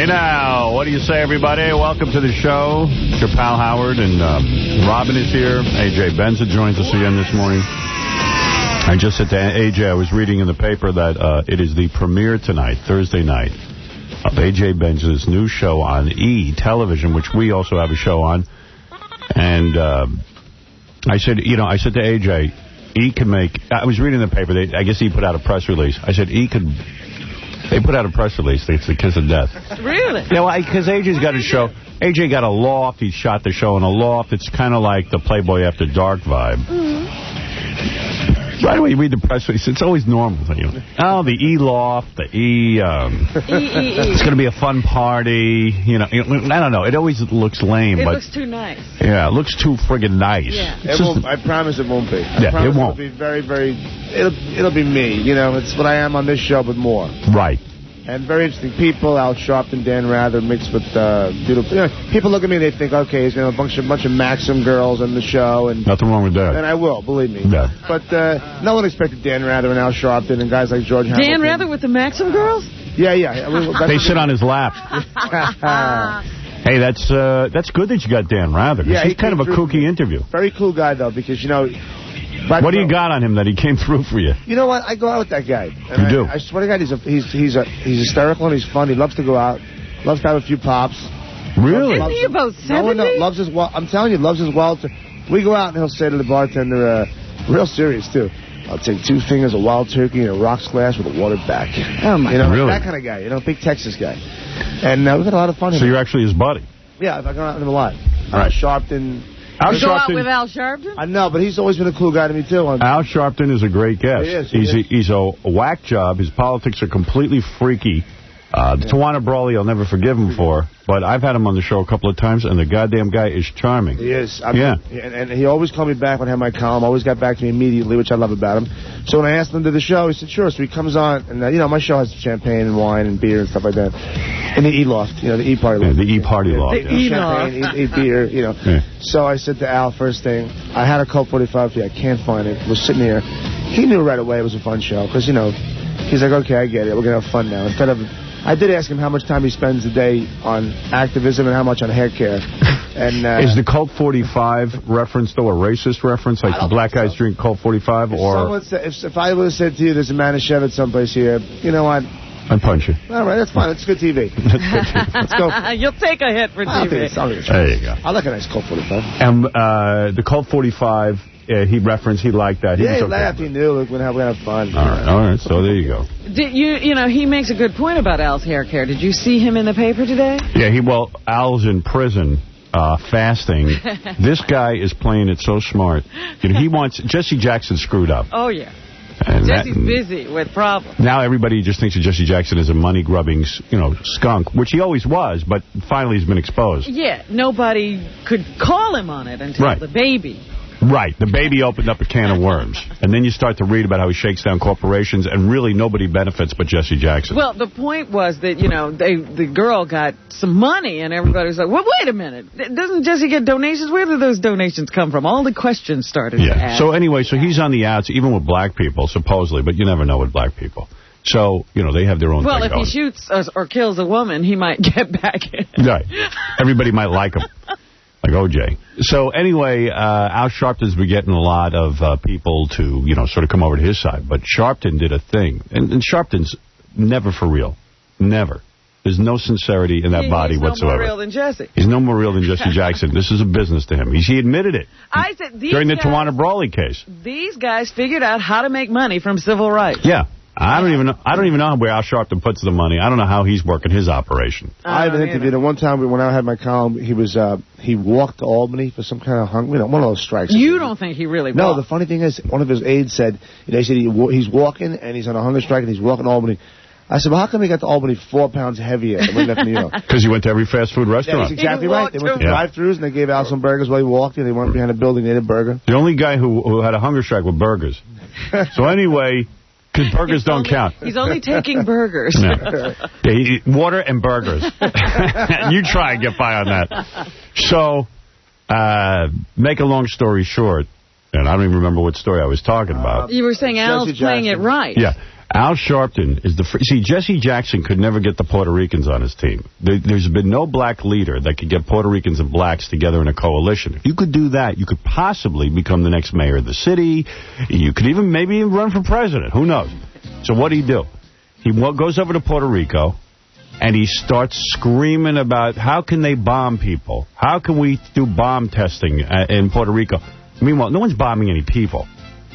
Hey now, what do you say, everybody? Welcome to the show. It's your pal Howard, and Robin is here. AJ Benza joins us again this morning. I just said to AJ, I was reading in the paper that it is the premiere tonight, Thursday night, of AJ Benza's new show on E! Television, which we also have a show on. And I said to AJ, E! can make... I was reading the paper. I guess E! put out a press release. I said, E! could... They put out a press release. It's the kiss of death. Really? Yeah, well, because AJ's got a show. AJ got a loft. He shot the show in a loft. It's kind of like the Playboy After Dark vibe. Right away, you read the press release. It's always normal. Oh, the E! loft, the E! It's going to be a fun party. I don't know. It always looks lame. It but looks too nice. Yeah, it looks too friggin' nice. Yeah. I promise it won't be. It won't. It'll be very, very... It'll be me. It's what I am on this show, but more. Right. And very interesting people. Al Sharpton, Dan Rather, mixed with beautiful... people look at me and they think, okay, he's going to have a bunch of Maxim girls on the show. And nothing wrong with that. And I will, believe me. Yeah. But no one expected Dan Rather and Al Sharpton and guys like George Hamilton. Dan Rather with the Maxim girls? Yeah. They sit on his lap. Hey, that's good that you got Dan Rather. Yeah, he's kind of a kooky interview. Very cool guy, though, because, what do you got on him that he came through for you? You know what? I go out with that guy. You do? I swear to God, he's hysterical and he's fun. He loves to go out. Loves to have a few pops. Really? Isn't he about 70? No, loves his wallet. I'm telling you, loves his wallet. We go out and he'll say to the bartender, real serious, too, I'll take 2 fingers of wild turkey and a rocks glass with a watered back. Oh, my God. Really? That kind of guy. Big Texas guy. And we've had a lot of fun. So you're actually his buddy? Yeah, I've gone out with him a lot. All right. Sharpton. You go out with Al Sharpton? I know, but he's always been a cool guy to me, too. Al Sharpton is a great guest. He is. He's a whack job. His politics are completely freaky. The Tawana Brawley I'll never forgive him for, but I've had him on the show a couple of times, and the goddamn guy is charming. He is. And he always called me back when I had my column. Always got back to me immediately, which I love about him. So when I asked him to do the show, he said, sure. So he comes on, and, my show has champagne and wine and beer and stuff like that. In the E! loft, the E! party loft. The E! party loft. The E! loft. Champagne, eat beer, Yeah. So I said to Al, first thing, I had a Colt 45 for you. I can't find it. Was sitting here. He knew right away it was a fun show, because, he's like, okay, I get it. We're going to have fun now. I did ask him how much time he spends a day on activism and how much on hair care. And is the Colt 45 reference, though, a racist reference? Like the black guys drink Colt 45? If I would have said to you there's a Manischewitz someplace here, you know what? I'd punch you. All right, that's fine. It's good TV. Let's go. You'll take a hit for TV. There you go. I like a nice Colt 45. And the Colt 45... he liked that. He laughed. He knew. We're going to have fun. All right. So there you go. He makes a good point about Al's hair care. Did you see him in the paper today? Yeah, Al's in prison, fasting. This guy is playing it so smart. He wants... Jesse Jackson screwed up. Oh, yeah. And Jesse's busy with problems. Now everybody just thinks of Jesse Jackson as a money-grubbing, skunk, which he always was, but finally he's been exposed. Yeah, nobody could call him on it until the baby. Right. The baby opened up a can of worms. And then you start to read about how he shakes down corporations, and really nobody benefits but Jesse Jackson. Well, the point was that, the girl got some money, and everybody was like, well, wait a minute. Doesn't Jesse get donations? Where do those donations come from? All the questions started to ask. So anyway, he's on the outs, even with black people, supposedly, but you never know with black people. So, they have their own thing going. Well, if he shoots or kills a woman, he might get back in. Right. Everybody might like him. Like OJ. So anyway, Al Sharpton's been getting a lot of people to, sort of come over to his side. But Sharpton did a thing. And Sharpton's never for real. Never. There's no sincerity in that body whatsoever. He's no more real than Jesse. He's no more real than Jesse Jackson. This is a business to him. He admitted it. I said during the Tawana Brawley case. These guys figured out how to make money from civil rights. Yeah. I don't even know where Al Sharpton puts the money. I don't know how he's working his operation. I have interviewed him one time when I had my column. He walked to Albany for some kind of one of those strikes. You don't think he really walked? No, the funny thing is, one of his aides said, he's walking and he's on a hunger strike and he's walking to Albany. I said, well, how come he got to Albany 4 pounds heavier than when he left New York? Because he went to every fast food restaurant. Yeah, that's exactly right. They went to drive-thrus and they gave Al some burgers while he walked. And they went behind a building, they ate a burger. The only guy who had a hunger strike with burgers. So anyway... Because burgers don't count. He's only taking burgers. Water and burgers. You try and get by on that. So, make a long story short, and I don't even remember what story I was talking about. You were saying Al's playing it right. Yeah. Al Sharpton is the... See, Jesse Jackson could never get the Puerto Ricans on his team. There's been no black leader that could get Puerto Ricans and blacks together in a coalition. If you could do that, you could possibly become the next mayor of the city. You could even maybe run for president. Who knows? So what did he do? He goes over to Puerto Rico, and he starts screaming about how can they bomb people? How can we do bomb testing in Puerto Rico? Meanwhile, no one's bombing any people.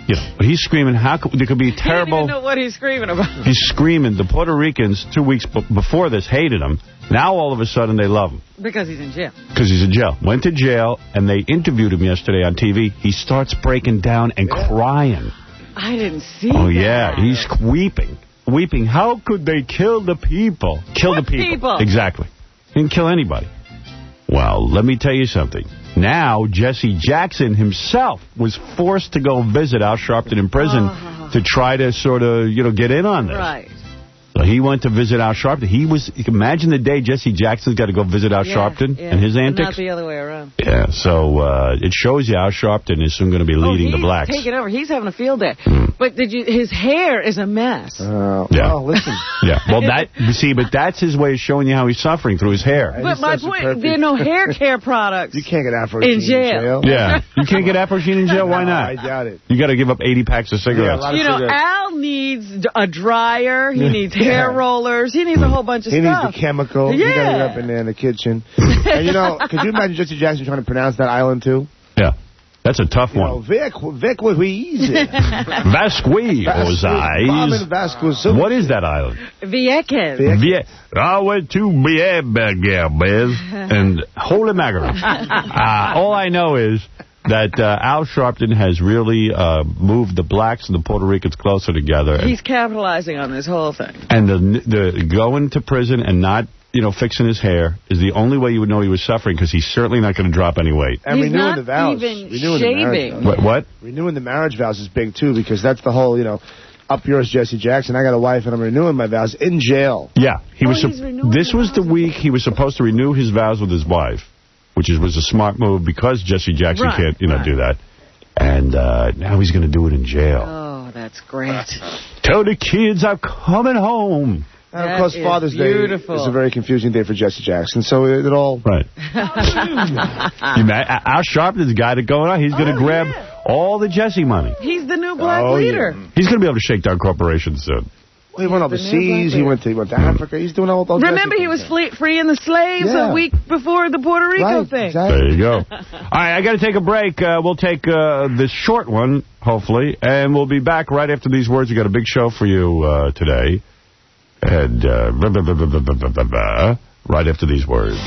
You know, but he's screaming, there could be a terrible... He didn't even know what he's screaming about. He's screaming. The Puerto Ricans, 2 weeks before this, hated him. Now, all of a sudden, they love him. Because he's in jail. Because he's in jail. Went to jail, and they interviewed him yesterday on TV. He starts breaking down and crying. I didn't see Oh, that. yeah. He's weeping. Weeping. How could they kill the people? Kill the people. Exactly. He didn't kill anybody. Well, let me tell you something. Now, Jesse Jackson himself was forced to go visit Al Sharpton in prison to try to sort of, get in on this. Right. So he went to visit Al Sharpton. Imagine the day Jesse Jackson's got to go visit Al Sharpton and his antics. Not the other way around. Yeah, so it shows you Al Sharpton is soon going to be leading the blacks. He's taking over. He's having a field day. But his hair is a mess. Well, listen. Yeah, well, but that's his way of showing you how he's suffering through his hair. But my point, there are no hair care products. You can't get Afro in jail. Yeah, you can't get Afro Sheen in jail? Why not? I doubt it. You got to give up 80 packs of cigarettes. Yeah, Al needs a dryer. He needs hair rollers. He needs a whole bunch of stuff. He needs the chemical. Yeah. You got it up in there in the kitchen. And, could you imagine Jesse Jackson trying to pronounce that island, too? Yeah. That's a tough one. Vic was easy. Vasquez. What is that island? Vieques. I went to Vieques, and holy mackerel. All I know is that Al Sharpton has really moved the blacks and the Puerto Ricans closer together. He's capitalizing on this whole thing. And the going to prison and not fixing his hair is the only way you would know he was suffering, because he's certainly not going to drop any weight. And he's renewing the vows. Shaving. What? Renewing the marriage vows is big, too, because that's the whole, up yours, Jesse Jackson. I got a wife, and I'm renewing my vows in jail. Yeah. This was the week he was supposed to renew his vows with his wife, which was a smart move because Jesse Jackson can't, do that. And now he's going to do it in jail. Oh, that's great. Tell the kids I'm coming home. And, of course, Father's Day is a very confusing day for Jesse Jackson, so it all... Right. Al Sharpton's got it going on. He's going to grab all the Jesse money. He's the new black leader. Yeah. He's going to be able to shake down corporations soon. Well, he went overseas. He went to Africa. He's doing all those... Remember, he was freeing the slaves a week before the Puerto Rico thing. Exactly. There you go. All right, I got to take a break. We'll take this short one, hopefully, and we'll be back right after these words. We got a big show for you today. And right after these words.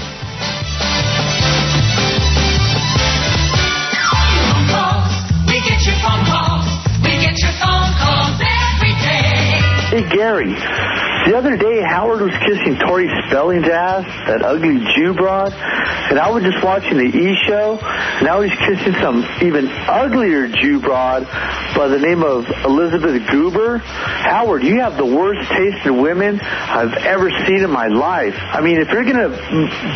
We get your phone calls. We get your phone calls every day. Hey, Gary. The other day, Howard was kissing Tori Spelling's ass, that ugly Jew broad, and I was just watching the E! Show, and now he's kissing some even uglier Jew broad by the name of Elizabeth Goober. Howard, you have the worst taste in women I've ever seen in my life. I mean, if you're going to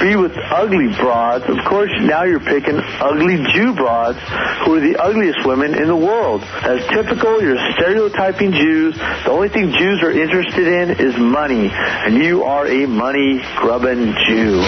be with ugly broads, of course, now you're picking ugly Jew broads, who are the ugliest women in the world. As typical, you're stereotyping Jews. The only thing Jews are interested in is money, and you are a money-grubbing Jew.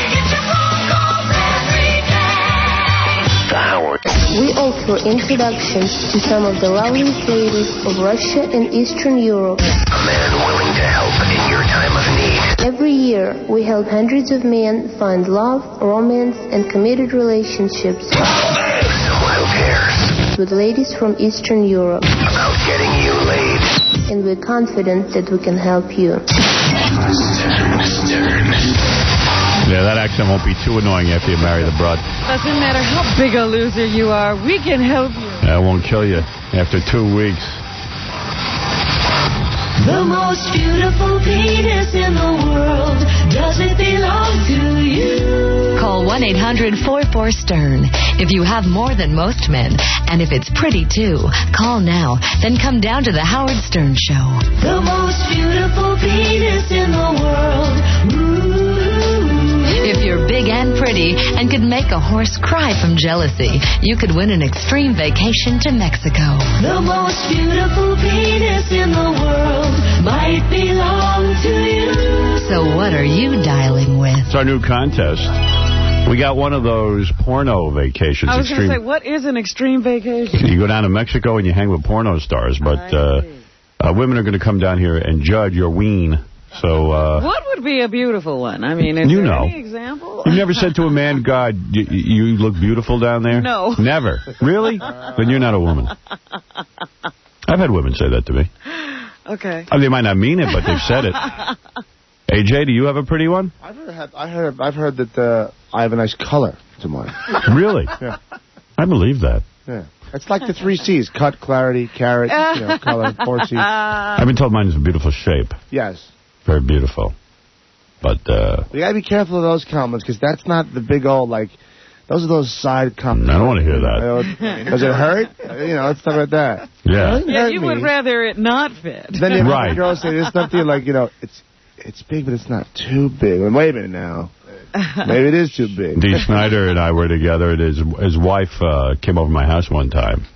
The Howard. We offer introductions to some of the loveliest ladies of Russia and Eastern Europe. A man willing to help in your time of need. Every year, we help hundreds of men find love, romance, and committed relationships. So who cares? With ladies from Eastern Europe. About getting you laid. And we're confident that we can help you. Yeah, that accent won't be too annoying after you marry the broad. Doesn't matter how big a loser you are, we can help you. That won't kill you after 2 weeks. The most beautiful penis in the world, does it belong to you? Call 1-800-44-STERN. If you have more than most men, and if it's pretty too, call now. Then come down to the Howard Stern Show. The most beautiful penis in the world. Ooh. If you're big and pretty and could could make a horse cry from jealousy, you could win an extreme vacation to Mexico. The most beautiful penis in the world might belong to you. So what are you dialing with? It's our new contest. We got one of those porno vacations. I was going to say, what is an extreme vacation? You go down to Mexico and you hang with porno stars, but women are going to come down here and judge your ween. So, what would be a beautiful one? I mean, is there any example? You never said to a man, God, you look beautiful down there? No. Never. Really? Then you're not a woman. I've had women say that to me. Okay. They might not mean it, but they've said it. AJ, do you have a pretty one? I've heard that I have a nice color to mine. Really? Yeah. I believe that. Yeah. It's like the 3 C's: cut, clarity, carrot, color, 4 C's. I've been told mine is a beautiful shape. Yes. Very beautiful. But, you gotta be careful of those comments, because that's not the big old, those are those side comments. I don't want to hear that. Does it hurt? It's stuff like that. Yeah. Yeah, you would rather it not fit. Then you have girls say this stuff to you, it's big, but it's not too big. Well, wait a minute now. Maybe it is too big. Dee Snider and I were together, and his wife came over to my house one time.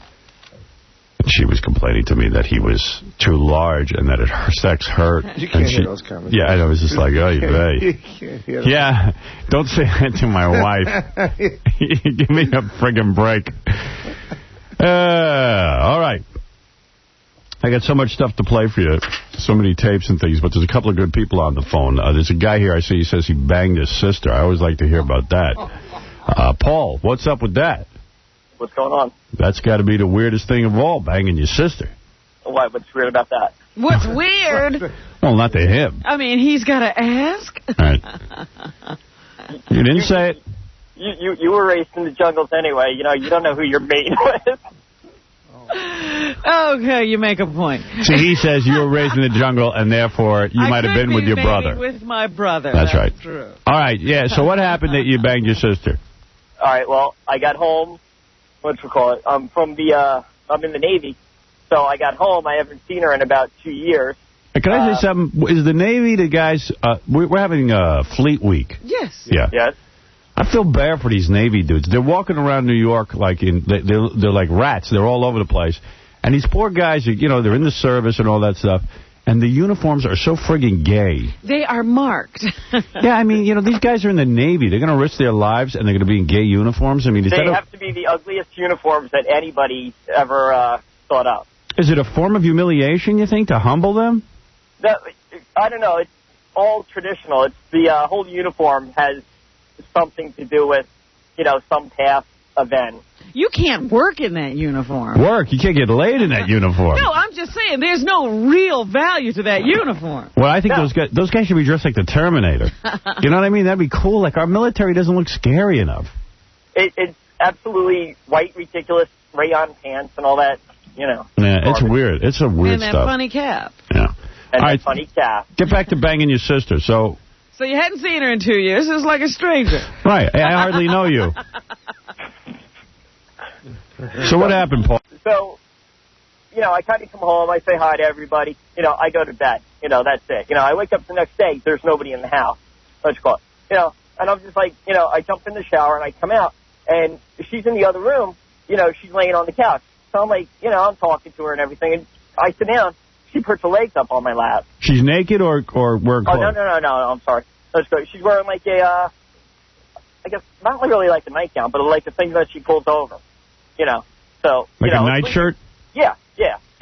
And she was complaining to me that he was too large and that sex hurt. You can't hear those comments. Yeah, I know. It was just like, oh, you can't. Yeah, don't say that to my wife. Give me a friggin' break. All right. I got so much stuff to play for you, so many tapes and things, but there's a couple of good people on the phone. There's a guy here I see, he says he banged his sister. I always like to hear about that. Paul, what's up with that? What's going on? That's got to be the weirdest thing of all, banging your sister. Why? What's weird about that? What's weird? Well, not to him. I mean, he's got to ask. All right. You didn't say it? You were raised in the jungles anyway. You don't know who you're mating with. Okay, you make a point. See, he says you were raised in the jungle, and therefore you might have been with your brother. With my brother. That's right. True. All right, yeah, so what happened that you banged your sister? All right, well, I got home. I'm in the Navy. So I got home. I haven't seen her in about 2 years. Can I say something? Is the Navy the guys... we're having Fleet Week. Yes. Yeah. Yes. I feel bad for these Navy dudes. They're walking around New York like they're like rats. They're all over the place. And these poor guys, they're in the service and all that stuff. And the uniforms are so friggin' gay. They are marked. Yeah, I mean, these guys are in the Navy. They're going to risk their lives, and they're going to be in gay uniforms. I mean, they have to be the ugliest uniforms that anybody ever thought up. Is it a form of humiliation, you think, to humble them? I don't know. It's all traditional. It's the whole uniform has something to do with, some past event. You can't work in that uniform. Work? You can't get laid in that uniform. No, I'm just saying there's no real value to that uniform. Well, I think those guys should be dressed like the Terminator. You know what I mean? That'd be cool. Like, our military doesn't look scary enough. It's absolutely white, ridiculous rayon pants and all that, Yeah, it's weird. It's a weird stuff. And that funny cap. Yeah. And that funny cap. Get back to banging your sister. So you hadn't seen her in 2 years. It was like a stranger. Right. I hardly know you. So what happened, Paul? So, I kind of come home, I say hi to everybody, I go to bed, that's it. I wake up the next day, there's nobody in the house, let's call it, and I'm just like, I jump in the shower and I come out, and she's in the other room, she's laying on the couch. So I'm like, I'm talking to her and everything, and I sit down, she puts her legs up on my lap. She's naked or wearing clothes? Oh, no, I'm sorry. Let's go. She's wearing like I guess, not really like a nightgown, but like the thing that she pulls over. So... Like a nightshirt? Yeah.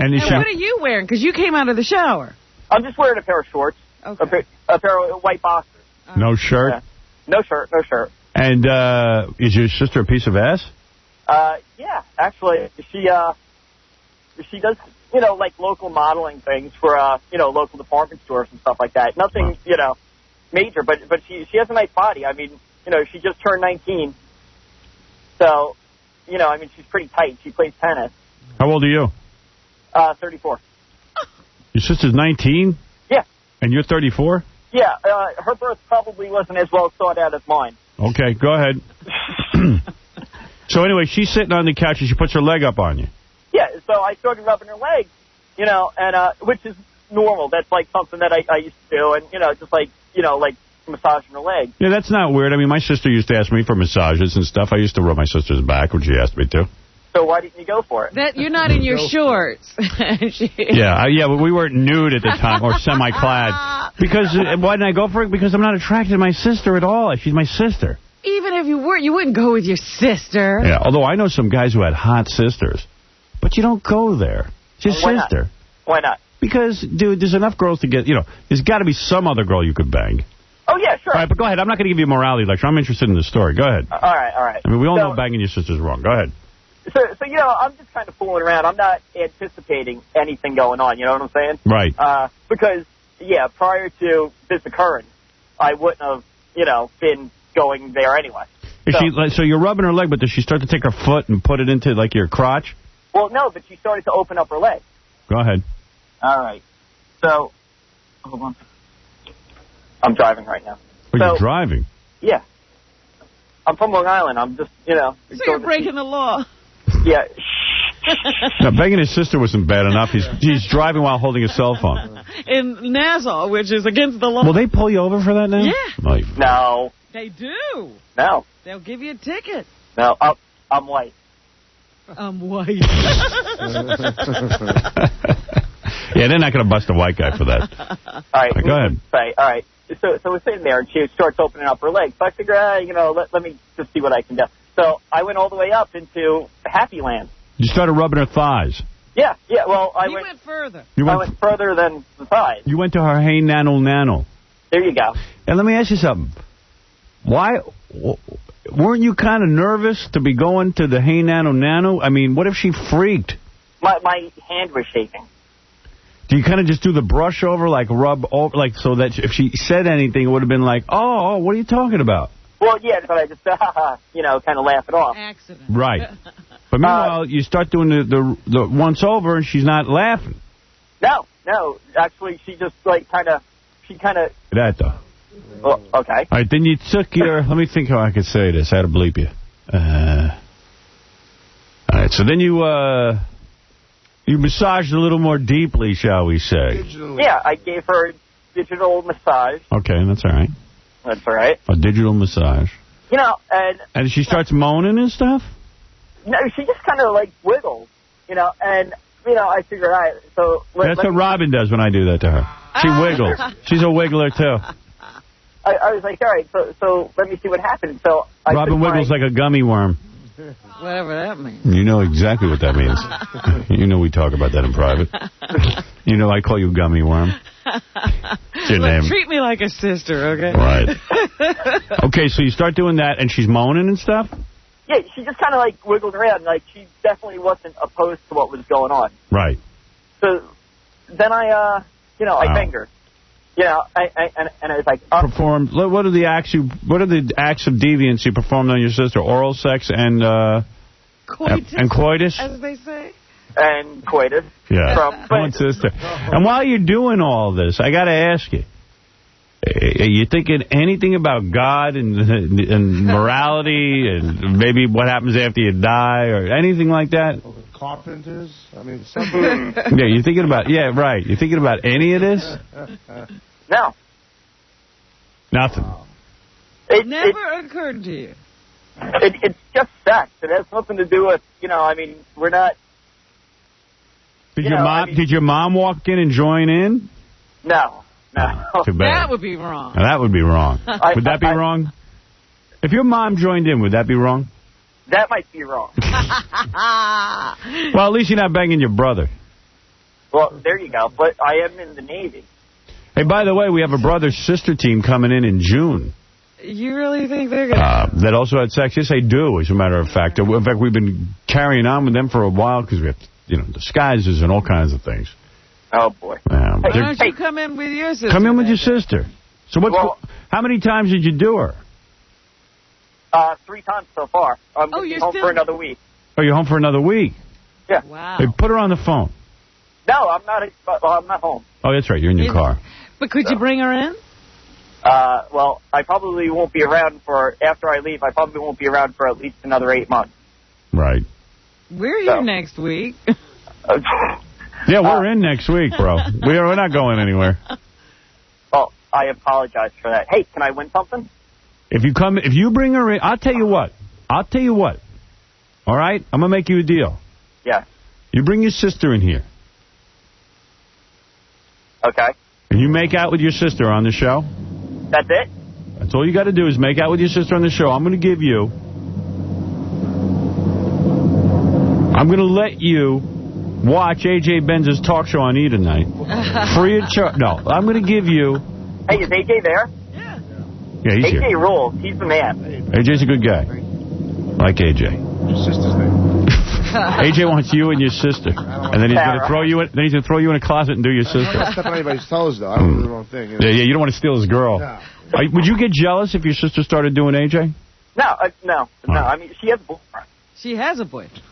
And what are you wearing? Because you came out of the shower. I'm just wearing a pair of shorts. Okay. A pair of white boxers. No shirt? Yeah. No shirt. And is your sister a piece of ass? Yeah, actually, she does, like local modeling things for, local department stores and stuff like that. Nothing, major, but she has a nice body. I mean, she just turned 19. So... she's pretty tight. She plays tennis. How old are you? 34. Your sister's 19? Yeah. And you're 34? Yeah. Her birth probably wasn't as well thought out as mine. Okay, go ahead. So anyway, she's sitting on the couch and she puts her leg up on you. Yeah, so I started rubbing her leg, and which is normal. That's like something that I used to do, and, just like, like massaging her leg. Yeah, that's not weird. I mean, my sister used to ask me for massages and stuff. I used to rub my sister's back when she asked me to. So why didn't you go for it? That you're not in your shorts. Yeah, but we weren't nude at the time or semi-clad. Because why didn't I go for it? Because I'm not attracted to my sister at all. She's my sister. Even if you were, you wouldn't go with your sister. Yeah, although I know some guys who had hot sisters. But you don't go there. It's your sister. Not? Why not? Because, dude, there's enough girls to get, there's got to be some other girl you could bang. Oh, yeah, sure. All right, but go ahead. I'm not going to give you a morality lecture. I'm interested in the story. Go ahead. All right. I mean, we all know banging your sister's wrong. Go ahead. So, I'm just kind of fooling around. I'm not anticipating anything going on, you know what I'm saying? Right. Because, prior to this occurrence, I wouldn't have, been going there anyway. So you're rubbing her leg, but does she start to take her foot and put it into, like, your crotch? Well, no, but she started to open up her leg. Go ahead. All right. So, hold on. I'm driving right now. Oh, you're driving? Yeah. I'm from Long Island. I'm just, So you're breaking the law. Yeah. Now, banging his sister wasn't bad enough. He's driving while holding a cell phone. In Nassau, which is against the law. Will they pull you over for that now? Yeah. No. They do. No. They'll give you a ticket. No, I'm white. I'm white. Yeah, they're not going to bust a white guy for that. All right. Go ahead. All right. So we're sitting there, and she starts opening up her legs. So I figure, let me just see what I can do. So I went all the way up into Happy Land. You started rubbing her thighs. Yeah. Well, I went further. I went further than the thighs. You went to her hey nano. There you go. And let me ask you something. Why weren't you kind of nervous to be going to the hey nano? I mean, what if she freaked? My hand was shaking. Do you kind of just do the brush over, like rub over, like so that if she said anything, it would have been like, oh, what are you talking about? Well, yeah, but I just, kind of laugh it off. Accident. Right. But meanwhile, you start doing the once over, and she's not laughing. No. Actually, she just, That, though. Well, okay. All right, then you took your... Let me think how I could say this. I had to bleep you. All right, so then you massaged a little more deeply, shall we say. Yeah, I gave her a digital massage. Okay, that's all right. That's all right. A digital massage. And she starts moaning and stuff? No, she just kind of, wiggles, and, I figured, all right, so... That's what Robin does when I do that to her. She wiggles. She's a wiggler, too. I was like, all right, so let me see what happens. So Robin wiggles like a gummy worm. Whatever that means. You know exactly what that means. You know we talk about that in private. You know I call you gummy worm. It's your name. Treat me like a sister, okay? Right. Okay, so you start doing that, and she's moaning and stuff? Yeah, she just kind of, wiggled around. She definitely wasn't opposed to what was going on. Right. So then I banged her. And I was like... Performed... What are the acts of deviance you performed on your sister? Oral sex and... coitus. And coitus? As they say. And coitus. Yeah. One sister. And while you're doing all this, I got to ask you, are you thinking anything about God and morality and maybe what happens after you die or anything like that? Carpenters? I mean, something. Yeah, you're thinking about... Yeah, right. You're thinking about any of this? No. Nothing. It never occurred to you. It's just sex. It has nothing to do with, we're not... Did your mom walk in and join in? No. Too bad. That would be wrong. Now, that would be wrong. Would that be wrong? If your mom joined in, would that be wrong? That might be wrong. Well, at least you're not banging your brother. Well, there you go. But I am in the Navy. Hey, by the way, we have a brother-sister team coming in June. You really think they're going to... That also had sex? Yes, they do, as a matter of fact. In fact, we've been carrying on with them for a while because we have, disguises and all kinds of things. Oh, boy. Why don't you come in with your sister? Come in with your sister. So how many times did you do her? 3 times so far. I'm home for another week. Oh, you're home for another week? Yeah. Wow. Hey, put her on the phone. No, I'm not home. Oh, that's right. You're in your car. But could you bring her in? Well, I probably won't be around after I leave, I probably won't be around for at least another 8 months. Right. We're here next week. Yeah, we're in next week, bro. We're not going anywhere. Oh, I apologize for that. Hey, can I win something? If you bring her in, I'll tell you what. All right? I'm going to make you a deal. Yeah. You bring your sister in here. Okay. And you make out with your sister on the show. That's it? That's all you got to do is make out with your sister on the show. I'm going to give you... I'm going to let you watch A.J. Benz's talk show on E! tonight. Free of charge. No, I'm going to give you... Hey, is A.J. there? Yeah, he's A.J. here. rules. He's the man. A.J.'s a good guy. Like A.J. Your sister's name. A.J. wants you and your sister. And then he's going to throw you in. Then he's going to throw you in a closet and do your sister. I don't want to step on anybody's toes, though. I don't do the wrong thing. You know? Yeah, you don't want to steal his girl. No. Would you get jealous if your sister started doing A.J.? No. I mean, she has a boyfriend. She has a boyfriend.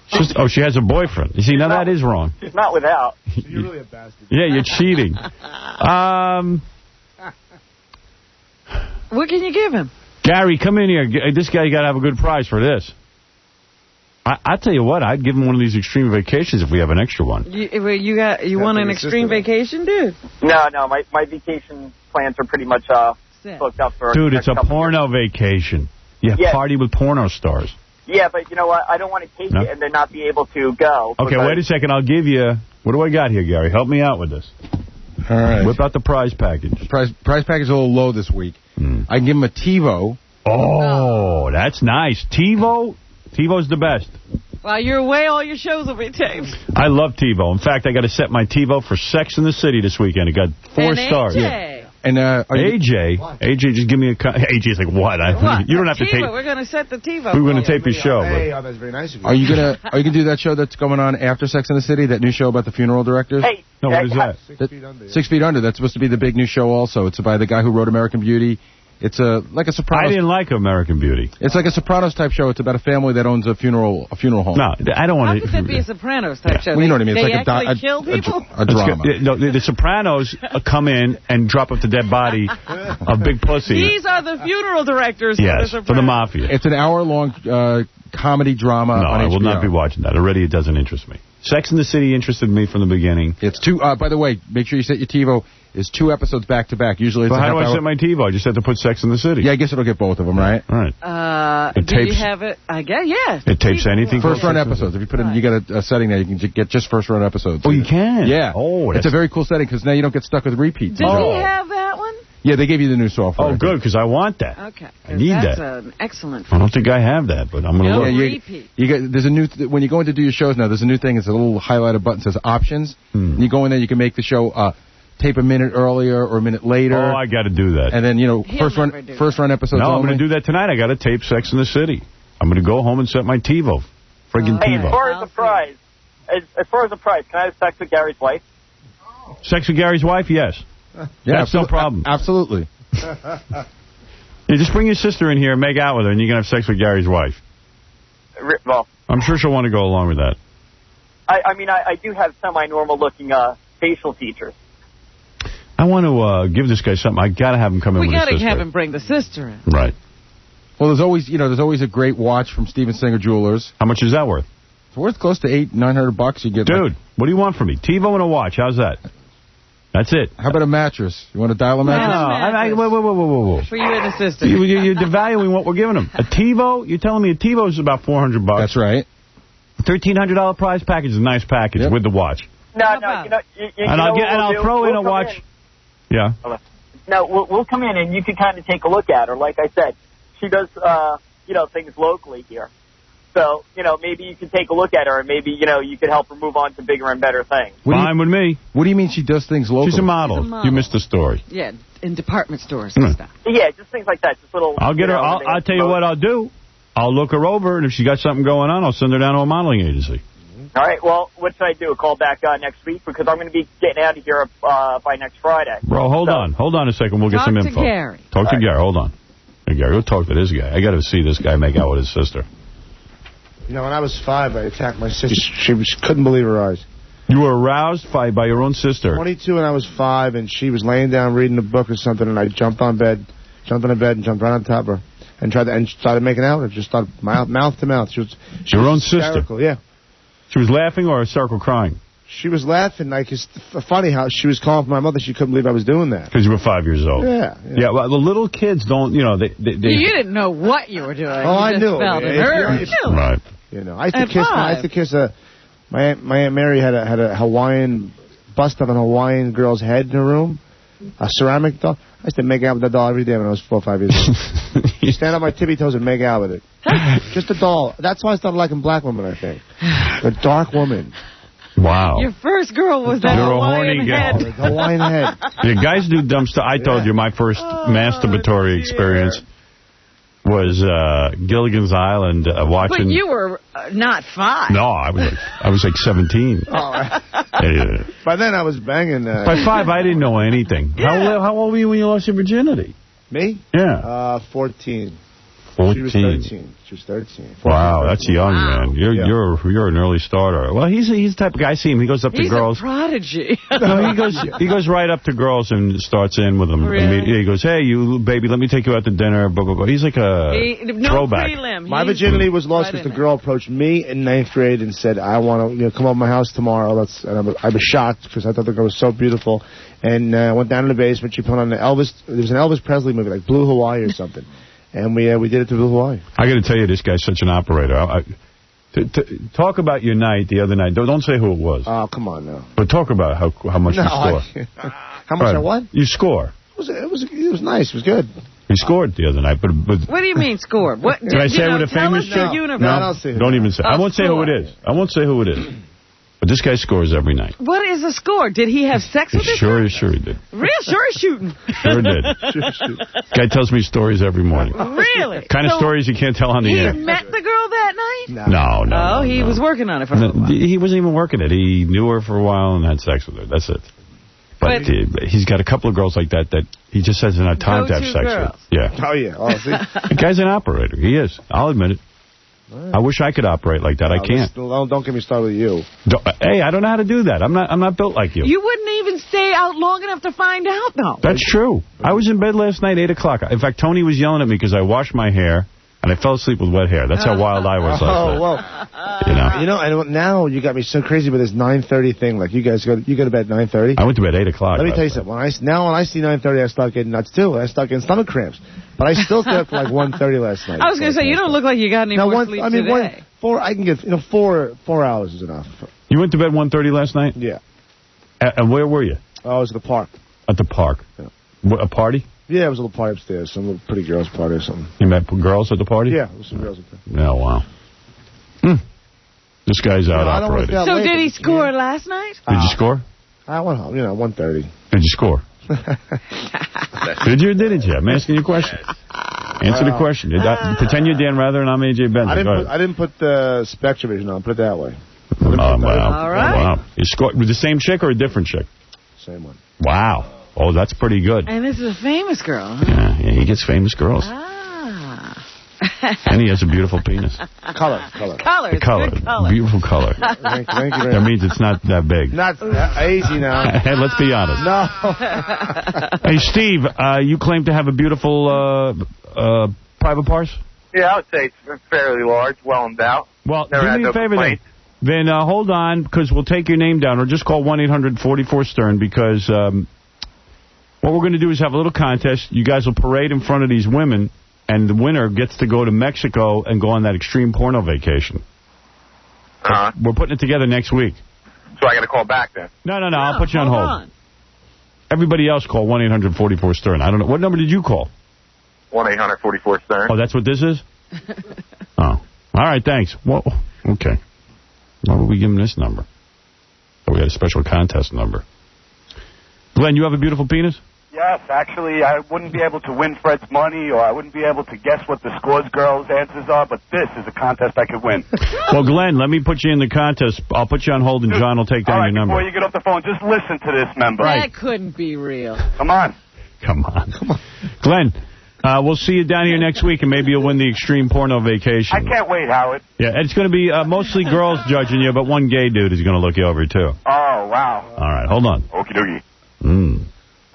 She has a boyfriend. You see, now that is wrong. She's not without. So you're really a bastard. Yeah, you're cheating. What can you give him? Gary, come in here. This guy got to have a good prize for this. I tell you what, I'd give him one of these extreme vacations if we have an extra one. You want an extreme vacation, dude? No, my vacation plans are pretty much booked up for. Dude, it's a porno vacation. You party with porno stars. Yeah, but you know what? I don't want to take it and then not be able to go. Okay, wait a second. I'll give you. What do I got here, Gary? Help me out with this. All right. Whip out the prize package. The prize package is a little low this week. I can give him a TiVo. Oh, that's nice. TiVo's the best. While you're away, all your shows will be taped. I love TiVo. In fact, I got to set my TiVo for Sex in the City this weekend. It got 4 stars. AJ. Yeah. And AJ, just give me a... AJ's like, what? You don't have to tape... We're going to set the TiVo. We're going to tape your show. Hey, that's very nice of you. Are you gonna do that show that's going on after Sex in the City? That new show about the funeral directors? Hey, no, what is that? 6 Feet Under. 6 Feet Under. That's supposed to be the big new show. Also, it's by the guy who wrote American Beauty. It's like a Sopranos. I didn't like American Beauty. It's like a Sopranos type show. It's about a family that owns a funeral home. No, I don't want to. How could that be a Sopranos type show? Well, you know what I mean. It's they like actually kill people? A drama. No, the Sopranos come in and drop up the dead body of Big Pussy. These are the funeral directors. Yes, for the mafia. It's an hour-long comedy drama. No, on I will HBO. not be watching that. Already, it doesn't interest me. Sex in the City interested me from the beginning. It's 2. By the way, make sure you set your TiVo. It's 2 episodes back to back. Usually, it's how do I set my TiVo? I just have to put Sex in the City. Yeah, I guess it'll get both of them, right? All right. Do you have it? I guess, yeah. It tapes anything. First run episodes. If you put in, you got a setting there. You can get just first run episodes. Oh, you can. Yeah. Oh, it's a very cool setting because now you don't get stuck with repeats. Does he have that one? Yeah, they gave you the new software. Oh, good, because I want that. Okay. I need that's that. That's an excellent. I don't think I have that, but I'm going to look. Repeat. There's a new when you go in to do your shows now. There's a new thing. It's a little highlighted button that says options. And you go in there. You can make the show tape a minute earlier or a minute later. Oh, I got to do that. And then first run episodes. No, I'm only. going to do that tonight. I got to tape Sex in the City. I'm going to go home and set my TiVo. Friggin' TiVo. As far as the prize, can I have sex with Gary's wife? Sex with Gary's wife? Yes. Yeah, that's no problem. Absolutely. You just bring your sister in here and make out with her, and you can have sex with Gary's wife. Well, I'm sure she'll want to go along with that. I mean, I do have semi-normal looking facial features. I want to give this guy something. I got to have him come in with his sister. We got to have him bring the sister in. Right. Well, there's always a great watch from Steven Singer Jewelers. How much is that worth? It's worth close to $800-900. You get. Dude, what do you want from me? TiVo and a watch. How's that? That's it. How about a mattress? You want to dial a mattress? Whoa. For you and the sister. You're devaluing what we're giving them. A TiVo? You're telling me a TiVo is about $400? That's right. $1,300 prize package is a nice package with the watch. No, I'll throw in a watch. Yeah. No, we'll come in and you can kind of take a look at her. Like I said, she does, things locally here. So, maybe you could take a look at her and maybe, you could help her move on to bigger and better things. Fine with me. What do you mean she does things locally? She's a model. You missed the story. Yeah, in department stores and stuff. Yeah, just things like that. Just little. I'll get her. I'll tell you what I'll do. I'll look her over, and if she got something going on, I'll send her down to a modeling agency. All right, well, what should I do? A call back next week? Because I'm going to be getting out of here by next Friday. Bro, hold on. Hold on a second. We'll get some info. Talk to Gary. Talk to Gary. Hold on. Hey, Gary, go talk to this guy. I got to see this guy make out with his sister. When I was 5, I attacked my sister. She couldn't believe her eyes. You were aroused by your own sister? 22 and I was 5, and she was laying down reading a book or something, and I jumped on the bed and jumped right on top of her and started making out with her. Just started mouth to mouth. She was your own hysterical. sister? Yeah. She was laughing or a circle crying? She was laughing like it's funny how she was calling for my mother. She couldn't believe I was doing that. Because you were 5 years old. Yeah. Well, the little kids don't, you know, they You didn't know what you were doing. Oh, I knew. Right. You know, I used to kiss my Aunt Mary had a Hawaiian bust of an Hawaiian girl's head in her room, a ceramic doll. I used to make out with that doll every day when I was 4 or 5 years old. You stand on my tippy toes and make out with it. Just a doll. That's why I started liking black women, I think. A dark woman. Wow. Your first girl was that Hawaiian head. Hawaiian head. Yeah, guys do dumb stuff. I told you my first masturbatory experience was Gilligan's Island watching. But you were not 5. No, I was like 17. Oh, by then I was banging. By 5, I didn't know anything. Yeah. How old were you when you lost your virginity? Me? Yeah. 14. 14. She was 13. She was 13. 14, wow, that's young, man. You're an early starter. Well, he's the type of guy. I see him. He goes up to girls. He's a prodigy. No, he goes right up to girls and starts in with them. Really? He goes, hey, you baby, let me take you out to dinner. Blah, blah, blah. He's like a throwback. Prelim. My virginity was lost because the girl approached me in 9th grade and said, I want to come over to my house tomorrow. And I was shocked because I thought the girl was so beautiful. And I went down to the basement. She put on there was an Elvis Presley movie, like Blue Hawaii or something. And we did it to Blue Hawaii. I got to tell you, this guy's such an operator. Talk about your night the other night. Don't say who it was. Oh, come on now. But talk about how much you score. How much I what? You score. It was nice. It was good. You scored the other night, but what do you mean scored? What did I say? With a famous chick? No, don't even say. I won't say who it is. I won't say who it is. But this guy scores every night. What is a score? Did he have sex with this Sure he did. Sure he's shooting. Sure did. Guy tells me stories every morning. Really? Kind of stories you can't tell on the air. He met the girl that night? No. Oh, he was working on it for a while. He wasn't even working it. He knew her for a while and had sex with her. That's it. But he's got a couple of girls like that he just hasn't had time to have sex with. Yeah. Oh, yeah. Oh, see? The guy's an operator. He is. I'll admit it. I wish I could operate like that. I can't. Don't get me started with you. Hey, I don't know how to do that. I'm not built like you. You wouldn't even stay out long enough to find out, though. That's true. I was in bed last night, 8 o'clock. In fact, Tony was yelling at me because I washed my hair, and I fell asleep with wet hair. That's how wild I was last night. Well, you know, and now you got me so crazy with this 9:30 thing. Like, you guys go to bed at 9:30? I went to bed at 8 o'clock. Let me tell you something. When I see 9:30, I start getting nuts, too. I start getting stomach cramps. But I still stayed up for like 1:30 last night. I was going to say, you don't look like you got any more sleep today. I can get, 4 hours is enough. You went to bed 1:30 last night? Yeah. And where were you? I was at the park. At the park? Yeah. A party? Yeah, it was a little party upstairs. Some little pretty girls' party or something. You met girls at the party? Yeah, there was some girls up there. Oh, wow. This guy's out operating. So did he score last night? Did you score? I went home, 1:30. Did you score? Did you or didn't you? I'm asking you a question. Answer the question. Pretend you're Dan Rather and I'm A.J. Benson. I didn't put the Spectrovision on. Put it that way. Wow. All right. Wow. You scored with the same chick or a different chick? Same one. Wow. Oh, that's pretty good. And this is a famous girl. Huh? Yeah, he gets famous girls. And he has a beautiful penis. Color. The color. Beautiful color. Thank you. That means it's not that big. Not easy now. Hey, let's be honest. No. Hey, Steve, you claim to have a beautiful private parts? Yeah, I would say it's fairly large, well endowed. Well, do me a favor then. Then hold on, because we'll take your name down, or just call 1-800-44-STURN, because what we're going to do is have a little contest. You guys will parade in front of these women, and the winner gets to go to Mexico and go on that extreme porno vacation. We're putting it together next week. So I got to call back then? No, I'll put you on hold. Everybody else call 1-800-44-STURN. I don't know. What number did you call? 1-800-44-STURN. Oh, that's what this is? Oh. All right, thanks. Well, okay. Why would we give him this number? Oh, we had a special contest number. Glenn, you have a beautiful penis? Yes, actually, I wouldn't be able to win Fred's money, or I wouldn't be able to guess what the Scores girls' answers are, but this is a contest I could win. Well, Glenn, let me put you in the contest. I'll put you on hold, and John will take down your number. Before you get off the phone, just listen to this, member. That couldn't be real. Come on. Glenn, we'll see you down here next week, and maybe you'll win the extreme porno vacation. I can't wait, Howard. Yeah, it's going to be mostly girls judging you, but one gay dude is going to look you over, too. Oh, wow. All right, hold on. Okie dokie.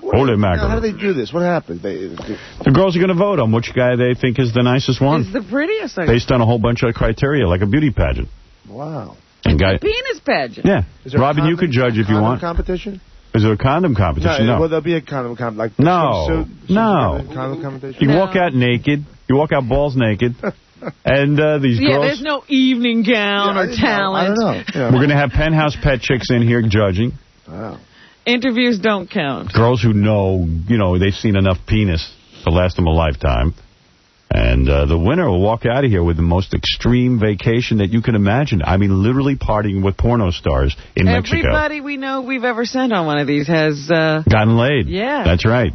Holy mackerel. How do they do this? What happens? The girls are going to vote on which guy they think is the nicest one. Is the prettiest. Based on a whole bunch of criteria, like a beauty pageant. Wow. It's a penis pageant. Yeah. Robin, you could judge if you want. Competition? Is there a condom competition? No. Well, there'll be a condom competition. Like no. Condom competition. You walk out naked. You walk out balls naked. And these girls... Yeah, there's no evening gown or talent. I don't know. Yeah. We're going to have penthouse pet chicks in here judging. Wow. Interviews don't count. Girls who know, they've seen enough penis to last them a lifetime. And the winner will walk out of here with the most extreme vacation that you can imagine. I mean, literally partying with porno stars in Mexico. Everybody we know we've ever sent on one of these has... gotten laid. Yeah. That's right.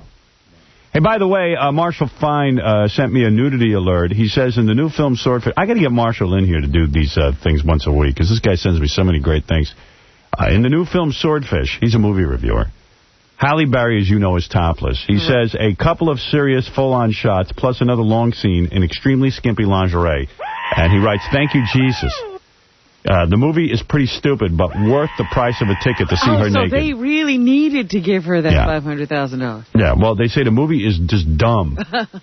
Hey, by the way, Marshall Fine sent me a nudity alert. He says in the new film Swordfish... I got to get Marshall in here to do these things once a week, because this guy sends me so many great things. In the new film Swordfish, he's a movie reviewer. Halle Berry, as you know, is topless. He says a couple of serious full-on shots, plus another long scene in extremely skimpy lingerie. And he writes, thank you, Jesus. The movie is pretty stupid, but worth the price of a ticket to see her naked. So they really needed to give her that $500,000. Yeah, well, they say the movie is just dumb.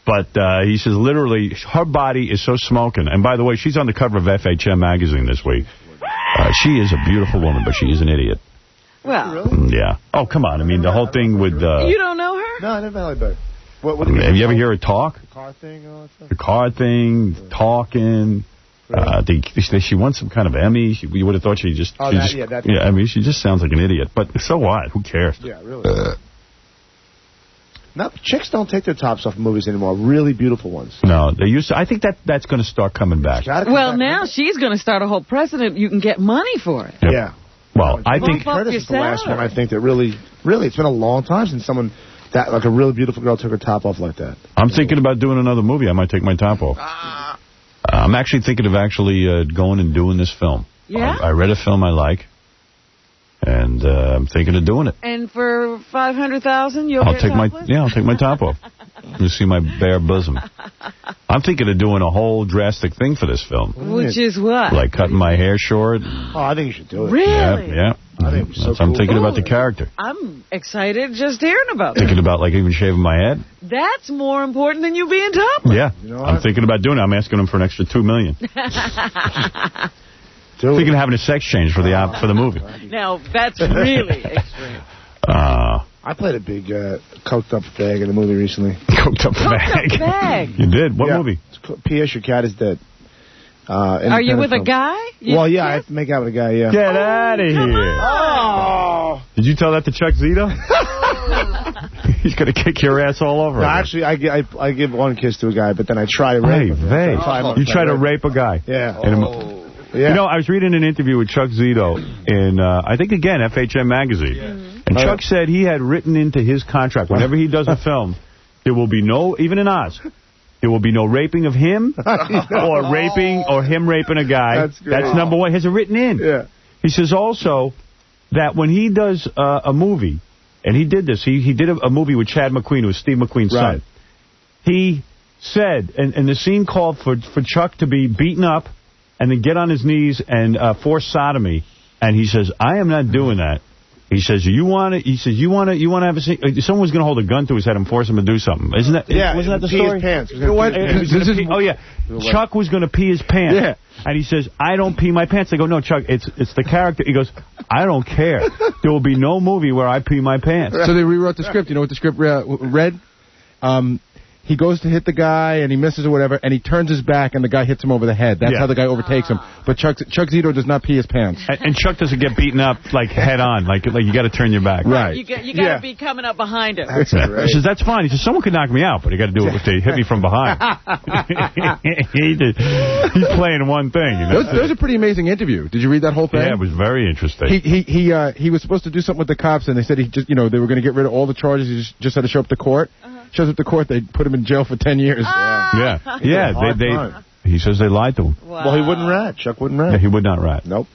But he says, literally, her body is so smoking. And by the way, she's on the cover of FHM magazine this week. She is a beautiful woman, but she is an idiot. Well. Yeah. Oh, come on. I mean, the whole thing with... You don't know her? No, I never Halle Berry. Have you ever heard her talk? The car thing and all that stuff? The car thing, talking. She won some kind of Emmy. You would have thought she just... I mean, she just sounds like an idiot. But so what? Who cares? Yeah, really. No, chicks don't take their tops off movies anymore. Really beautiful ones. No, they used to. I think that's going to start coming back. Well, now she's going to start a whole precedent. You can get money for it. Yep. Yeah. Well, I think Curtis is the last one. I think that really, it's been a long time since someone like a really beautiful girl took her top off like that. I'm thinking about doing another movie. I might take my top off. I'm actually thinking of going and doing this film. Yeah. I read a film I like. And I'm thinking of doing it. And for $500,000, you'll I'll take my top off. You see my bare bosom. I'm thinking of doing a whole drastic thing for this film. Which is what? Like cutting my hair short. Oh, I think you should do it. Really? Yeah. I think it's so cool. I'm thinking about the character. I'm excited just hearing about it. Thinking about like even shaving my head. That's more important than you being topless. Yeah. You know I'm thinking about doing it. I'm asking him for an extra $2 million. Thinking of having a sex change for the movie. Now, that's really extreme. I played a big coked up fag in a movie recently. Coked up fag? You did? What movie? P.S. Your Cat is Dead. Are you with a guy? Well, yeah, I have to make out with a guy, yeah. Get out of here. Oh! Did you tell that to Chuck Zito? He's going to kick your ass all over. No, actually, I give one kiss to a guy, but then I try to rape him. You try to rape a guy? Yeah. Yeah. You know, I was reading an interview with Chuck Zito in, I think, again, FHM magazine. Yeah. And Chuck said he had written into his contract, whenever he does a film, there will be no, even in Oz, there will be no raping of him or him raping a guy. That's number one. He has it written in. Yeah. He says also that when he does a movie, and he did this, he did a movie with Chad McQueen, who was Steve McQueen's son. He said, and the scene called for Chuck to be beaten up and then get on his knees and force sodomy. And he says, I am not doing that. He says, you want to have a scene? Someone's going to hold a gun to his head and force him to do something. Isn't that? Yeah. Wasn't that the story? His pants. Chuck was going to pee his pants. Yeah. And he says, I don't pee my pants. They go, no, Chuck, it's the character. He goes, I don't care. There will be no movie where I pee my pants. So they rewrote the script. You know what the script read? He goes to hit the guy, and he misses or whatever, and he turns his back, and the guy hits him over the head. That's how the guy overtakes him. But Chuck Zito does not pee his pants. And Chuck doesn't get beaten up, like, head on. Like you got to turn your back. Right. You got to be coming up behind him. That's great. He says, that's fine. He says, someone could knock me out, but you got to do it if they hit me from behind. He's playing one thing. You know? That was a pretty amazing interview. Did you read that whole thing? Yeah, it was very interesting. He was supposed to do something with the cops, and they said they were going to get rid of all the charges. He just had to show up to court. Shows up to court, they put him in jail for 10 years. He says they lied to him. Wow. Well, he wouldn't rat. Chuck wouldn't rat. Yeah, he would not rat. Nope.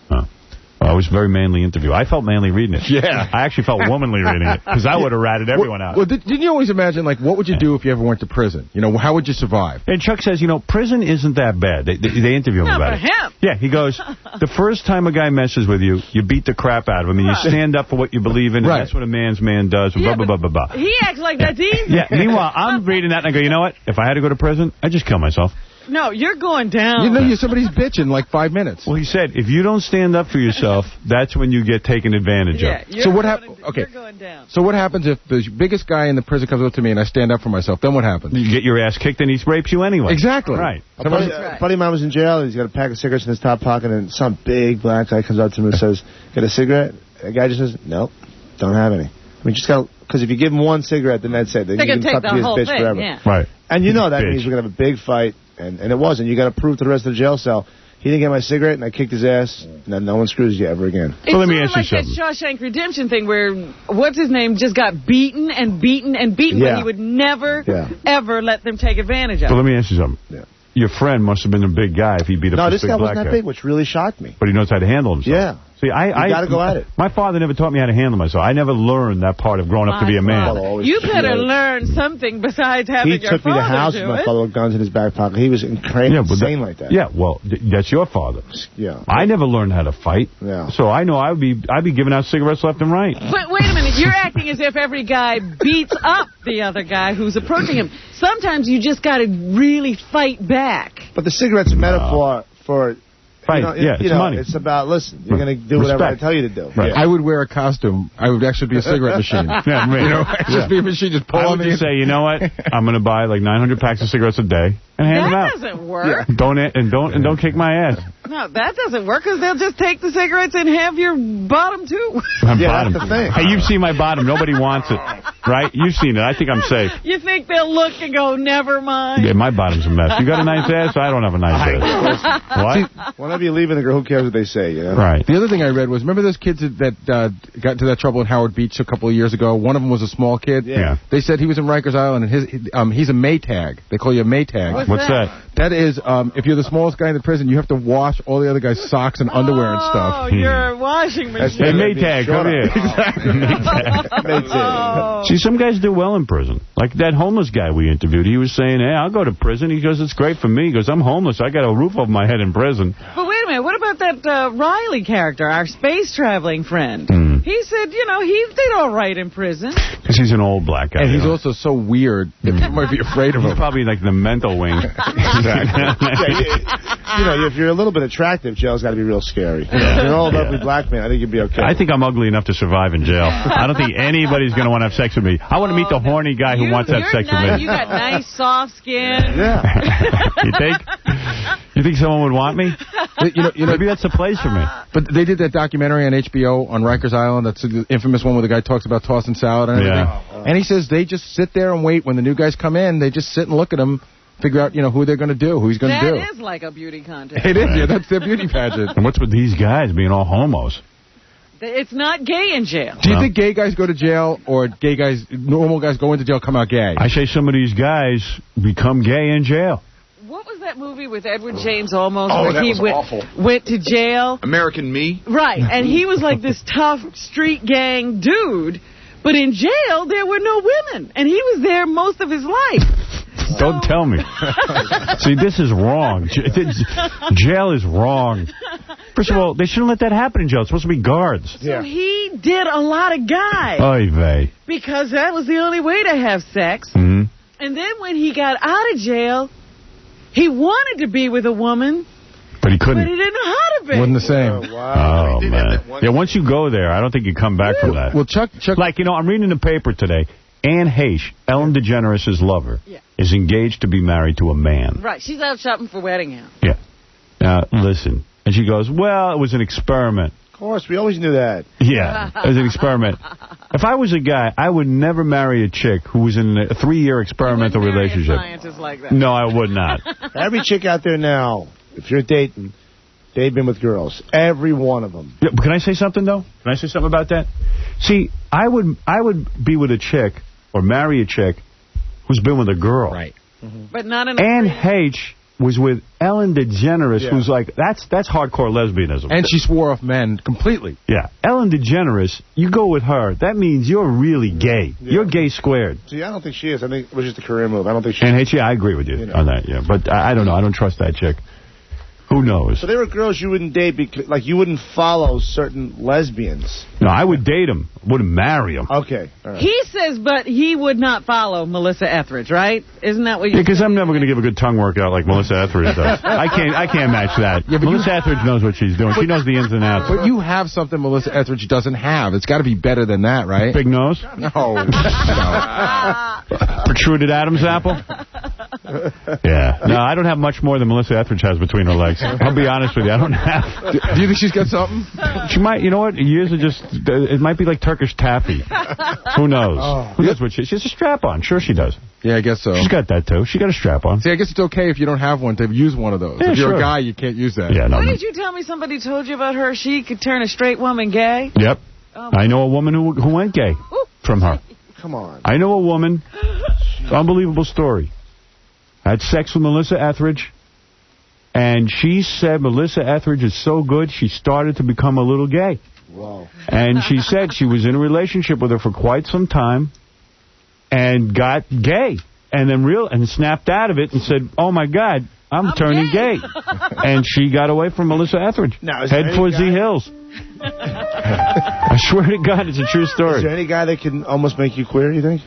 It was a very manly interview. I felt manly reading it. Yeah. I actually felt womanly reading it, because I would have ratted everyone out. Well, didn't you always imagine, like, what would you do if you ever went to prison? You know, how would you survive? And Chuck says, prison isn't that bad. They interview him about it. Him. Yeah, he goes, the first time a guy messes with you, you beat the crap out of him, and you stand up for what you believe in, and that's what a man's man does, blah, blah, blah, blah, blah. He acts like that's easy. Yeah, meanwhile, I'm reading that, and I go, you know what? If I had to go to prison, I'd just kill myself. No, you're going down. You know, somebody's bitch in like 5 minutes. Well, he said, if you don't stand up for yourself, that's when you get taken advantage of. So what happens? Okay. You're going down. So what happens if the biggest guy in the prison comes up to me and I stand up for myself? Then what happens? You get your ass kicked and he rapes you anyway. Exactly. Right. A buddy of mine was in jail. He's got a pack of cigarettes in his top pocket, and some big black guy comes up to him and says, "Got a cigarette?" The guy just says, "Nope, don't have any." I mean, just got, because if you give him one cigarette, then that's it. Then they you can take the whole thing. forever. Yeah. Right. And you know that means we're gonna have a big fight, and it wasn't. You got to prove to the rest of the jail cell. He didn't get my cigarette, and I kicked his ass, and then no one screws you ever again. It's let me sort of ask you like something. that Shawshank Redemption thing where, what's his name, just got beaten and beaten and beaten, but he would never, ever let them take advantage of But it. let me ask you something. Yeah. Your friend must have been a big guy if he beat up this big black guy. No, this guy wasn't that big, which really shocked me. But he knows how to handle himself. Yeah. See, I got to go at it. My father never taught me how to handle myself. I never learned that part of growing up to be a man. You better learn something besides having your He took me to father house do with my it. father with guns in his back pocket. He was insane like that. Yeah, well, that's your father. Yeah. I never learned how to fight. Yeah. So I know I'd be giving out cigarettes left and right. But wait a minute, you're acting as if every guy beats up the other guy who's approaching him. Sometimes you just got to really fight back. But the cigarette's a metaphor for... Right, it's money. It's about, listen, you're going to do whatever I tell you to do. Right. I would wear a costume. I would actually be a cigarette machine. Yeah, me. You know, just be a machine, just pull I on would me. just say, you know what? I'm going to buy like 900 packs of cigarettes a day and hand them out. That doesn't work. Don't kick my ass. No, that doesn't work because they'll just take the cigarettes and have your bottom too. Bottom. That's the thing. Hey, you've seen my bottom. Nobody wants it, right? You've seen it. I think I'm safe. You think they'll look and go, never mind? Yeah, my bottom's a mess. You got a nice ass? I don't have a nice ass. What? Whenever you leave in the girl, who cares what they say, you know? Right. The other thing I read was, remember those kids that got into that trouble in Howard Beach a couple of years ago? One of them was a small kid. Yeah. They said he was in Rikers Island, and he's a Maytag. They call you a Maytag. What's that? That is, if you're the smallest guy in the prison, you have to wash all the other guys' socks and underwear and stuff. Oh, you're a washing machine. Hey, Maytag, come here. Oh. See, some guys do well in prison. Like that homeless guy we interviewed. He was saying, hey, I'll go to prison. He goes, it's great for me. He goes, I'm homeless. I got a roof over my head in prison. But wait a minute. What about that Riley character, our space traveling friend? He said, you know, he did all right in prison. Because he's an old black guy. And he's also so weird that people might be afraid of him. He's probably like the mental wing. You know, if you're a little bit attractive, jail's got to be real scary. If you're an old, ugly black man, I think you'd be okay. I think I'm ugly enough to survive in jail. I don't think anybody's going to want to have sex with me. I want to meet the horny guy who wants to have sex with me. You got nice, soft skin. Yeah. You think? You think someone would want me? Maybe that's the place for me. But they did that documentary on HBO on Rikers Island. That's the infamous one where the guy talks about tossing salad and everything. Yeah. And he says they just sit there and wait when the new guys come in. They just sit and look at them, figure out, who they're going to do, who he's going to do. That is like a beauty contest. It is, yeah. That's their beauty pageant. And what's with these guys being all homos? It's not gay in jail. Do you think gay guys go to jail or normal guys go into jail, come out gay? I say some of these guys become gay in jail. What was that movie with Edward James Olmos Oh, where that he was awful. went to jail? American Me? Right, and he was like this tough street gang dude, but in jail there were no women, and he was there most of his life. Don't tell me. See, this is wrong. Jail is wrong. First of all, they shouldn't let that happen in jail. It's supposed to be guards. So he did a lot of guys. Oy vey. Because that was the only way to have sex. Mm-hmm. And then when he got out of jail, he wanted to be with a woman, but he couldn't. but he didn't know how to be. Wasn't the same. Oh, wow. Oh, man. Yeah, once you go there, I don't think you come back from that. Well, Chuck... Like, I'm reading the paper today. Anne Heche, Ellen DeGeneres' lover, is engaged to be married to a man. Right, she's out shopping for wedding gown. Yeah. Listen. And she goes, well, it was an experiment. Of course, we always knew that. Yeah, it was an experiment. If I was a guy, I would never marry a chick who was in a 3-year experimental relationship. Scientists like that. No, I would not. Every chick out there now, if you're dating, they've been with girls. Every one of them. Yeah, but can I say something, though? Can I say something about that? See, I would be with a chick or marry a chick who's been with a girl. Right. Mm-hmm. But not in Anne Heche was with Ellen DeGeneres, who's like, that's hardcore lesbianism. And she swore off men completely. Yeah. Ellen DeGeneres, you go with her, that means you're really gay. Yeah. You're gay squared. See, I don't think she is. I think it was just a career move. I don't think she is. And Heche, I agree with you on that, yeah. But I don't know. I don't trust that chick. Who knows? So there were girls you wouldn't date because, like, you wouldn't follow certain lesbians. No, I would date them. Wouldn't marry them. Okay. All right. He says, but he would not follow Melissa Etheridge, right? Isn't that what you? Because I'm never going to give a good tongue workout like Melissa Etheridge does. I can't match that. Yeah, but Melissa Etheridge knows what she's doing. She knows the ins and outs. But you have something Melissa Etheridge doesn't have. It's got to be better than that, right? Big nose? No. Protruded Adam's apple? Yeah. No, I don't have much more than Melissa Etheridge has between her legs. I'll be honest with you. I don't have. Do you think she's got something? She might. You know what? Years are just. It might be like Turkish taffy. Who knows? Who knows what she has a strap-on. Sure she does. Yeah, I guess so. She's got that, too. She got a strap-on. See, I guess it's okay if you don't have one to use one of those. Yeah, if you're a guy, you can't use that. Yeah, no. What did you tell me somebody told you about her? She could turn a straight woman gay? Yep. I know a woman who went gay from her. Come on. I know a woman. Unbelievable story. Had sex with Melissa Etheridge. And she said Melissa Etheridge is so good, she started to become a little gay. Wow. And she said she was in a relationship with her for quite some time and got gay. And then snapped out of it and said, oh, my God, I'm turning gay. And she got away from Melissa Etheridge. Now, head for Z Hills. I swear to God, it's a true story. Is there any guy that can almost make you queer, you think?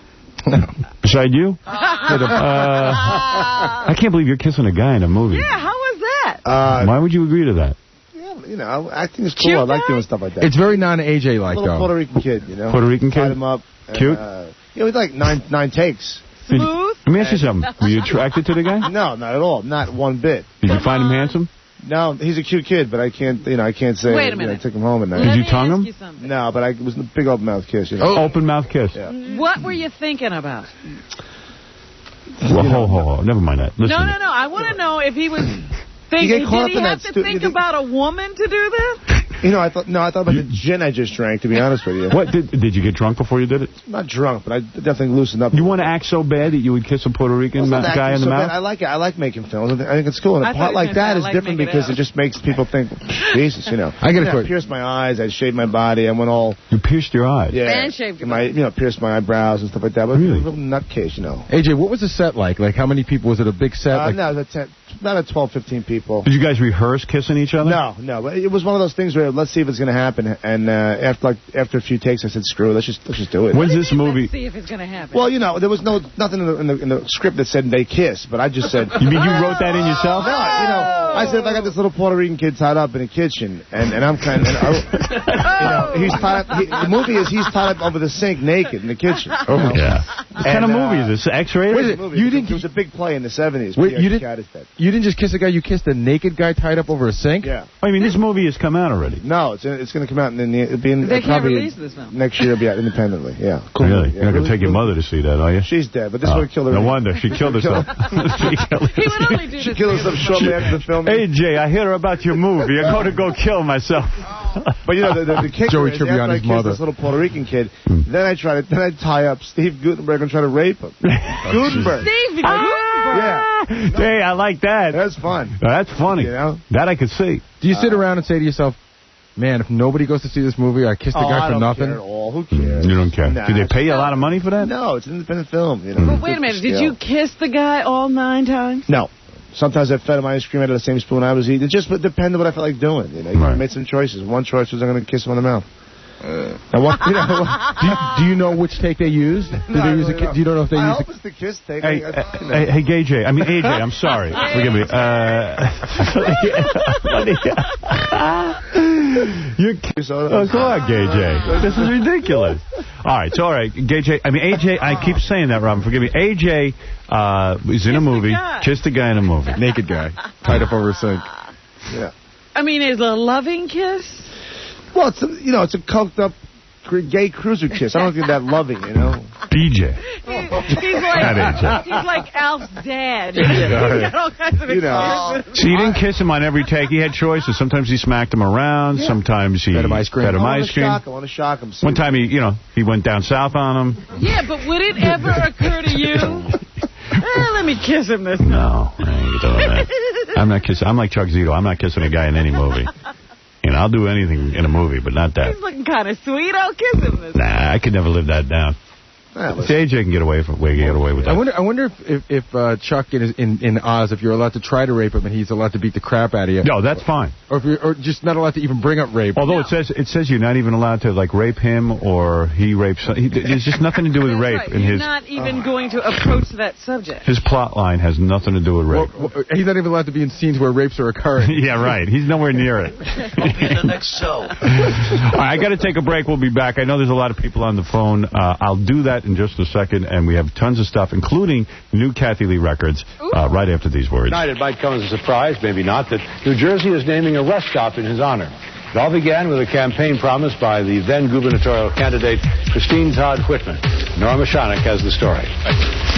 Beside you? I can't believe you're kissing a guy in a movie. Yeah, how was that? Why would you agree to that? Yeah, you know, acting is cool. I like doing stuff like that. It's very non-AJ-like, though. A little Puerto Rican kid, you know. Puerto Rican kid? Tied him up. And, cute? Yeah, we like nine takes. Smooth? Let me ask you something. Were you attracted to the guy? No, not at all. Not one bit. Did you find him handsome? No, he's a cute kid, but I can't say. Wait a minute. I took him home at night. Did you tongue him? No, but it was a big open mouth kiss. You know? Oh, open mouth kiss. Yeah. What were you thinking about? Well, ho. Never mind that. Listen. No. I want to know if he was thinking. Did he have to think about a woman to do that? You know, I thought about the gin I just drank, to be honest with you. What did you get drunk before you did it? Not drunk, but I definitely loosened up. You want to act so bad that you would kiss a Puerto Rican guy in the mouth? I like it. I like making films. I think it's cool. And a part like that is different because it just makes people think, Jesus, you know. I pierced my eyes. I shaved my body. I went all. You pierced your eyes? Yeah. And shaved your body. Pierced my eyebrows and stuff like that. But really? A little nutcase, you know. AJ, what was the set like? Like, how many people? Was it a big set? No, about 12, 15 people. Did you guys rehearse kissing each other? No. But it was one of those things where let's see if it's going to happen. And after a few takes, I said, screw it. Let's just do it. When's this movie? Let's see if it's going to happen. Well, you know, there was nothing in the script that said they kiss, but I just said. You mean you wrote that in yourself? No, you know, I said if I got this little Puerto Rican kid tied up in a kitchen, and I'm kind of, he's tied up. The movie is he's tied up over the sink naked in the kitchen. Oh yeah. What kind of movie is this? X-rated? It was a big play in the 70s. Wait, you didn't just kiss a guy. You kissed a naked guy tied up over a sink? Yeah. I mean, this movie has come out already. No, it's going to come out in it'll be in. They can't release this film. Next year, it'll be out independently. Yeah. Cool. Really? Yeah, You're not going to take your mother to see that, are you? She's dead, but this would kill her. No wonder. She killed herself. She killed herself shortly after the film. Hey, Jay, I hear about your movie. I'm going to go kill myself. But you know, the kicker Joey is Tribbiani's after I kissed this little Puerto Rican kid, then I tie up Steve Gutenberg and try to rape him. Gutenberg. Steve Gutenberg. Yeah. Hey, I like that. That's fun. That's funny. You know? That I could see. Do you sit around and say to yourself, man, if nobody goes to see this movie, I kissed the guy for nothing? I don't care at all. Who cares? You don't care. Nah, Do they pay you a lot of money for that? No, it's an independent film. You know? But wait a minute. Did you kiss the guy all 9 times? No. Sometimes I fed him ice cream out of the same spoon I was eating. It just depended on what I felt like doing. You know, I made some choices. One choice was I'm going to kiss him on the mouth. Do you know which take they used? Do you don't know if they used? I hope it's the kiss take. Hey, Gay J. I mean, AJ. I'm sorry. Forgive me. Come on, Gay J. This is ridiculous. All right, Gay J. I mean, AJ. I keep saying that, Robin. Forgive me. AJ is in a movie. Kissed a guy in a movie. Naked guy. Tied up over a sink. Yeah. I mean, is a loving kiss? Well, it's a coked up gay cruiser kiss. I don't think that loving, you know. DJ. He's like Alf's dad. Got all kinds of excuses. So you didn't kiss him on every take. He had choices. Sometimes he smacked him around. Yeah. Sometimes he fed him ice cream. I want to shock him. One time he went down south on him. Yeah, but would it ever occur to you? Let me kiss him this time. No, I ain't doing that. I'm not kissing. I'm like Chuck Zito. I'm not kissing a guy in any movie. You know, I'll do anything in a movie, but not that. He's looking kind of sweet. I'll kiss him this time. Nah, I could never live that down. AJ can get away with that. I wonder if Chuck in Oz, if you're allowed to try to rape him and he's allowed to beat the crap out of you. No, that's fine. Or if you're just not allowed to even bring up rape. Although it says you're not even allowed to like rape him or he rapes. There's just nothing to do with rape in his. He's not even going to approach that subject. His plot line has nothing to do with rape. Well, he's not even allowed to be in scenes where rapes are occurring. Yeah, right. He's nowhere near it. The next show. All right, I got to take a break. We'll be back. I know there's a lot of people on the phone. I'll do that in just a second, and we have tons of stuff, including new Kathy Lee records, right after these words. Tonight it might come as a surprise, maybe not, that New Jersey is naming a rest stop in his honor. It all began with a campaign promise by the then gubernatorial candidate, Christine Todd Whitman. Norma Shanik has the story.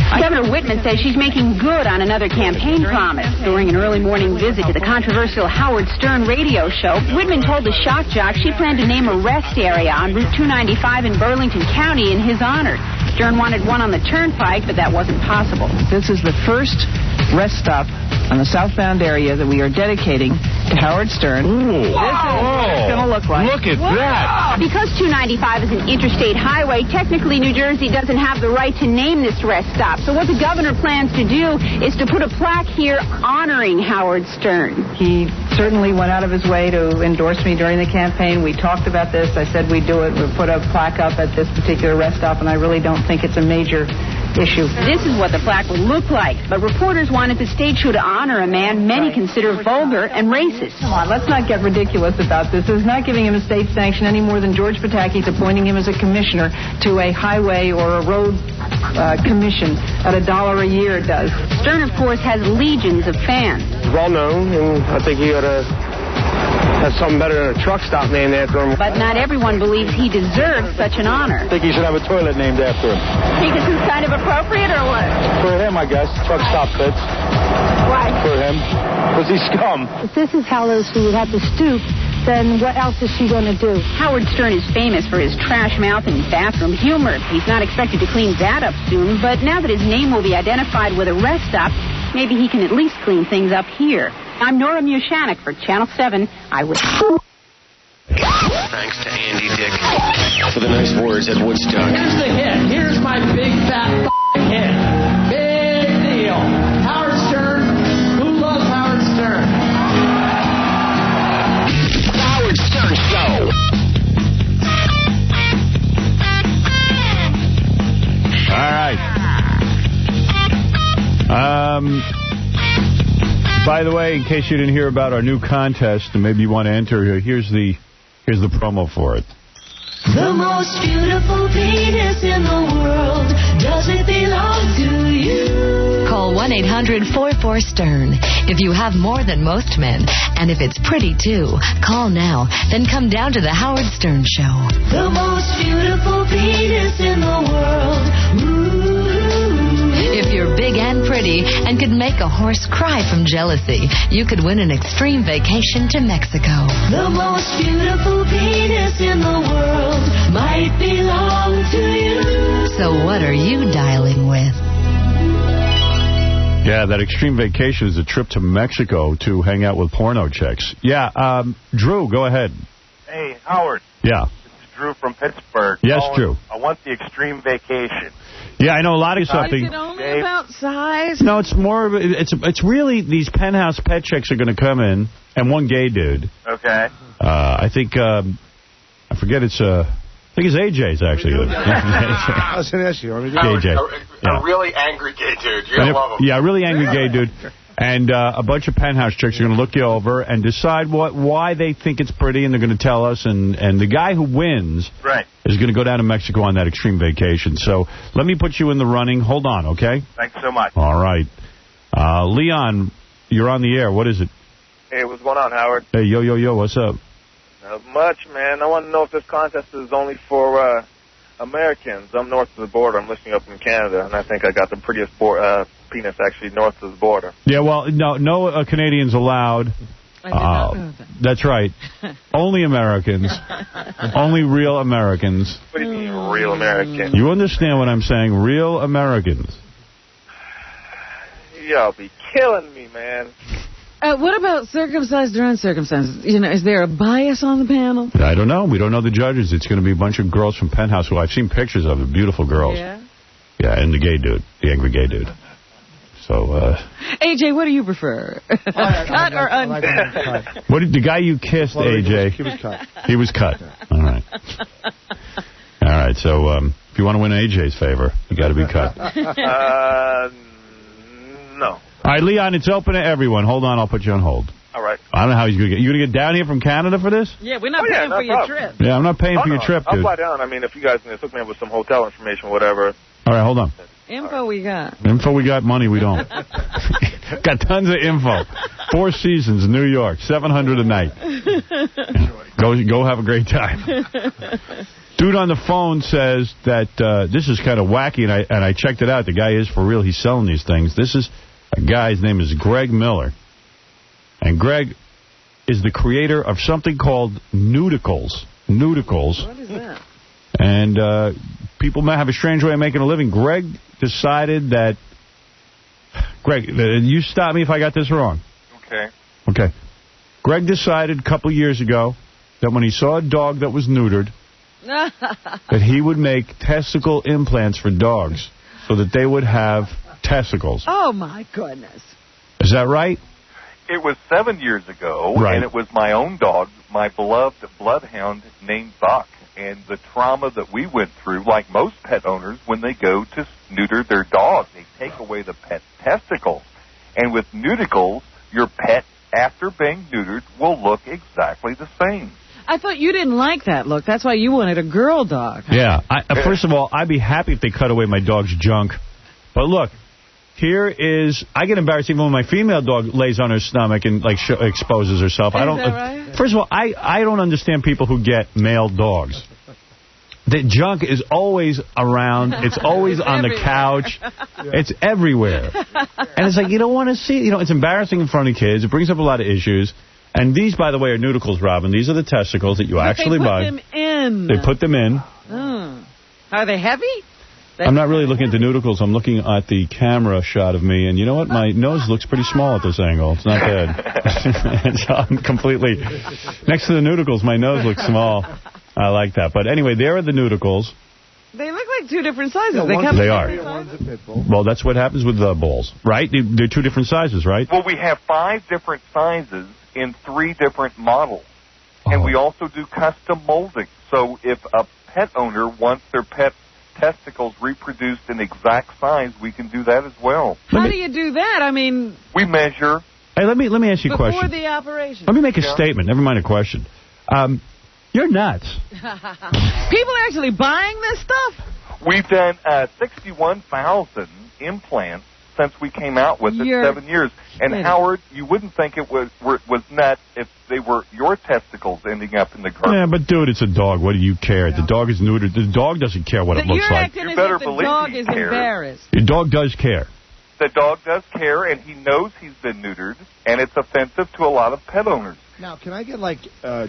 Governor Whitman says she's making good on another campaign promise. During an early morning visit to the controversial Howard Stern radio show, Whitman told the shock jock she planned to name a rest area on Route 295 in Burlington County in his honor. Stern wanted one on the Turnpike, but that wasn't possible. This is the first rest stop on the southbound area that we are dedicating to Howard Stern. Ooh. This is what it's going to look like. Look at that. Because 295 is an interstate highway, technically New Jersey doesn't have the right to name this rest stop. So what the governor plans to do is to put a plaque here honoring Howard Stern. He certainly went out of his way to endorse me during the campaign. We talked about this. I said we'd do it. We'd put a plaque up at this particular rest stop, and I really don't think it's a major issue. This is what the plaque would look like, but reporters wanted the stage show to honor a man many consider vulgar and racist. Come on, let's not get ridiculous about this. This is not giving him a state sanction any more than George Pataki's appointing him as a commissioner to a highway or a road commission at $1 a year does. Stern, of course, has legions of fans. Well known, and I think he ought to have something better than a truck stop named after him. But not everyone believes he deserves such an honor. I think he should have a toilet named after him. Think this is kind of appropriate or what? For him, I guess. Truck stop fits. Why? For him. Because he's scum. If this is how Lucy would have to stoop, then what else is she going to do? Howard Stern is famous for his trash mouth and bathroom humor. He's not expected to clean that up soon, but now that his name will be identified with a rest stop, maybe he can at least clean things up here. I'm Nora Mushanek for Channel 7 Eyewitness. Thanks to Andy Dick for the nice words at Woodstock. Here's the hit. Here's my big fat hit. Big deal. Howard Stern. Who loves Howard Stern? Howard Stern Show. All right. By the way, in case you didn't hear about our new contest, and maybe you want to enter, here's the promo for it. The most beautiful penis in the world, does it belong to you? Call 1-800-44-STERN. If you have more than most men, and if it's pretty too, call now. Then come down to the Howard Stern Show. The most beautiful penis in the world. Ooh. If you're big and pretty and could make a horse cry from jealousy, you could win an extreme vacation to Mexico. The most beautiful penis in the world might belong to you. So what are you dialing with? Yeah, that extreme vacation is a trip to Mexico to hang out with porno chicks. Yeah, Drew, go ahead. Hey, Howard. Yeah. This is Drew from Pittsburgh. Yes, Drew. I want the extreme vacation. Yeah, I know a lot of stuff. Is it only about size? No, it's more of it's really these penthouse pet chicks are going to come in, and one gay dude. Okay. I think I forget it's I think it's AJ's actually. I was going to ask you. AJ. A really angry gay dude. You're going to love him. Yeah, a really angry gay dude. And a bunch of penthouse chicks are going to look you over and decide why they think it's pretty, and they're going to tell us. And the guy who wins is going to go down to Mexico on that extreme vacation. So let me put you in the running. Hold on, okay? Thanks so much. All right. Leon, you're on the air. What is it? Hey, what's going on, Howard? Hey, yo, what's up? Not much, man. I want to know if this contest is only for Americans. I'm north of the border. I'm listening up in Canada, and I think I got the prettiest penis actually north of the border. Yeah, well, no Canadians allowed. I did not know that. That's right. Only Americans. Only real Americans. What do you mean, real American? You understand what I'm saying? Real Americans. Y'all be killing me, man. What about circumcised or uncircumcised? You know, is there a bias on the panel? I don't know. We don't know the judges. It's going to be a bunch of girls from Penthouse who I've seen pictures of. Beautiful girls. Yeah. Yeah, and the gay dude, the angry gay dude. So, AJ, what do you prefer? Cut or uncut? What did the guy you kissed, AJ? He was cut. He was cut. All right. All right, so if you want to win AJ's favor, you got to be cut. No. All right, Leon, it's open to everyone. Hold on, I'll put you on hold. All right. I don't know how he's going to get... You going to get down here from Canada for this? Yeah, we're not paying for your trip. Yeah, I'm not paying for your trip, I'll dude. fly down. I mean, if you guys can hook me up with some hotel information, whatever. All right, hold on. Info we got. Info we got, money we don't. Got tons of info. 4 Seasons, New York, $700 a night. Go have a great time. Dude on the phone says that this is kind of wacky, and I checked it out. The guy is for real. He's selling these things. This is a guy, his name is Greg Miller. And Greg is the creator of something called Nudicles. Nudicles. What is that? And people might have a strange way of making a living. Greg decided that... Greg, you stop me if I got this wrong. Okay. Okay. Greg decided a couple years ago that when he saw a dog that was neutered, that he would make testicle implants for dogs so that they would have testicles. Oh, my goodness. Is that right? It was 7 years ago, right. And it was my own dog, my beloved bloodhound named Buck. And the trauma that we went through, like most pet owners, when they go to neuter their dog, they take away the pet testicles. And with Nudicles, your pet, after being neutered, will look exactly the same. I thought you didn't like that look. That's why you wanted a girl dog. Yeah. First of all, I'd be happy if they cut away my dog's junk. But look, here is... I get embarrassed even when my female dog lays on her stomach and like exposes herself. I don't. Is that right? First of all, I don't understand people who get male dogs. The junk is always around. It's always on the couch. It's everywhere. And it's like, you don't want to see it. You know, it's embarrassing in front of kids. It brings up a lot of issues. And these, by the way, are Nudicles, Robin. These are the testicles that you actually buy. They put them in. They put them in. Are they heavy? I'm not really looking at the Nudicles. I'm looking at the camera shot of me. And you know what? My nose looks pretty small at this angle. It's not bad. So I'm completely... Next to the Nudicles, my nose looks small. I like that. But anyway, there are the Nudicles. They look like two different sizes. Yeah, they are. Well, that's what happens with the balls, right? They're two different sizes, right? Well, we have 5 different sizes in 3 different models. And we also do custom molding. So if a pet owner wants their pet testicles reproduced in exact size, we can do that as well. How do you do that? I mean... We measure... Hey, let me ask you a question. Before the operation. Let me make a statement. Never mind a question. You're nuts. People are actually buying this stuff? We've done 61,000 implants since we came out with it 7 years. And Howard, you wouldn't think it was nuts if they were your testicles ending up in the garbage. Yeah, but dude, it's a dog. What do you care? The dog is neutered. The dog doesn't care what it looks like. You better believe the dog he is cares. embarrassed. Your dog does care. The dog does care, and he knows he's been neutered, and it's offensive to a lot of pet owners. Now, can I get, like,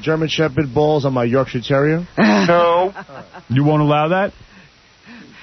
German Shepherd balls on my Yorkshire Terrier? No. You won't allow that?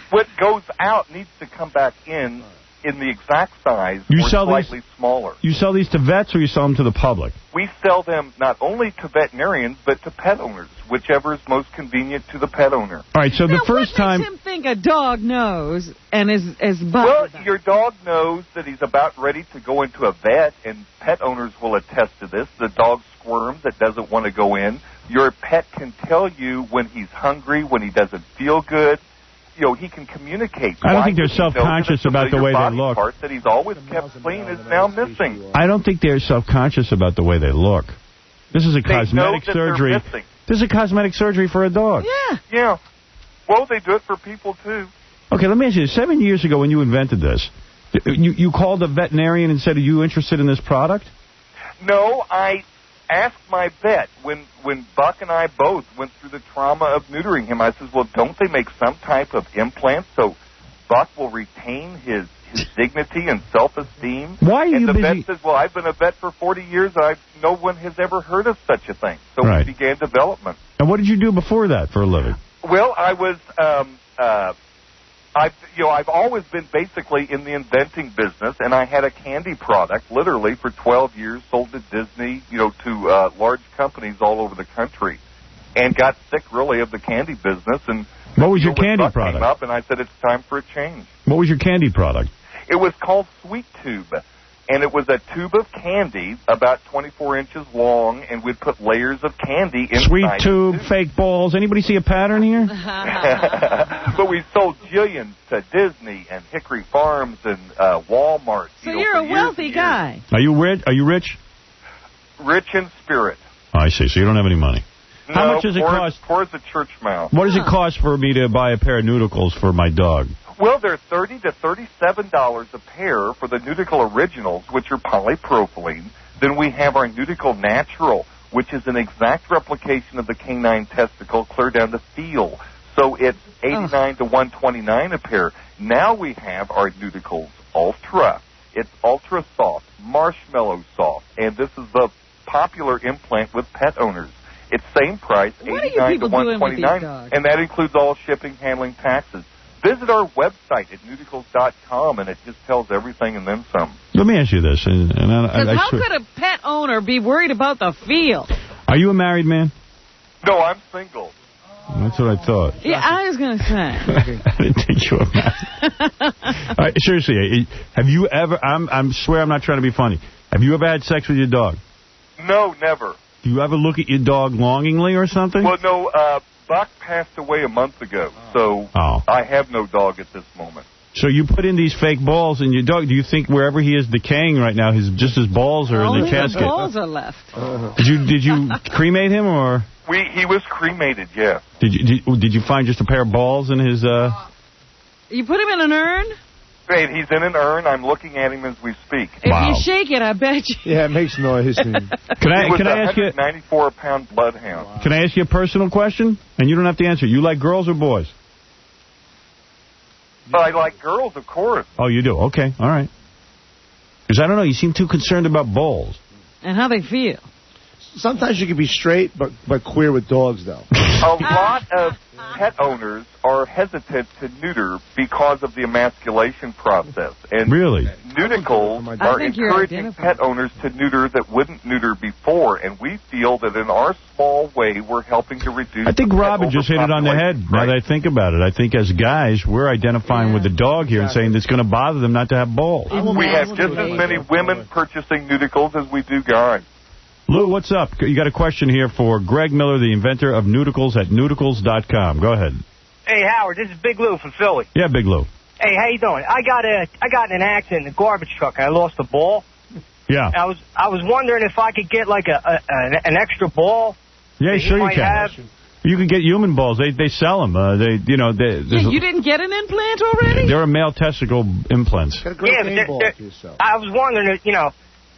What goes out needs to come back in the exact size or slightly smaller. You sell these to vets or you sell them to the public? We sell them not only to veterinarians, but to pet owners, whichever is most convenient to the pet owner. All right, so the first time... What makes him think a dog knows and is Well, your dog knows that he's about ready to go into a vet, and pet owners will attest to this. The dog squirms that doesn't want to go in. Your pet can tell you when he's hungry, when he doesn't feel good. You know, he can communicate. I don't think they're self-conscious about the way they look. Part that he's always kept clean is now missing. I don't think they're self-conscious about the way they look. This is a cosmetic surgery. This is a cosmetic surgery for a dog. Yeah. Well, they do it for people, too. Okay, let me ask you, 7 years ago when you invented this, you called a veterinarian and said, are you interested in this product? No, I asked my vet when Buck and I both went through the trauma of neutering him. I says, well, don't they make some type of implant so Buck will retain his dignity and self-esteem? Why are you busy? And the busy? vet says, well, I've been a vet for 40 years. No one has ever heard of such a thing. So we began development. And what did you do before that for a living? Well, I was... I've always been basically in the inventing business, and I had a candy product literally for 12 years, sold to Disney, to large companies all over the country. and got sick, really, of the candy business. And what was your candy Buck product? Came up, and I said, it's time for a change. What was your candy product? It was called Sweet Tube, and it was a tube of candy about 24 inches long, and we'd put layers of candy inside. Sweet Tube, fake balls. Anybody see a pattern here? But we sold jillions to Disney and Hickory Farms and Walmart. So you're a wealthy guy. Are you rich? Are you rich? Rich in spirit. Oh, I see. So you don't have any money. No, How much does it cost? Poor as a church mouse. What does it cost for me to buy a pair of Nudicles for my dog? Well, they're $30 to $37 a pair for the Nudicle Originals, which are polypropylene. Then we have our Nudicle Natural, which is an exact replication of the canine testicle, clear down to feel. So it's $89 to $129 a pair. Now we have our Nudicles Ultra. It's ultra soft, marshmallow soft, and this is the popular implant with pet owners. It's same price, $89 to $129, and that includes all shipping, handling, taxes. Visit our website at nudicles.com, and it just tells everything and then some. Let me ask you this. How could a pet owner be worried about the feel? Are you a married man? No, I'm single. That's what I thought. Yeah, I was going to say. I didn't think you were married. All right, seriously, have you ever, I swear I'm not trying to be funny, have you ever had sex with your dog? No, never. Do you ever look at your dog longingly or something? Well, no, Buck passed away a month ago, so I have no dog at this moment. So you put in these fake balls in your dog. Do you think wherever he is decaying right now, just his balls are in the casket? His balls are left. Did you cremate him or? He was cremated, yes. Did you find just a pair of balls in his? You put him in an urn? Great, he's in an urn. I'm looking at him as we speak. If you shake it, I bet you. Yeah, it makes noise. Can I ask you? 94-pound bloodhound. Wow. Can I ask you a personal question? And you don't have to answer. You like girls or boys? I like girls, of course. Oh, you do? Okay, all right. Because I don't know, you seem too concerned about balls. And how they feel. Sometimes you can be straight, but queer with dogs, though. A lot of pet owners are hesitant to neuter because of the emasculation process. And really? Nudicles are encouraging pet owners to neuter that wouldn't neuter before. And we feel that in our small way, we're helping to reduce. I think Robin just hit it on the head, now that I think about it. I think as guys, we're identifying with the dog here and saying it's going to bother them not to have balls. We have just as many women purchasing Nudicles as we do guys. Lou, what's up? You got a question here for Greg Miller, the inventor of Nudicles at nudicles.com. Go ahead. Hey, Howard, this is Big Lou from Philly. Yeah, Big Lou. Hey, how you doing? I got in an accident in a garbage truck. I lost a ball. Yeah. I was wondering if I could get like an extra ball. Yeah, sure you can. You can get human balls. They sell them. You didn't get an implant already? There are male testicle implants. I was wondering,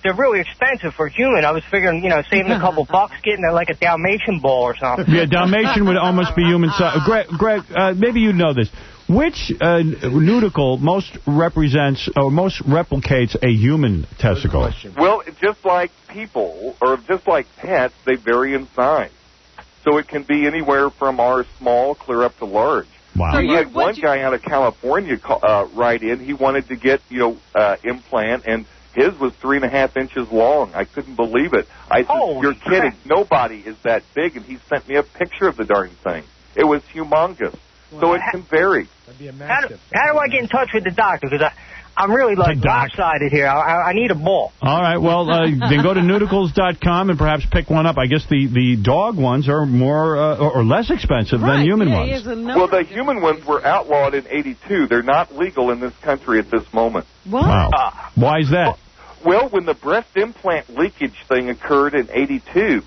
they're really expensive for human. I was figuring, saving a couple bucks, getting like a Dalmatian ball or something. Yeah, Dalmatian would almost be human size. Greg, maybe you know this. Which nudicle most represents or most replicates a human testicle? Well, just like people, or just like pets, they vary in size. So it can be anywhere from our small clear up to large. Wow. We had one guy out of California write in. He wanted to get, implant, and his was 3.5 inches long. I couldn't believe it. I said, "You're kidding. Crap. Nobody is that big." And he sent me a picture of the darn thing. It was humongous. Well, so it can vary. How do I get in touch with the doctor? Because I'm really lopsided here. I need a ball. All right. Well, then go to nudicles.com and perhaps pick one up. I guess the dog ones are more or less expensive than human ones. Well, the human ones were outlawed in '82. They're not legal in this country at this moment. What? Wow. Why is that? Well, when the breast implant leakage thing occurred in '82,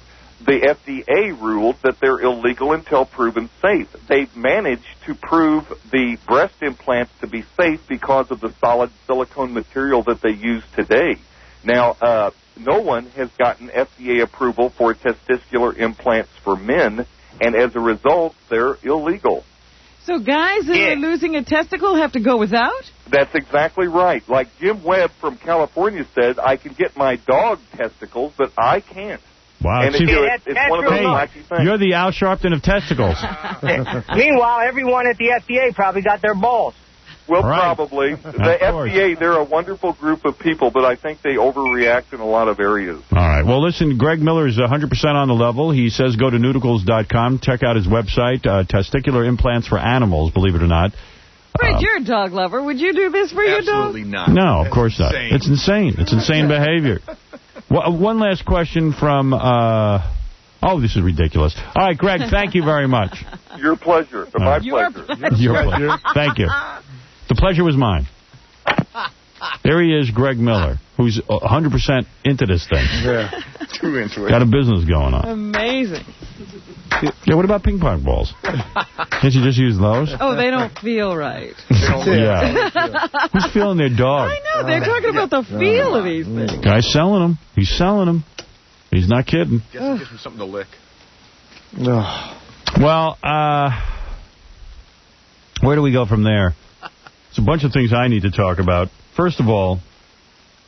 the FDA ruled that they're illegal until proven safe. They've managed to prove the breast implants to be safe because of the solid silicone material that they use today. Now, no one has gotten FDA approval for testicular implants for men, and as a result, they're illegal. So guys that are losing a testicle have to go without? That's exactly right. Like Jim Webb from California said, I can get my dog testicles, but I can't. Wow. And it's one of those wacky things. You're the Al Sharpton of testicles. Meanwhile, everyone at the FDA probably got their balls. Well, right. probably. The FDA, they're a wonderful group of people, but I think they overreact in a lot of areas. All right. Well, listen, Greg Miller is 100% on the level. He says go to nudicles.com. Check out his website, testicular implants for animals, believe it or not. Fred, you're a dog lover. Would you do this for your dog? Absolutely not. No, of course not. It's insane. It's insane behavior. One last question from... oh, this is ridiculous. All right, Greg, thank you very much. Your pleasure. My pleasure. Your pleasure. Thank you. The pleasure was mine. There he is, Greg Miller, who's 100% into this thing. Yeah. Too into it. Got a business going on. Amazing. Yeah, what about ping pong balls? Can't you just use those? Oh, they don't feel right. Yeah. Who's feeling their dog? I know. They're talking about the feel of these things. Guy's selling them. He's selling them. He's not kidding. Guess gives me something to lick. Well, where do we go from there? There's a bunch of things I need to talk about. First of all,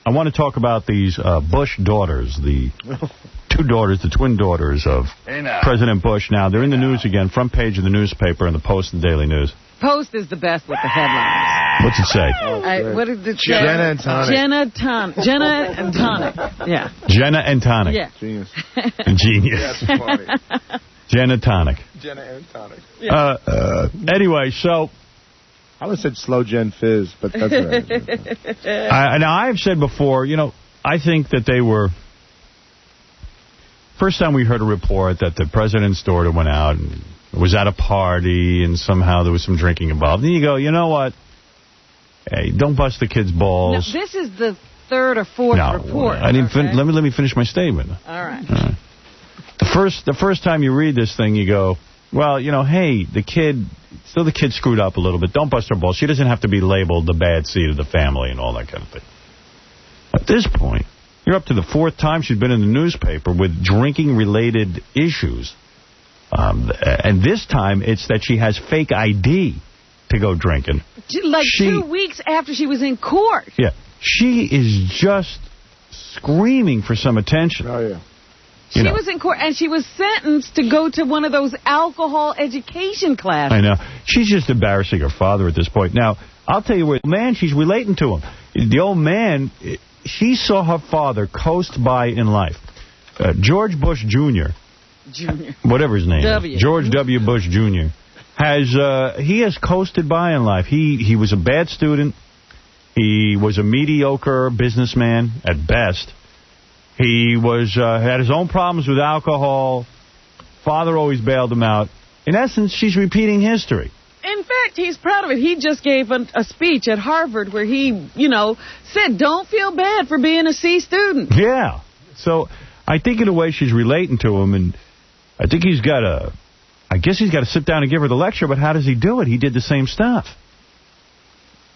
I want to talk about these Bush daughters, the two daughters, the twin daughters of President Bush. Now, they're in the news again, front page of the newspaper and the Post and Daily News. Post is the best with the headlines. What's it say? What did it say? Jenna and Tonic. Jenna and Tonic. Yeah. Jenna and Tonic. Yeah. Genius. Genius. That's funny. Jenna Tonic. Jenna and Tonic. Anyway, so... I would have said Slow Gen Fizz, but that's all right. Now, I have said before, you know, I think that they were... First time we heard a report that the president's daughter went out and was at a party and somehow there was some drinking involved. And you go, you know what? Hey, don't bust the kid's balls. No, this is the third or fourth report. I didn't let me finish my statement. All right. The first time you read this thing, you go, well, you know, hey, the kid screwed up a little bit. Don't bust her balls. She doesn't have to be labeled the bad seed of the family and all that kind of thing. At this point, you're up to the fourth time she's been in the newspaper with drinking-related issues. And this time, it's that she has fake ID to go drinking. Like 2 weeks after she was in court. Yeah. She is just screaming for some attention. Oh, yeah. She was in court, and she was sentenced to go to one of those alcohol education classes. I know. She's just embarrassing her father at this point. Now, I'll tell you what, man, she's relating to him. The old man, she saw her father coast by in life. George Bush Jr., whatever his name is, George W. Bush Jr., he has coasted by in life. He was a bad student. He was a mediocre businessman at best. He had his own problems with alcohol. Father always bailed him out. In essence, she's repeating history. In fact, he's proud of it. He just gave a speech at Harvard where he, said, don't feel bad for being a C student. Yeah. So I think in a way she's relating to him, and I think he's got to sit down and give her the lecture, but how does he do it? He did the same stuff.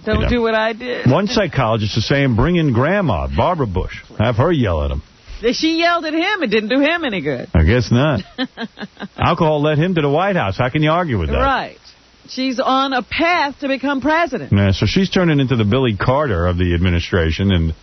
Don't do what I did. One psychologist is saying, bring in Grandma, Barbara Bush. Have her yell at him. She yelled at him. It didn't do him any good. I guess not. Alcohol led him to the White House. How can you argue with that? Right. She's on a path to become president. Yeah, so she's turning into the Billy Carter of the administration, and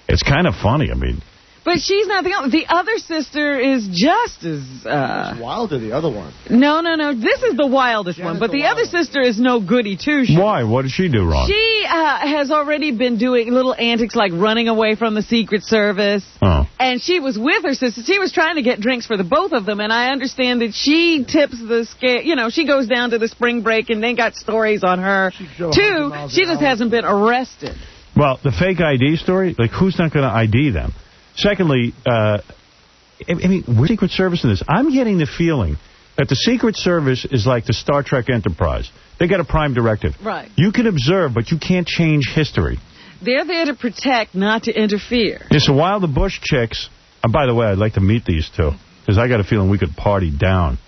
it's kind of funny. I mean... But she's not the only. The other sister is just as... It's wilder, the other one. No. This is the wildest one. But the other sister is no goody two-shoes. Why? What did she do wrong? She has already been doing little antics like running away from the Secret Service. Oh. And she was with her sister. She was trying to get drinks for the both of them. And I understand that she tips the scale. She goes down to the spring break and they got stories on her. Too, she just hasn't been arrested. Well, the fake ID story, like, who's not going to ID them? Secondly, we're Secret Service in this. I'm getting the feeling that the Secret Service is like the Star Trek Enterprise. They got a prime directive. Right. You can observe, but you can't change history. They're there to protect, not to interfere. Yeah, so while the Bush chicks... And by the way, I'd like to meet these two, because I got a feeling we could party down.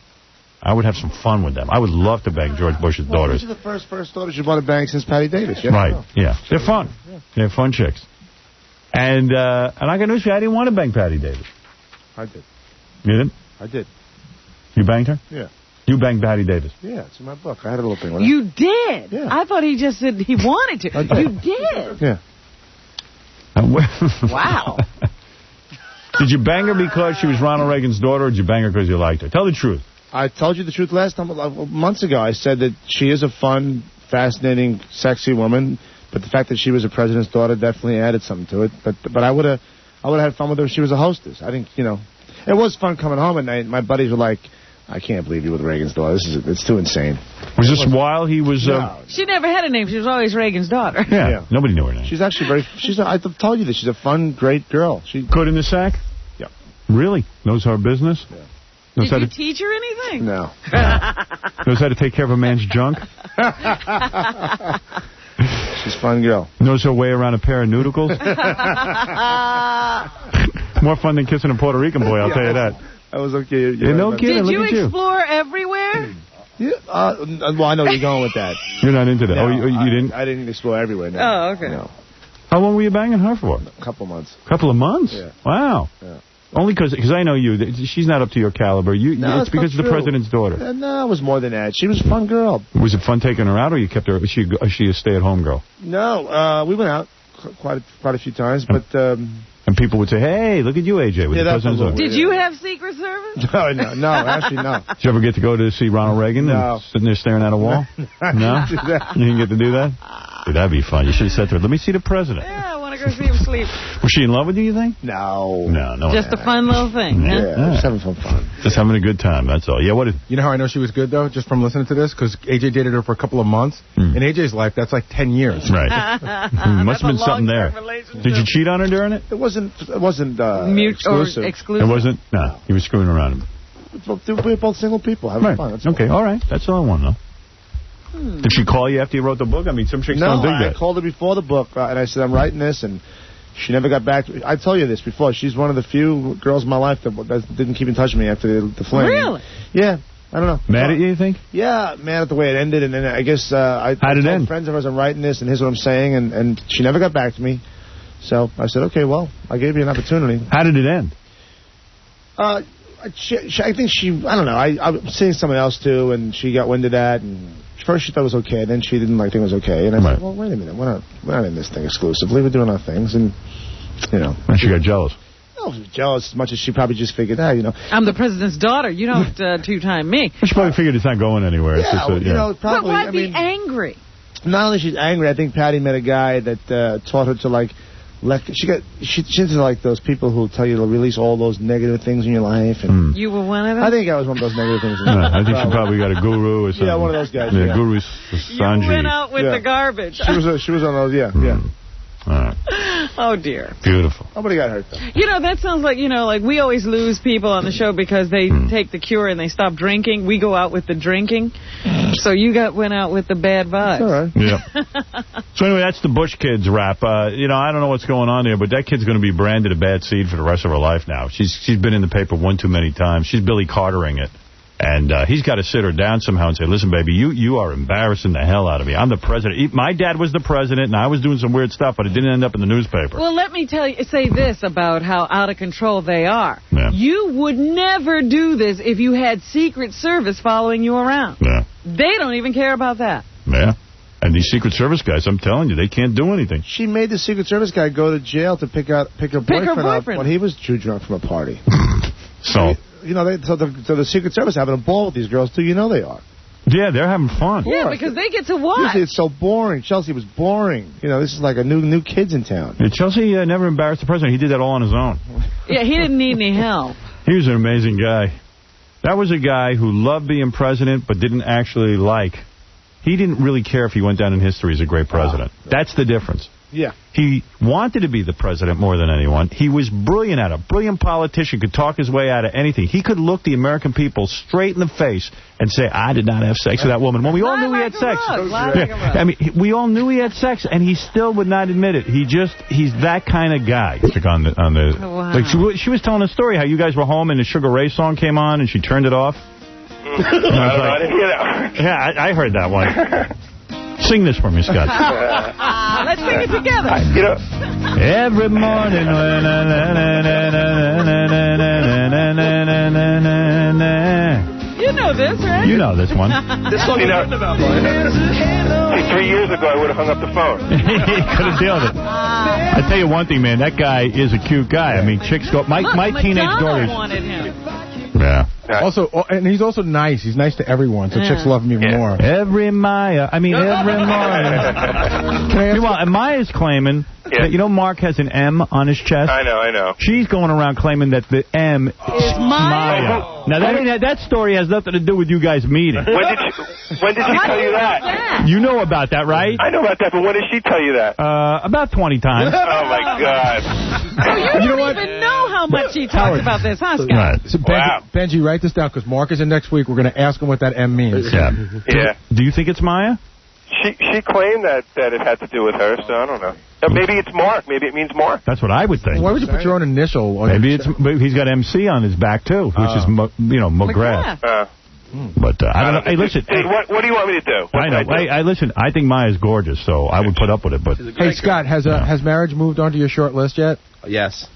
I would have some fun with them. I would love to bang George Bush's daughters. These are the first daughters you want to bang since Patty Davis. Yeah? Right, yeah. They're fun. Yeah. They're fun chicks. And I got news for you. I didn't want to bang Patty Davis. I did. You didn't? I did. You banged her? Yeah. You banged Patty Davis? Yeah, it's in my book. I had a little thing with it. You did? Yeah. I thought he just said he wanted to. You did? Yeah. Wow. Did you bang her because she was Ronald Reagan's daughter, or did you bang her because you liked her? Tell the truth. I told you the truth last time, months ago. I said that she is a fun fascinating, sexy woman. But the fact that she was a president's daughter definitely added something to it. But I would have had fun with her if she was a hostess. I think, you know, it was fun coming home at night. My buddies were like, I can't believe you with Reagan's daughter. It's too insane. Was this while he was... No. She never had a name. She was always Reagan's daughter. Yeah. Nobody knew her name. She's actually I've told you this. She's a fun, great girl. Good in the sack? Yeah. Really? Knows her business? Yeah. Did you teach her anything? No. Knows how to take care of a man's junk? She's a fun girl. Knows her way around a pair of nudicles? More fun than kissing a Puerto Rican boy, I'll tell you that. That was okay. No kidding. Did you explore everywhere? Yeah. Well, I know where you're going with that. You're not into that. No, you didn't? I didn't explore everywhere. No. Oh, okay. No. How long were you banging her for? A couple months. Couple of months? Yeah. Wow. Yeah. Only because I know you. She's not up to your caliber. No, it's because of the president's daughter. No, it was more than that. She was a fun girl. Was it fun taking her out, or you kept her? Was she a stay-at-home girl? No, we went out quite a few times, but... and people would say, hey, look at you, AJ, with the president's daughter. Did you have Secret Service? No, actually, no. Did you ever get to go to see Ronald Reagan? No. Sitting there staring at a wall? No? You didn't get to do that? Dude, that'd be fun. You should have said to her, let me see the president. Yeah, I want to go see him sleep. Was she in love with you think? No. No. Just a fun little thing. Yeah, just having some fun. Just having a good time, that's all. Yeah, You know how I know she was good, though, just from listening to this? Because AJ dated her for a couple of months. In AJ's life, that's like 10 years. Right. Must have been something there. Did you cheat on her during it? It wasn't exclusive. It wasn't? No. He was screwing around. We're both single people. Having fun. That's okay, all right. That's all I want to know. Did she call you after you wrote the book? I mean, some chicks don't do that. I called her before the book, and I said, I'm writing this, and she never got back to me. I told you this before. She's one of the few girls in my life that didn't keep in touch with me after the fling. Really? Yeah. I don't know. Mad at you think? Yeah, mad at the way it ended, and then I guess I told friends of hers I'm writing this, and here's what I'm saying, and she never got back to me. So I said, okay, well, I gave you an opportunity. How did it end? I think I don't know. I was seeing someone else, too, and she got wind of that, and first she thought it was okay, then she didn't think it was okay, and I said, well, wait a minute, we're not in this thing exclusively, we're doing our things, and, you know. And she got jealous. No, she was jealous as much as she probably just figured, you know. I'm the president's daughter, you don't two-time me. She probably figured it's not going anywhere. Yeah, it's just you know, probably. But why be angry? Not only she's angry, I think Patty met a guy that taught her to, she's into like those people who tell you to release all those negative things in your life. And you were one of them? I think I was one of those negative things. I think she probably got a guru or something. Yeah, one of those guys. Yeah, Guru Sanji. You went out with the garbage. She was on those, yeah. All right. Oh, dear. Beautiful. Nobody got hurt, though. You know, that sounds like, like we always lose people on the show because they take the cure and they stop drinking. We go out with the drinking. So you went out with the bad vibes. All right. Yeah. So anyway, that's the Bush kids rap. I don't know what's going on there, but that kid's going to be branded a bad seed for the rest of her life now. She's been in the paper one too many times. She's Billy Cartering it. And he's got to sit her down somehow and say, listen, baby, you are embarrassing the hell out of me. I'm the president. My dad was the president, and I was doing some weird stuff, but it didn't end up in the newspaper. Well, let me say this about how out of control they are. Yeah. You would never do this if you had Secret Service following you around. Yeah. They don't even care about that. Yeah. And these Secret Service guys, I'm telling you, they can't do anything. She made the Secret Service guy go to jail to pick her boyfriend up when he was too drunk from a party. So... so the Secret Service having a ball with these girls, too. You know they are. Yeah, they're having fun. Yeah, because they get to watch. Usually it's so boring. Chelsea was boring. This is like a new kids in town. Yeah, Chelsea never embarrassed the president. He did that all on his own. Yeah, he didn't need any help. He was an amazing guy. That was a guy who loved being president but didn't actually He didn't really care if he went down in history as a great president. That's the difference. Yeah. He wanted to be the president more than anyone. He was brilliant at it. Brilliant politician, could talk his way out of anything. He could look the American people straight in the face and say, I did not have sex with that woman. When we all knew he had sex. I mean, we all knew he had sex, and he still would not admit it. He's that kind of guy. Wow. Like she was telling a story how you guys were home and the Sugar Ray song came on and she turned it off. I didn't hear that. Yeah, I heard that one. Sing this for me, Scott. Let's sing it together. Every morning when You know this, right? You know this one. This song See, 3 years ago, I would have hung up the phone. He could have dealt it. I tell you one thing, man. That guy is a cute guy. I mean, chicks go... My teenage daughters... wanted him. Yeah. Also, and he's also nice. He's nice to everyone, so chicks love him even more. Every Maya. I mean, every Maya. Meanwhile, and Maya's claiming that, Mark has an M on his chest. I know. She's going around claiming that the M is Maya. Now, that story has nothing to do with you guys meeting. When did she tell you that? You know about that, right? I know about that, but when did she tell you that? About 20 times. Oh, my God. So you don't even know how much he talks about this, huh, Scott? Right. So Benji, write this down, because Mark is in next week. We're going to ask him what that M means. Yeah. Do you think it's Maya? She claimed that it had to do with her, so I don't know. Maybe it's Mark. Maybe it means Mark. That's what I would think. Why would you put your own initial on Maybe he's got MC on his back, too, which is, McGrath. But I don't know. Hey, listen. Hey, what do you want me to do? I know. Hey, listen, I think Maya's gorgeous, so I would put up with it. But hey, Scott, has marriage moved onto your short list yet? Yes.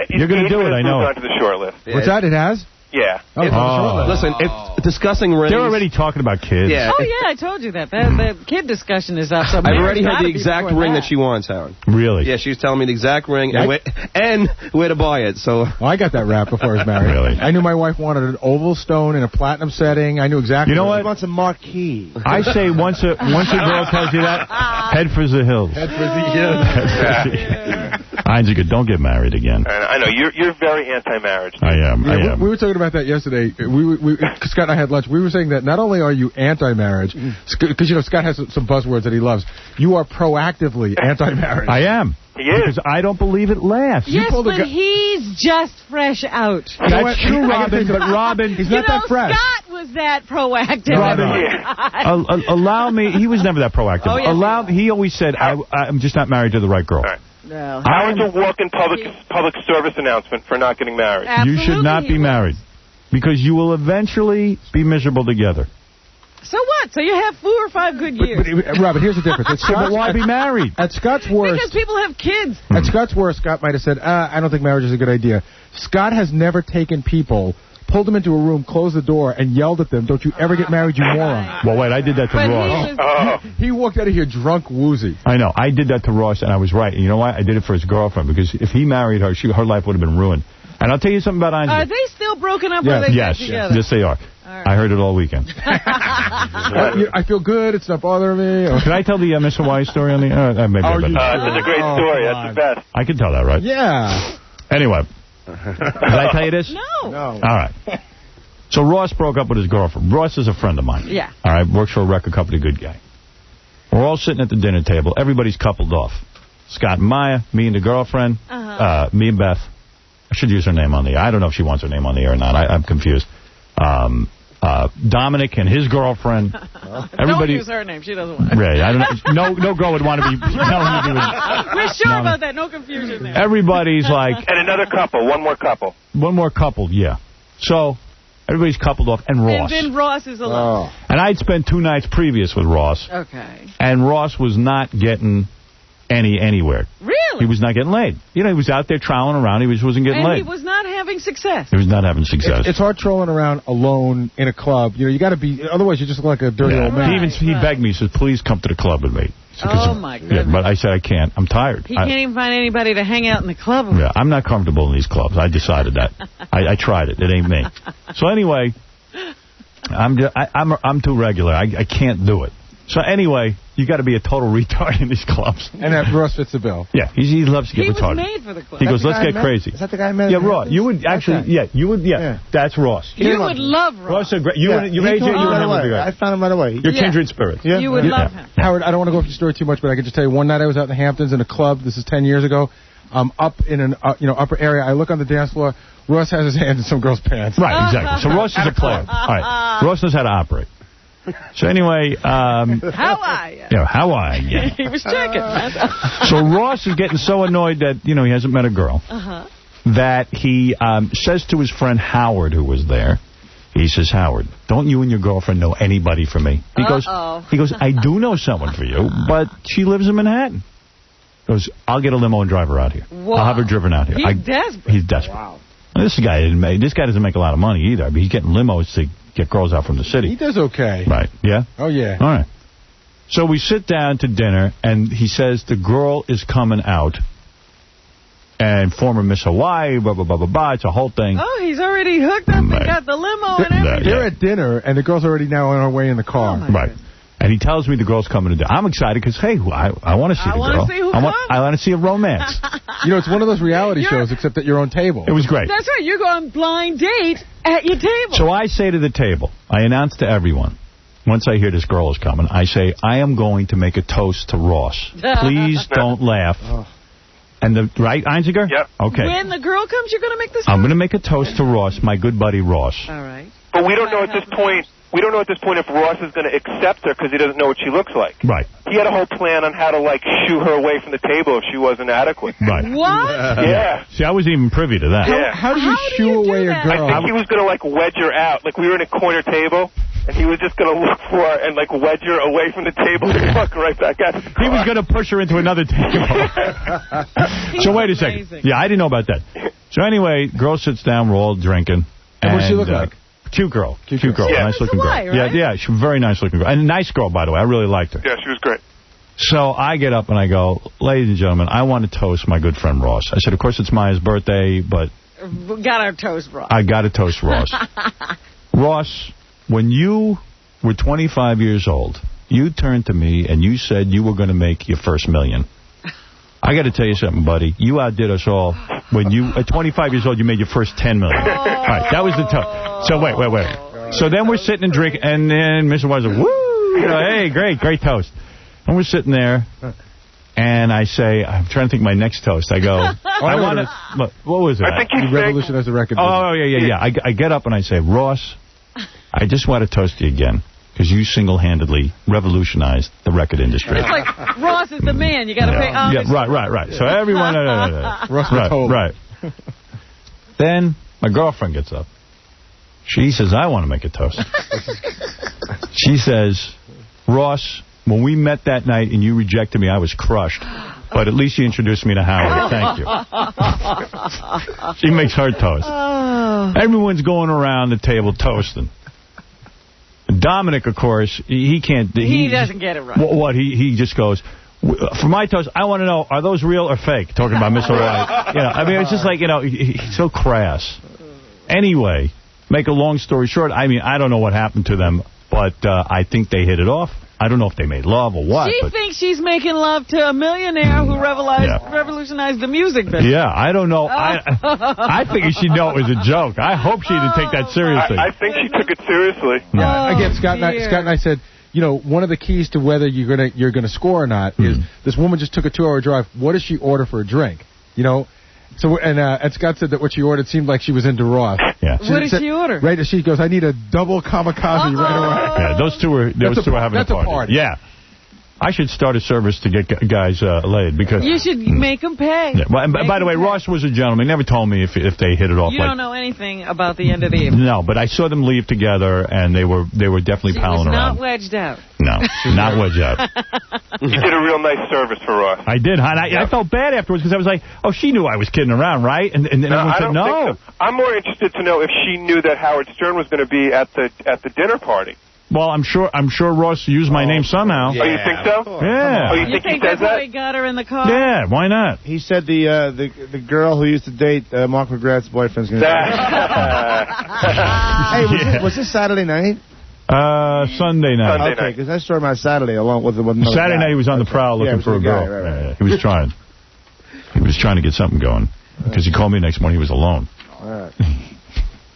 You're going to do it, I know. Onto the short list. What's that? It has? Yeah. Listen, if discussing rings... They're already talking about kids. Yeah. Oh, yeah, I told you that. The kid discussion is up. So I've already had the exact ring that she wants, Howard. Really? Yeah, she was telling me the exact ring and where to buy it. So I got that wrap before I was married. Really? I knew my wife wanted an oval stone in a platinum setting. I knew exactly. You know what? She wants a marquee. I say once a girl tells you that, head for the hills. Head for the hills. Heinziger, don't get married again. I know. You're very anti-marriage. I am. We were talking about that yesterday. Scott and I had lunch. We were saying that not only are you anti-marriage, because Scott has some buzzwords that he loves, you are proactively anti-marriage. I am. He is. Because I don't believe it lasts. Yes, but he's just fresh out. That's true, Robin, but Robin, he's not that fresh. Scott was that proactive. Robin, allow me. He was never that proactive. Oh, yes, he always said, I'm just not married to the right girl. Right. No. Howard's a walk-in public service announcement for not getting married. Absolutely, you should not be married. Because you will eventually be miserable together. So what? So you have 4 or 5 good years. But Robin, here's the difference. But why be married? At Scott's worst... Because people have kids. At Scott's worst, Scott might have said, I don't think marriage is a good idea. Scott has never taken people, pulled them into a room, closed the door, and yelled at them, don't you ever get married, you moron. Well, wait, I did that to Ross. He walked out of here drunk, woozy. I know. I did that to Ross, and I was right. And you know why? I did it for his girlfriend, because if he married her, her life would have been ruined. And I'll tell you something about Einstein. Are they still broken up or are they back together? Yes, they are. Right. I heard it all weekend. I feel good. It's not bothering me. Can I tell the Miss Hawaii story on the... maybe it's a great story. That's the best. I can tell that, right? Yeah. Anyway. Did I tell you this? No. All right. So Ross broke up with his girlfriend. Ross is a friend of mine. Yeah. All right. Works for a record company. Good guy. We're all sitting at the dinner table. Everybody's coupled off. Scott and Maya, me and the girlfriend, me and Beth. I should use her name on the air. I don't know if she wants her name on the air or not. I'm confused. Dominic and his girlfriend. Everybody. Don't use her name. She doesn't want it. Right. I don't know. No girl would want to be telling you. We're sure about that. No confusion there. Everybody's like. And another couple. One more couple. One more couple, yeah. So everybody's coupled off. And Ross. And then Ross is alone. And I'd spent 2 nights previous with Ross. Okay. And Ross was not getting anywhere. Really? He was not getting laid. You know, he was out there troweling around. He wasn't getting laid. And he was not having success. He was not having success. It's hard trolling around alone in a club. You know, you got to be, otherwise you just look like a dirty old man. He begged me. He says, please come to the club with me. Oh, my goodness. Yeah, but I said, I can't. I'm tired. He can't even find anybody to hang out in the club with. Yeah, I'm not comfortable in these clubs. I decided that. I tried it. It ain't me. So anyway, I'm too regular. I can't do it. So anyway, you got to be a total retard in these clubs. And that Ross fits the bill. Yeah, he loves to get retarded. He was made for the club. He goes, let's get crazy. Is that the guy I met? Yeah, Ross. You would actually, that's Ross. You would love Ross. AJ, you and him would be great. I found him right away. You're kindred spirits. Yeah. You would love him. Howard, I don't want to go off the story too much, but I can just tell you, one night I was out in the Hamptons in a club. This is 10 years ago. Up in an upper area. I look on the dance floor. Ross has his hand in some girl's pants. Right, exactly. So Ross is a player. All right. Ross knows how to operate. So anyway, how are you? Yeah, how are you? He was checking. So Ross is getting so annoyed that he hasn't met a girl that he says to his friend Howard, who was there. He says, Howard, don't you and your girlfriend know anybody for me? He goes, I do know someone for you, but she lives in Manhattan. He goes, I'll get a limo and drive her out here. Whoa. I'll have her driven out here. He's desperate. He's desperate. Wow. This guy doesn't make a lot of money either. I mean, he's getting limos to get girls out from the city. He does okay. Right. Yeah? Oh, yeah. All right. So we sit down to dinner, and he says the girl is coming out, and former Miss Hawaii, blah, blah, blah, blah, blah. It's a whole thing. Oh, he's already hooked up and got the limo and everything. They're at dinner, and the girl's already now on her way in the car. Right. And he tells me the girl's coming to dinner. I'm excited because, hey, I want to see the girl. I want to see a romance. It's one of those reality shows, except at your own table. It was great. That's right. You're going blind date at your table. So I say to the table, I announce to everyone, once I hear this girl is coming, I say, I am going to make a toast to Ross. Please don't laugh. And right, Einziger? Yep. Okay. When the girl comes, you're going to make this I'm going to make a toast to Ross, my good buddy Ross. All right. But we don't know at this point. We don't know at this point if Ross is going to accept her because he doesn't know what she looks like. Right. He had a whole plan on how to, shoo her away from the table if she wasn't adequate. Right. What? Yeah. See, I wasn't even privy to that. Yeah. How do you shoo away a girl? I think he was going to, wedge her out. We were in a corner table, and he was just going to look for her and, wedge her away from the table and walk right back out of the car. He was going to push her into another table. So wait a second. Yeah, I didn't know about that. So anyway, girl sits down, we're all drinking. And what does she look like? Cute girl. Cute girl. Yeah. Nice looking girl. Right? Yeah, she's a very nice looking girl. And a nice girl, by the way. I really liked her. Yeah, she was great. So I get up and I go, ladies and gentlemen, I want to toast my good friend Ross. I said, of course, it's Maya's birthday, but We got our toast, Ross. I got to toast Ross. Ross, when you were 25 years old, you turned to me and you said you were going to make your first $1 million. I got to tell you something, buddy. You outdid us all. When you, at 25 years old, you made your first $10 million. All right, that was the toast. So wait. So then we're sitting and drinking, and then Mr. Wise like, woo! Hey, great toast. And we're sitting there, and I say, I'm trying to think of my next toast. I go, I want to, what was it? I think you revolutionized the record. Oh, yeah. I get up and I say, Ross, I just want to toast you again. Because you single-handedly revolutionized the record industry. It's like Ross is the man. You got to pay homage. Yeah, right. So everyone... Ross right. Then my girlfriend gets up. She says, I want to make a toast. She says, Ross, when we met that night and you rejected me, I was crushed. But at least you introduced me to Howard. Thank you. She makes her toast. Everyone's going around the table toasting. Dominic, of course, he can't... He doesn't get it right. What? He just goes, for my toast, I want to know, are those real or fake? Talking about Miss Hawaii. I mean, it's just like, he's so crass. Anyway, make a long story short, I mean, I don't know what happened to them, but I think they hit it off. I don't know if they made love or what. She thinks she's making love to a millionaire who revolutionized the music business. Yeah, I don't know. I figured she'd know it was a joke. I hope she didn't take that seriously. I think she took it seriously. Again, Scott and I said, one of the keys to whether you're gonna score or not is this woman just took a 2-hour drive. What does she order for a drink? So and Scott said that what she ordered seemed like she was into Ross. Yeah. What did she order? Right, she goes, I need a double kamikaze right away. Yeah, those two were having a party. Yeah. I should start a service to get guys laid because you should make them pay. Yeah. Well, and by the way, Ross was a gentleman. He never told me if they hit it off. You don't know anything about the end of the evening. No, but I saw them leave together, and they were definitely palling around. Not wedged out. No, not wedged out. You did a real nice service for Ross. I did, hon. I felt bad afterwards because I was like, oh, she knew I was kidding around, right? And then everyone said no. Think so. I'm more interested to know if she knew that Howard Stern was going to be at the dinner party. Well, I'm sure Ross used my name somehow. Yeah. Oh, you think so? Yeah. Oh, you think he says that's why he got her in the car? Yeah, why not? He said the girl who used to date Mark McGrath's boyfriend's going to... Hey, was this Saturday night? Sunday night. Okay, because I saw him on Saturday along with another Saturday guy. night he was on the prowl looking for a girl. Right. He was trying. He was trying to get something going because he called me next morning. He was alone. All right.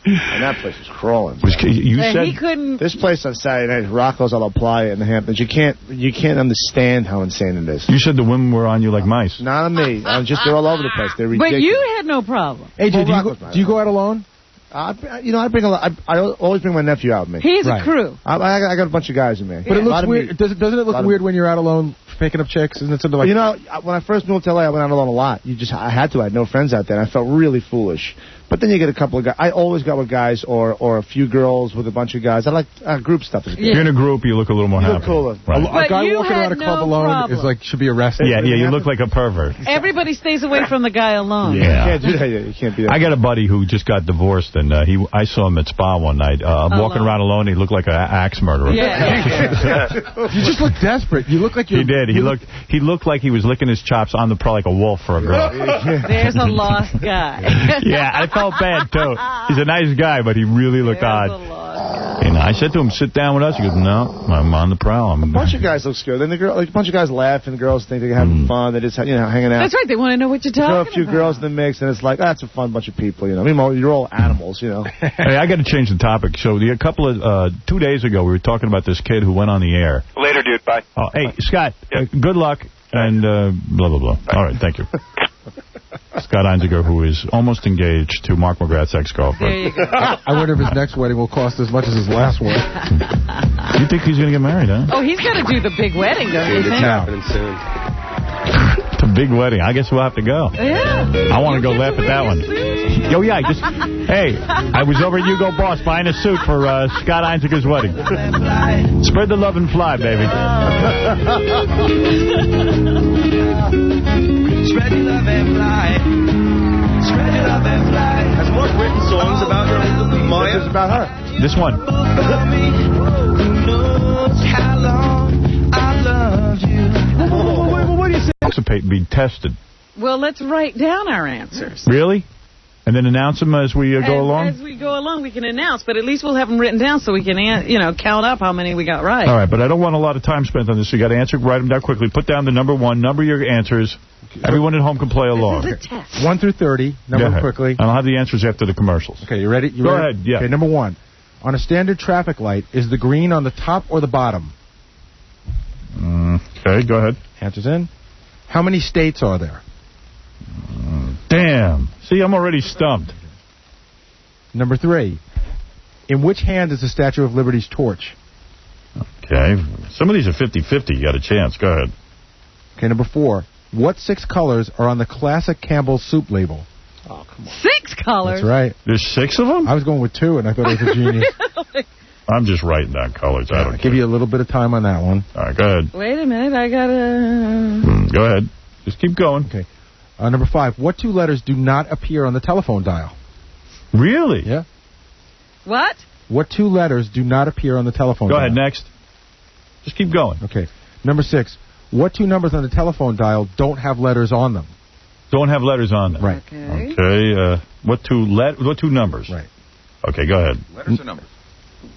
And that place was crawling. You said he couldn't. This place on Saturday night, Rocco's on La Playa in the Hamptons. You can't understand how insane it is. You said the women were on you like mice. Not on me. They're all over the place. They're ridiculous. But you had no problem. AJ, do you go out alone? I bring I always bring my nephew out with me. He's a crew. I got a bunch of guys in me. But it looks weird. Doesn't it look weird when you're out alone picking up chicks? Isn't it something like? When I first moved to LA, I went out alone a lot. I had to. I had no friends out there. And I felt really foolish. But then you get a couple of guys. I always got with guys or a few girls with a bunch of guys. I like group stuff. If you're in a group, you look a little more happy. You look cooler. Right. A guy walking around a club alone is like should be arrested. Yeah, you look like a pervert. Everybody stays away from the guy alone. Yeah. You can't do that. You can't do that. I got a buddy who just got divorced, and I saw him at Spa one night. Walking around alone, he looked like an axe murderer. Yeah. You just look desperate. You look like you're did. He looked like he was licking his chops on the like a wolf for a girl. There's a lost guy. Yeah, I felt bad, too. He's a nice guy, but he really looked odd. And I said to him, sit down with us. He goes, no, I'm on the prowl. A bunch of guys look good. Then a bunch of guys laugh, and the girls think they're having fun. They're just, hanging out. That's right. They want to know what you're talking about. Throw a few girls in the mix, and it's like, that's a fun bunch of people. I mean, you're all animals, Hey, I got to change the topic. So a couple of 2 days ago, we were talking about this kid who went on the air. Later, dude. Bye. Oh, hey, Scott, good luck, and blah, blah, blah. All right, thank you. Scott Einziger, who is almost engaged to Mark McGrath's ex-girlfriend. There you go. I wonder if his next wedding will cost as much as his last one. You think he's going to get married, huh? Oh, he's got to do the big wedding, don't you think? It's happening soon. It's a big wedding. I guess we'll have to go. Yeah. I want to go laugh at that one. Yo, yeah, hey, I was over at Hugo Boss buying a suit for Scott Einziger's wedding. Spread the love and fly, baby. Spread your love and fly. Spread your love and fly. Has Mark written songs about Maya? This is about her. This one. Who knows how long I've loved you. What do you say? Anticipate being tested. Well, let's write down our answers. Really? And then announce them as we go along? As we go along, we can announce, but at least we'll have them written down so we can, count up how many we got right. All right, but I don't want a lot of time spent on this. You got to answer, write them down quickly. Put down the number one, number your answers. Everyone at home can play along. This is a test. 1 through 30, number them quickly. And I'll have the answers after the commercials. Okay, you ready? Go ahead, yeah. Okay, number 1. On a standard traffic light, is the green on the top or the bottom? Okay, go ahead. Answers in. How many states are there? Damn. See, I'm already stumped. Number 3. In which hand is the Statue of Liberty's torch? Okay. Some of these are 50-50. You got a chance. Go ahead. Okay, number 4. What 6 colors are on the classic Campbell's soup label? Oh, come on. 6 colors? That's right. There's 6 of them? I was going with 2, and I thought it was a genius. I'm just writing down colors. I don't I'll give you a little bit of time on that one. All right, go ahead. Wait a minute. I got to... Go ahead. Just keep going. Okay. Number 5. What 2 letters do not appear on the telephone dial? Really? Yeah. What? What 2 letters do not appear on the telephone dial? Go ahead, next. Just keep going. Okay. Number 6. What 2 numbers on the telephone dial don't have letters on them? Don't have letters on them. Right. Okay. What two numbers? Right. Okay, go ahead. Letters or numbers?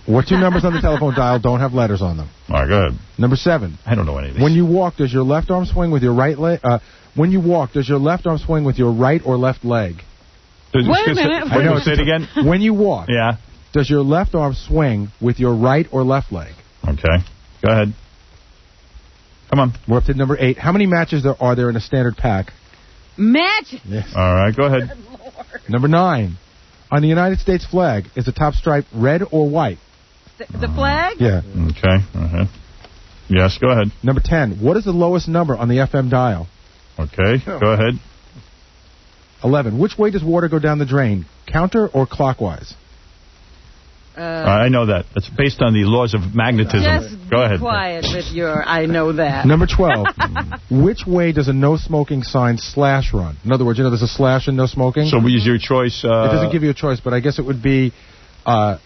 What 2 numbers on the telephone dial don't have letters on them? All right, go ahead. Number 7. I don't know any of these. When you walk, does your left arm swing with your right leg? When you walk, does your left arm swing with your right or left leg? Wait a minute. I know. Say it again. When you walk, yeah. Does your left arm swing with your right or left leg? Okay. Go ahead. Come on. We're up to number 8. How many matches are there in a standard pack? Matches? Yes. All right, go ahead. Number 9. On the United States flag, is the top stripe red or white? The flag? Yeah. Okay. Yes, go ahead. Number 10. What is the lowest number on the FM dial? Okay, go ahead. 11. Which way does water go down the drain? Counter or clockwise? I know that. It's based on the laws of magnetism. Just go ahead. quiet with your I know that. Number 12. Which way does a no smoking sign slash run? In other words, there's a slash and no smoking. So is your choice... it doesn't give you a choice, but I guess it would be top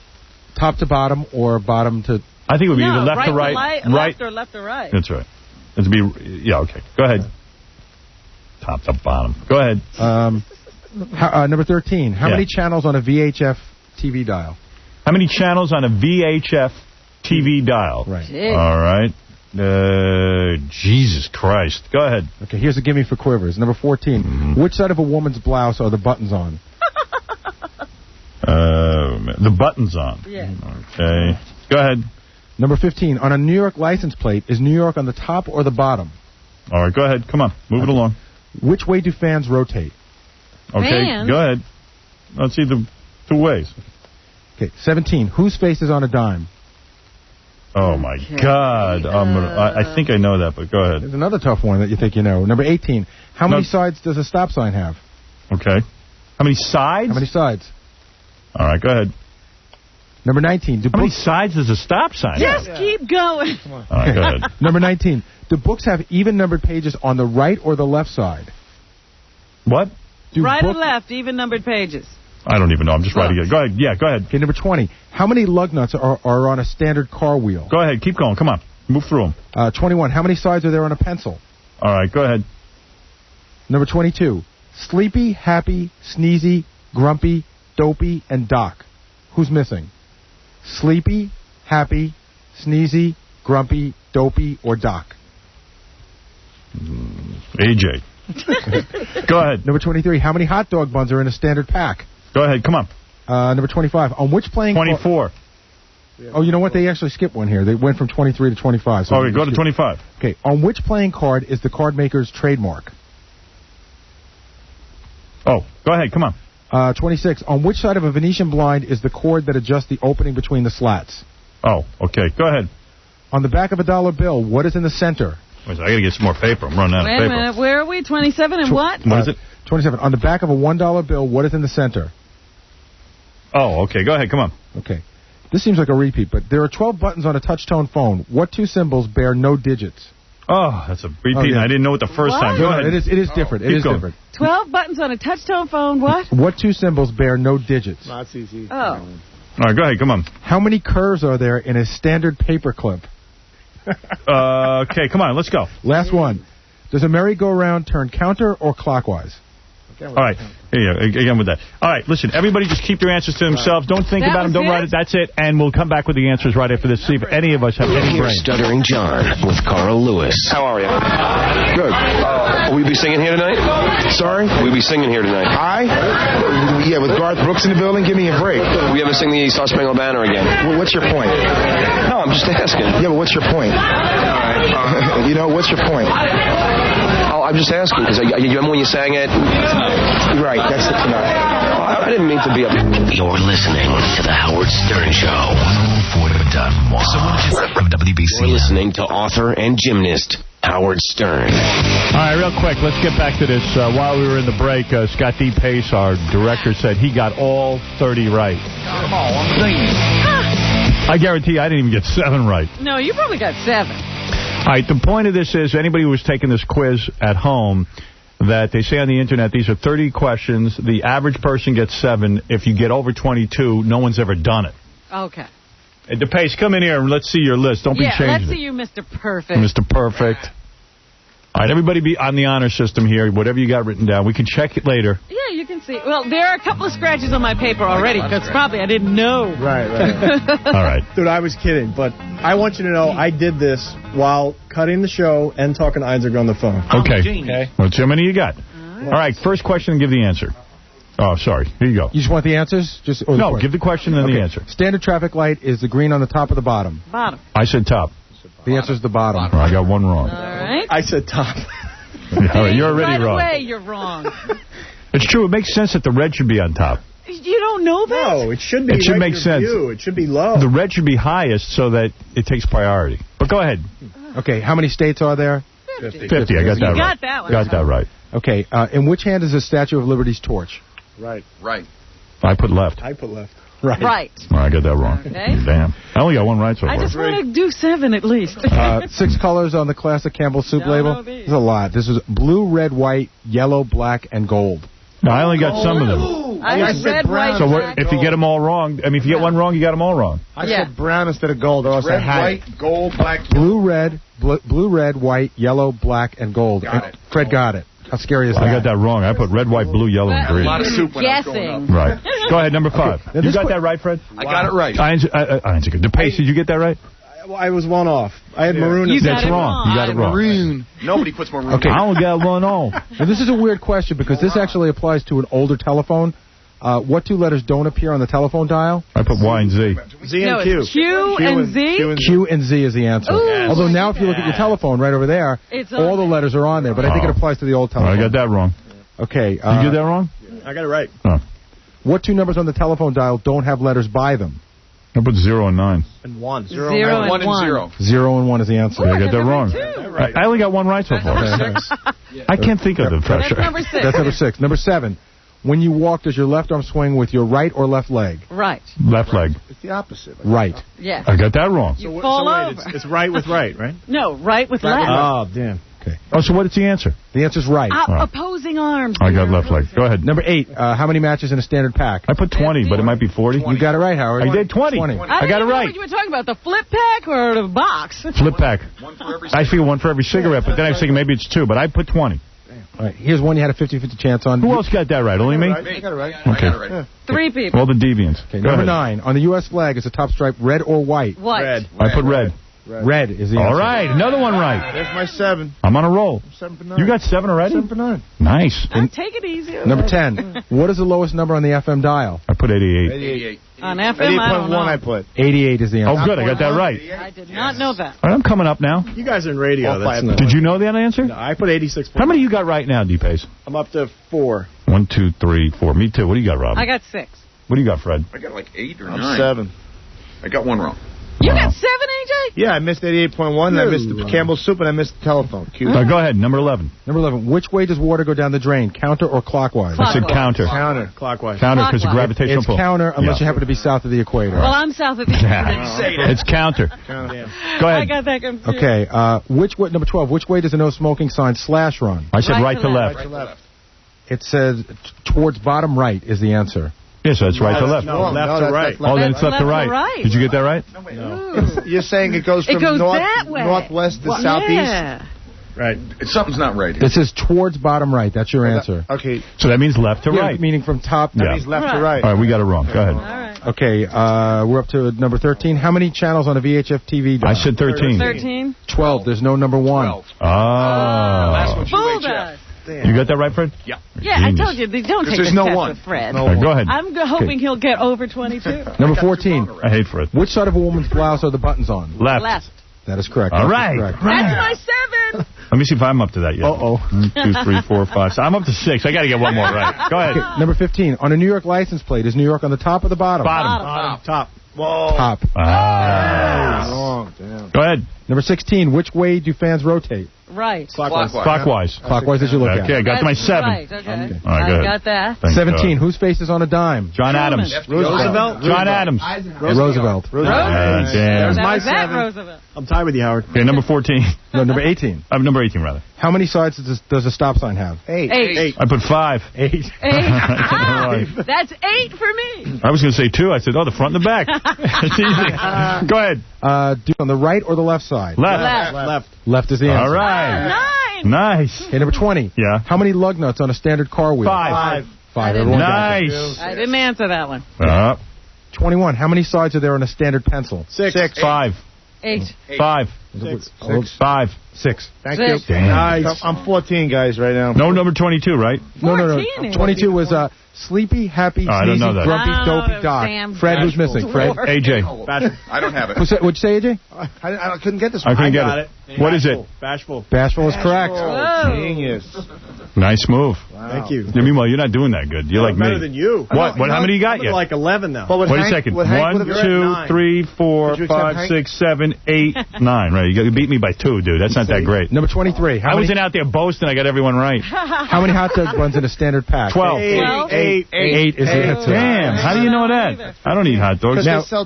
to bottom or bottom to... I think it would be either left to right. Left or left or right. That's right. It'd be... Yeah, okay. Go ahead. Top to bottom. Go ahead. Number 13. How many channels on a VHF TV dial? How many channels on a VHF TV dial? Right. Jeez. All right. Jesus Christ. Go ahead. Okay, here's a gimme for quivers. Number 14. Mm-hmm. Which side of a woman's blouse are the buttons on? The buttons on. Yeah. Okay. Go ahead. Number 15. On a New York license plate, is New York on the top or the bottom? All right, go ahead. Come on. Move it along. Which way do fans rotate? Okay, fans? Go ahead. Let's see the 2 ways. Okay, 17. Whose face is on a dime? Oh, my God. I think I know that, but go ahead. There's another tough one that you think you know. Number 18. How many sides does a stop sign have? Okay. How many sides? How many sides? All right, go ahead. Number 19. How many sides does a stop sign have? Just keep going. All right, go ahead. Number 19. Do books have even numbered pages on the right or the left side? What? Right or left, even numbered pages. I don't even know. I'm just writing it. Go ahead. Yeah, go ahead. Okay, number 20. How many lug nuts are on a standard car wheel? Go ahead. Keep going. Come on. Move through them. 21. How many sides are there on a pencil? All right, go ahead. Number 22. Sleepy, happy, sneezy, grumpy, dopey, and doc. Who's missing? Sleepy, happy, sneezy, grumpy, dopey, or doc? AJ. Go ahead. Number 23. How many hot dog buns are in a standard pack? Go ahead. Come on. Number 25. On which playing 24. Oh, you know what? They actually skipped one here. They went from 23 to 25. So Okay, go to 25. Okay. On which playing card is the card maker's trademark? Oh, go ahead. Come on. 26. On which side of a Venetian blind is the cord that adjusts the opening between the slats? Oh, okay. Go ahead. On the back of a dollar bill, what is in the center? Wait, I got to get some more paper. I'm running out of Wait paper. a minute. Where are we? 27 and what? What is it? 27. On the back of a $1 bill, what is in the center? Oh, okay. Go ahead. Come on. Okay. This seems like a repeat, but there are 12 buttons on a touch-tone phone. What two symbols bear no digits? Oh, that's a repeat. Oh, yeah. I didn't know it the first time. Go ahead. It is different. It is different. 12 buttons on a touch-tone phone. What? What two symbols bear no digits? That's easy. Oh. All right, go ahead. Come on. How many curves are there in a standard paper clip? Okay, come on. Let's go. Last one. Does a merry-go-round turn counter or clockwise? All right. Here you go. Again with that. All right. Listen, everybody just keep their answers to themselves. Don't think about them. Don't write it. That's it. And we'll come back with the answers right after this. See if any of us have any brain. Stuttering John with Carl Lewis. How are you? Good. Will you be singing here tonight? Sorry? Will you be singing here tonight? Yeah, with Garth Brooks in the building, give me a break. Will you ever sing the Star Spangled Banner again? Well, what's your point? No, I'm just asking. Yeah, but what's your point? You know, what's your point? I'm just asking, because you remember when you sang it? Right, that's the tonight. I didn't mean to be up. You're listening to The Howard Stern Show. 104.1 from WBC. You're listening to author and gymnast Howard Stern. All right, real quick, let's get back to this. While we were in the break, Scott D. Pace, our director, said he got all 30 right. Come on, I'm singing. I guarantee I didn't even get 7 right. No, you probably got 7. All right, the point of this is anybody who was taking this quiz at home, that they say on the Internet, these are 30 questions. The average person gets 7. If you get over 22, no one's ever done it. Okay. Hey, DePace, come in here and let's see your list. Don't be changing let's it. see you, Mr. Perfect. Mr. Perfect. All right, everybody be on the honor system here. Whatever you got written down. We can check it later. Yeah, you can see. Well, there are a couple of scratches on my paper already, because probably I didn't know. Right. All right. Dude, I was kidding, but I want you to know I did this while cutting the show and talking to Einzig on the phone. Okay. Let's see how many you got. All right, first question and give the answer. Oh, sorry. Here you go. You just want the answers? No, give the question and then the answer. Standard traffic light is the green on the top or the bottom? Bottom. I said top. The answer's the bottom. I got one wrong. All right. I said top. All right, you're already wrong. Right away, you're wrong. It's true. It makes sense that the red should be on top. You don't know that? No, it should be. It should make sense. It should be low. The red should be highest so that it takes priority. But go ahead. Okay, how many states are there? 50. I got that right. Got that one. Got that right. Okay, in which hand is the Statue of Liberty's torch? Right. I put left. I put left. Right. Oh, I got that wrong. Okay. Damn. I only got one right so far. I just want to do 7 at least. 6 colors on the classic Campbell soup label. There's a lot. This is blue, red, white, yellow, black, and gold. No, I only got some of them. I have red, white, so black, if you get them all wrong, I mean, if you get one wrong, you got them all wrong. I said brown instead of gold, or else I had white, gold, black, blue, red, white, yellow, black, and gold. Fred got it. How scary is that? I got that wrong. I put red, white, blue, yellow, and green. A lot of soup when I was growing guessing. up. Right. Go ahead, number 5. You got that right, Fred? I got it right. DePace, did you get that right? I was one off. I had maroon. That's wrong. You got it wrong. Maroon. Nobody puts maroon. Okay. I only got one off. Now, this is a weird question because this actually applies to an older telephone. What 2 letters don't appear on the telephone dial? I put Y and Z. Z and Q. It's Q and Z? Q and Z is the answer. Ooh, although now if you look at your telephone right over there, all the letters are on there, but I think it applies to the old telephone. I got that wrong. Okay. You get that wrong? I got it right. Oh. What 2 numbers on the telephone dial don't have letters by them? I put 0 and 9. And 1. 0 and 1 and 0. 0 and 1 is the answer. I got that wrong. I only got one right so far. I can't think of the pressure. That's number 6. That's number 6. Number 7. When you walk, does your left arm swing with your right or left leg? Right. Left leg. It's the opposite. Right. Yes. I got that wrong. You fall over. It's right with right? No, right with left. Oh, damn. Okay. Oh, so what is the answer? The answer's right. Opposing arms. I got left leg. Go ahead. Number 8, how many matches in a standard pack? I put 20, but it might be 40. You got it right, Howard. I did 20. I got it right. What you were talking about, the flip pack or the box? Flip pack. I figure one for every cigarette, but then I was thinking maybe it's 2, but I put 20. All right, here's one you had a 50-50 chance on. Who else got that right? Only me? I got it right. Okay. 3 people. All the deviants. Okay, number 9. On the U.S. flag is the top stripe red or white? White. Red. I put red. Red is the answer. All right, another one right. There's my 7. I'm on a roll. 7 for 9. You got 7 already? 7 for 9. Nice. Take it easy. Number 10. What is the lowest number on the FM dial? I put 88. 88. On FM, I don't know. 88.1 I put. 88 is the answer. Oh, good. I got that right. I did not know that. All right, I'm coming up now. You guys are in radio. Did you know that answer? No, I put 86. How many you got right now, D-Pace? I'm up to 4. 1, 2, 3, 4. Me too. What do you got, Rob? I got 6. What do you got, Fred? I got like 8 or 9. I'm 7. I got one wrong. You got 7, AJ? Yeah, I missed 88.1, and I missed the Campbell's soup, and I missed the telephone. Cute. Go ahead. Number 11. Number 11. Which way does water go down the drain? Counter or clockwise? I said counter. Counter. Clockwise. Counter because of gravitational It's pull. counter unless you happen to be south of the equator. Well, I'm south of the It's counter. Go I ahead. got that confused. Okay. Number 12. Which way does the no smoking sign slash run? I said right to left. Right to left. It says towards bottom right is the answer. Yes, that's right to left. No, left to right. Oh, then it's left to right. Did you get that right? You're saying it goes from that way. northwest to southeast? Yeah. Right. Something's not right here. It says towards bottom right. That's your answer. Okay. So that means left to right. Meaning from top. That means left to right. All right, we got it wrong. Go ahead. All right. Okay, we're up to number 13. How many channels on a VHF TV? I said 13. 13. 12. There's no number 1. 12. Last one's Fooled UHF. us. You got that right, Fred? Yeah. Yeah, I told you, don't take there's this no test one. with Fred. All right, go ahead. I'm hoping he'll get over 22. Number 14. I hate Fred. Which side of a woman's blouse are the buttons on? Left. That is correct. All right. That's my 7. Let me see if I'm up to that yet. Uh-oh. 1, 2, 3, 4, 5, 6. I'm up to 6. I got to get one more right. Go ahead. Okay, number 15. On a New York license plate, is New York on the top or the bottom? Bottom. Top. Whoa. Top. Wrong. Damn. Go ahead. Number 16. Which way do fans rotate? Right. Clockwise. Clockwise as you look at. Okay, I got to my 7. Right, okay. All right, go I ahead. got that. Thank 17. God. Whose face is on a dime? John Adams. Roosevelt. John Adams. Roosevelt. Damn. There's my That 7. Roosevelt. I'm tied with you, Howard. Okay, number 14. No, number 18. Number 18, rather. How many sides does a stop sign have? 8. 8. I put 5. 8. 8. That's 8 for me. I was going to say 2. I said, the front and the back. It's easy. Go ahead. On the right or the left side? Left. Left is the answer. All right. 9. Nice. Okay, number 20. Yeah. How many lug nuts on a standard car wheel? 5. 5. Everyone got it. Nice. I didn't answer that one. 21. How many sides are there on a standard pencil? 6. 5. 8. 5. 6. 5. 6. Thank you. Damn. Nice. I'm 14, guys, right now. No number 22, right? No. 14. 22 was sleepy, happy, I don't sneezy, know that. grumpy, dopey, doc. damn Fred, who's missing? Fred? AJ. I don't have it. What'd you say, AJ? I couldn't get this I one. couldn't get got it. What is it? Bashful. Bashful is correct. Whoa. Genius. Nice move. Wow. Thank you. Meanwhile, you're not doing that good. You're like better me. than you. What? How many you got I'm yet? like 11 now. Wait a second. 1, 2, 3, 4, 5, 6, 7, 8, 9. Right. You beat me by 2, dude. That's not that great. Number 23. I wasn't out there boasting. I got everyone right. How many hot dog buns in a standard pack? 12. 8 is the answer. Damn. How do you know that? I don't eat hot dogs. Because they sell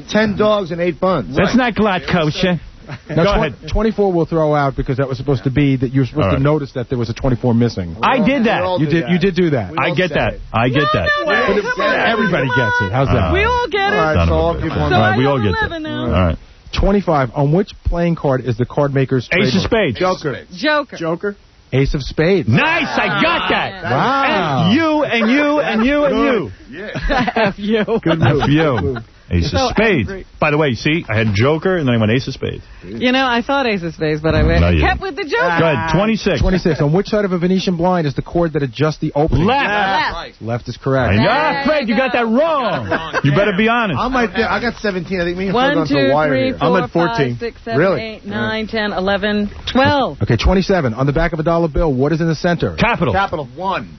10 dogs and 8 buns. That's not glad kosher. Now, Go ahead. 24 we'll throw out because that was supposed to be that you were supposed to notice that there was a 24 missing. I did that. You did do that. I get that. I get that. Everybody gets it. How's that? We all get it. All right, so all people So All right, we I all have get 11 that. now. All right. 25. On which playing card is the card maker's Ace of trademark? spades. Joker. Ace of spades. Nice. I got that. Wow. F you and you and you and you. F you. Good move. F you. Ace of So spades. angry. By the way, see, I had Joker and then I went Ace of spades. You know, I thought Ace of Spades, but I No, you kept with the Joker. Go ahead. 26. 26. On which side of a Venetian blind is the cord that adjusts the opening? Left. Left is correct. I know. Fred, you got that wrong. You better be honest. I got 17. I think me and Phil 1, got 2, to the wire 3, here. 4, I'm at 14. 5, 6, 7, Really? 8, 9, 10, 11, 12. Okay, 27. On the back of a dollar bill, what is in the center? Capital. 1.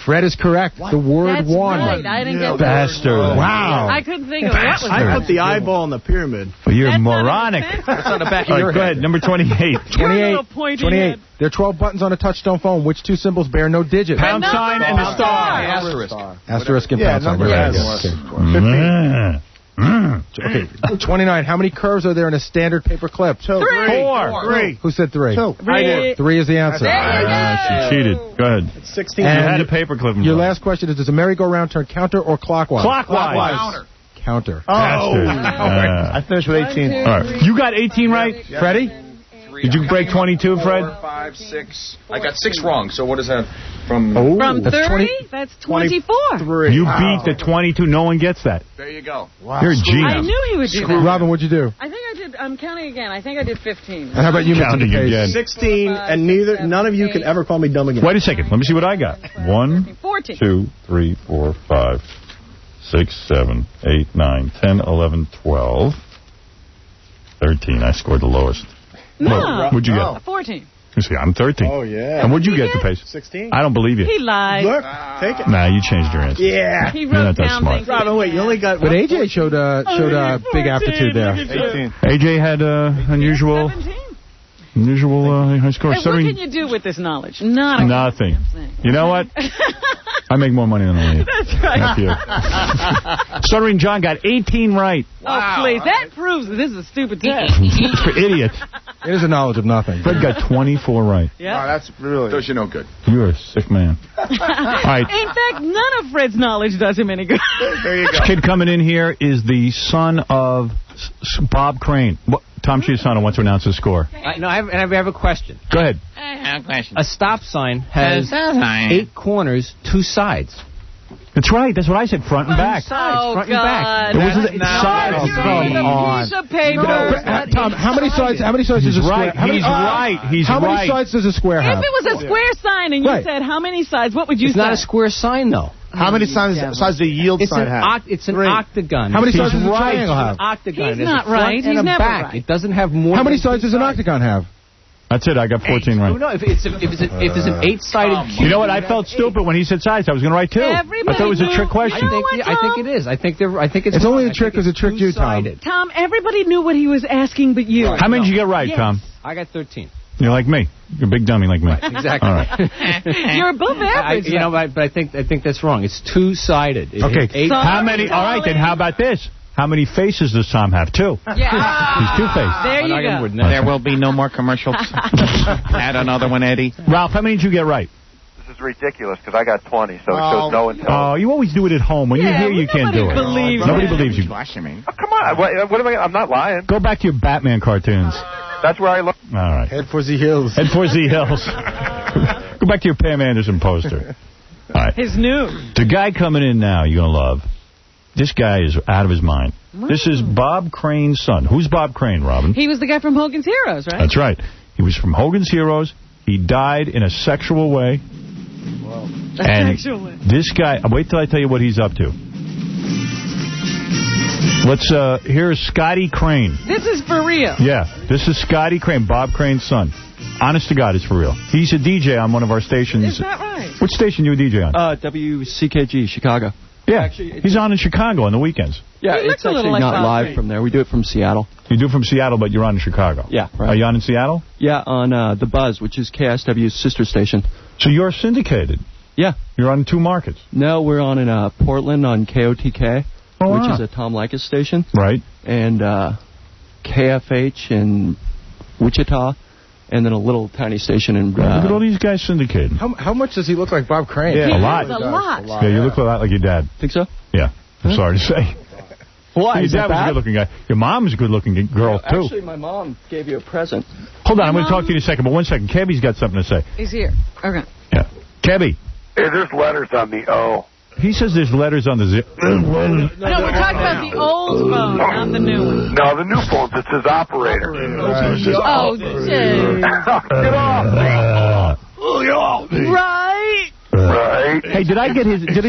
Fred is correct. The word That's one. right. I didn't get Bastard. Wow. I couldn't think of what was I put the eyeball in the pyramid. Well, you're That's not moronic. even That's on the back All of your right, go head. ahead. Number 28. You're a 28. little pointy 28. head. There are 12 buttons on a touchstone phone. Which two symbols bear no digits? Pound sign and the star. Asterisk. Asterisk and Yeah, pound sign. number There S. you go. Okay. Okay, 29. How many curves are there in a standard paper clip? 2. 4. Who said 3? 2. I did. 3 is the answer. She cheated. Go ahead. It's 16. And you had a paper clip. Your last question is, does a merry-go-round turn counter or clockwise? Clockwise. Counter. I finished with 18. All right. You got 18 right, Freddie? Did you break 22, Fred? 4, 5, 6. I got 6 wrong. So what is that from? From 30? That's 24. You beat the 22. No one gets that. There you go. Wow. You're a genius. I knew he would do that. Robin, what'd you do? I think I did. I'm counting again. I think I did 15. And how about you, Counting again? 16, and none of you can ever call me dumb again. Wait a second. Let me see what I got. 1, 14. 2, 3, 4, 5, 6, 7, 8, 9, 10, 11, 12, 13. I scored the lowest. No. What'd you get? 14. You see, I'm 13. Oh, yeah. And what'd you get, the pace? 16. I don't believe you. He lied. Look, take it. Nah, you changed your answer. Yeah. He You're wrote not that down smart. things. Robin, wait, you only got... But AJ showed big aptitude there. 18. AJ had unusual 17. high score. And what can you do with this knowledge? Nothing. You know what? I make more money than I leave. That's right. Thank you. Stuttering John got 18 right. Oh, please. That proves that this is a stupid test. For idiots. It is a knowledge of nothing. Fred got 24 right. Yeah. Oh, that's really... Does you no good. You're a sick man. All right. In fact, none of Fred's knowledge does him any good. There you go. This kid coming in here is the son of Bob Crane. Tom Chiusano wants to announce the score. No, I have a question. Go ahead. I have a question. A stop sign has 8 corners, 2 sides. That's right. That's what I said. Front and back. Oh, front God. and back. It wasn't sides. Oh, come on. Piece of paper. Tom, how many sides does a square have? He's right. How many sides does a square have? If it was a square sign and you said how many sides, what would you say? It's not a square sign, though. How many sides does the yield sign have? It's an octagon. How many sides does a triangle have? Octagon. He's not right. He's never right. It doesn't have more. How many sides does an octagon have? That's it. I got 14 right. No, if it's an 8-sided cube. You know what? I felt stupid when he said sides. I was going to write 2. I thought it was a trick question. I think it is. I think it's. It's only a trick because it tricked you, Tom. Tom, everybody knew what he was asking but you. How many did you get right, Tom? I got 13. You're like me. You're a big dummy like me. Exactly. All right. You're above average. But I think that's wrong. It's 2-sided. Okay. How many? All right, then. How about this? How many faces does Tom have? 2. Yeah. He's 2-faced. There you go. There will be no more commercials. Add another one, Eddie. Ralph, how many did you get right? This is ridiculous because I got 20, so it shows no intelligence. Oh, you always do it at home. When you're here, you can't do it. Nobody believes you. Oh, come on. What am I? I'm not lying. Go back to your Batman cartoons. That's where I look. All right. Head for the hills. Head for the hills. Go back to your Pam Anderson poster. All right. His new. The guy coming in now, you're going to love. This guy is out of his mind. Wow. This is Bob Crane's son. Who's Bob Crane, Robin? He was the guy from Hogan's Heroes, right? That's right. He was from Hogan's Heroes. He died in a sexual way. Wow. And sexual way. This guy, wait till I tell you what he's up to. Here's Scotty Crane. This is for real. Yeah, this is Scotty Crane, Bob Crane's son. Honest to God, it's for real. He's a DJ on one of our stations. Is that right? Which station you a DJ on? WCKG, Chicago. Yeah, he's on in Chicago on the weekends. Yeah, it's actually not live from there. We do it from Seattle. You do it from Seattle, but you're on in Chicago. Yeah, right. Are you on in Seattle? Yeah, on The Buzz, which is KSW's sister station. So you're syndicated? Yeah. You're on 2 markets? No, we're on in Portland on KOTK, which is a Tom Likas station. Right. And KFH in Wichita, and then a little tiny station in... Look at all these guys syndicated. How much does he look like Bob Crane? Yeah, a lot. A lot. Yeah, you look a lot like your dad. Think so? Yeah. I'm sorry to say. Why? Your dad was a good-looking guy. Your mom is a good-looking girl, too. Actually, my mom gave you a present. Hold on, I'm going to talk to you in a second, but 1 second. Kebby's got something to say. He's here. Okay. Yeah. Kebby. Hey, there's letters on the O. He says there's letters on the zip. No, we're talking about the old phone, not the new one. No, the new phones, it says operator. Oh, Jay. Get off me. Right. Right. Hey, did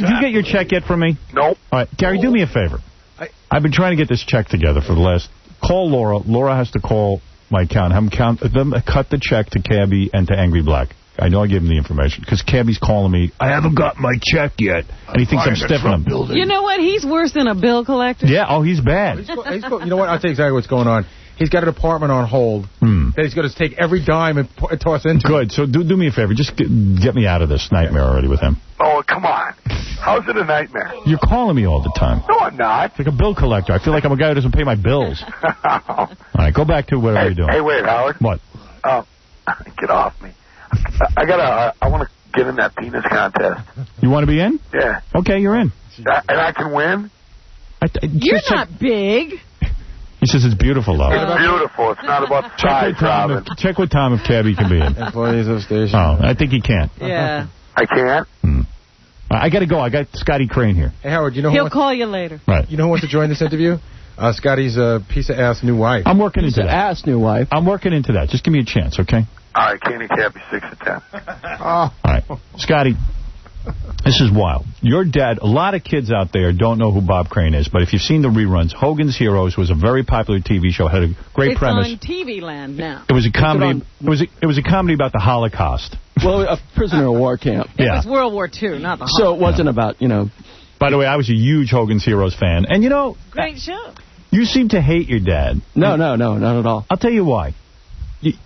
you get your check yet from me? Nope. All right, Gary, do me a favor. I've been trying to get this check together for the last... Call Laura. Laura has to call my account. Have them cut the check to Cabby and to Angry Black. I know I gave him the information, because Cabby's calling me, I haven't got my check yet, and he thinks I'm stiffing him. You know what? He's worse than a bill collector. Yeah, he's bad. You know what? I'll tell you exactly what's going on. He's got a department on hold that he's going to take every dime and toss into. Good. So do me a favor. Just get me out of this nightmare already with him. Oh, come on. How's it a nightmare? You're calling me all the time. No, I'm not. It's like a bill collector. I feel like I'm a guy who doesn't pay my bills. All right, go back to whatever you're doing. Hey, wait, Howard. What? Get off me. I want to get in that penis contest. You want to be in? Yeah. Okay, you're in. And I can win? You're not big. He says it's beautiful, though. It's beautiful. It's not about the size, Robin. Check with Tom if Cabby can be in. Employees of station. Oh, I think he can. Yeah. I can't? I got to go. I got Scotty Crane here. Hey, Howard, you know He'll call you later. Right. You know who wants to join this interview? Scotty's piece of ass new wife. I'm working into that. Ass new wife. I'm working into that. Just give me a chance, okay? All right, Kenny Cabby, 6 to 10. All right. Scotty, this is wild. Your dad, a lot of kids out there don't know who Bob Crane is, but if you've seen the reruns, Hogan's Heroes was a very popular TV show, had a great premise. It's on TV Land now. It was a comedy. It was a comedy about the Holocaust. Well, a prisoner of war camp. It was World War II, not the So it wasn't about, By the way, I was a huge Hogan's Heroes fan. And, great show. You seem to hate your dad. No, not at all. I'll tell you why.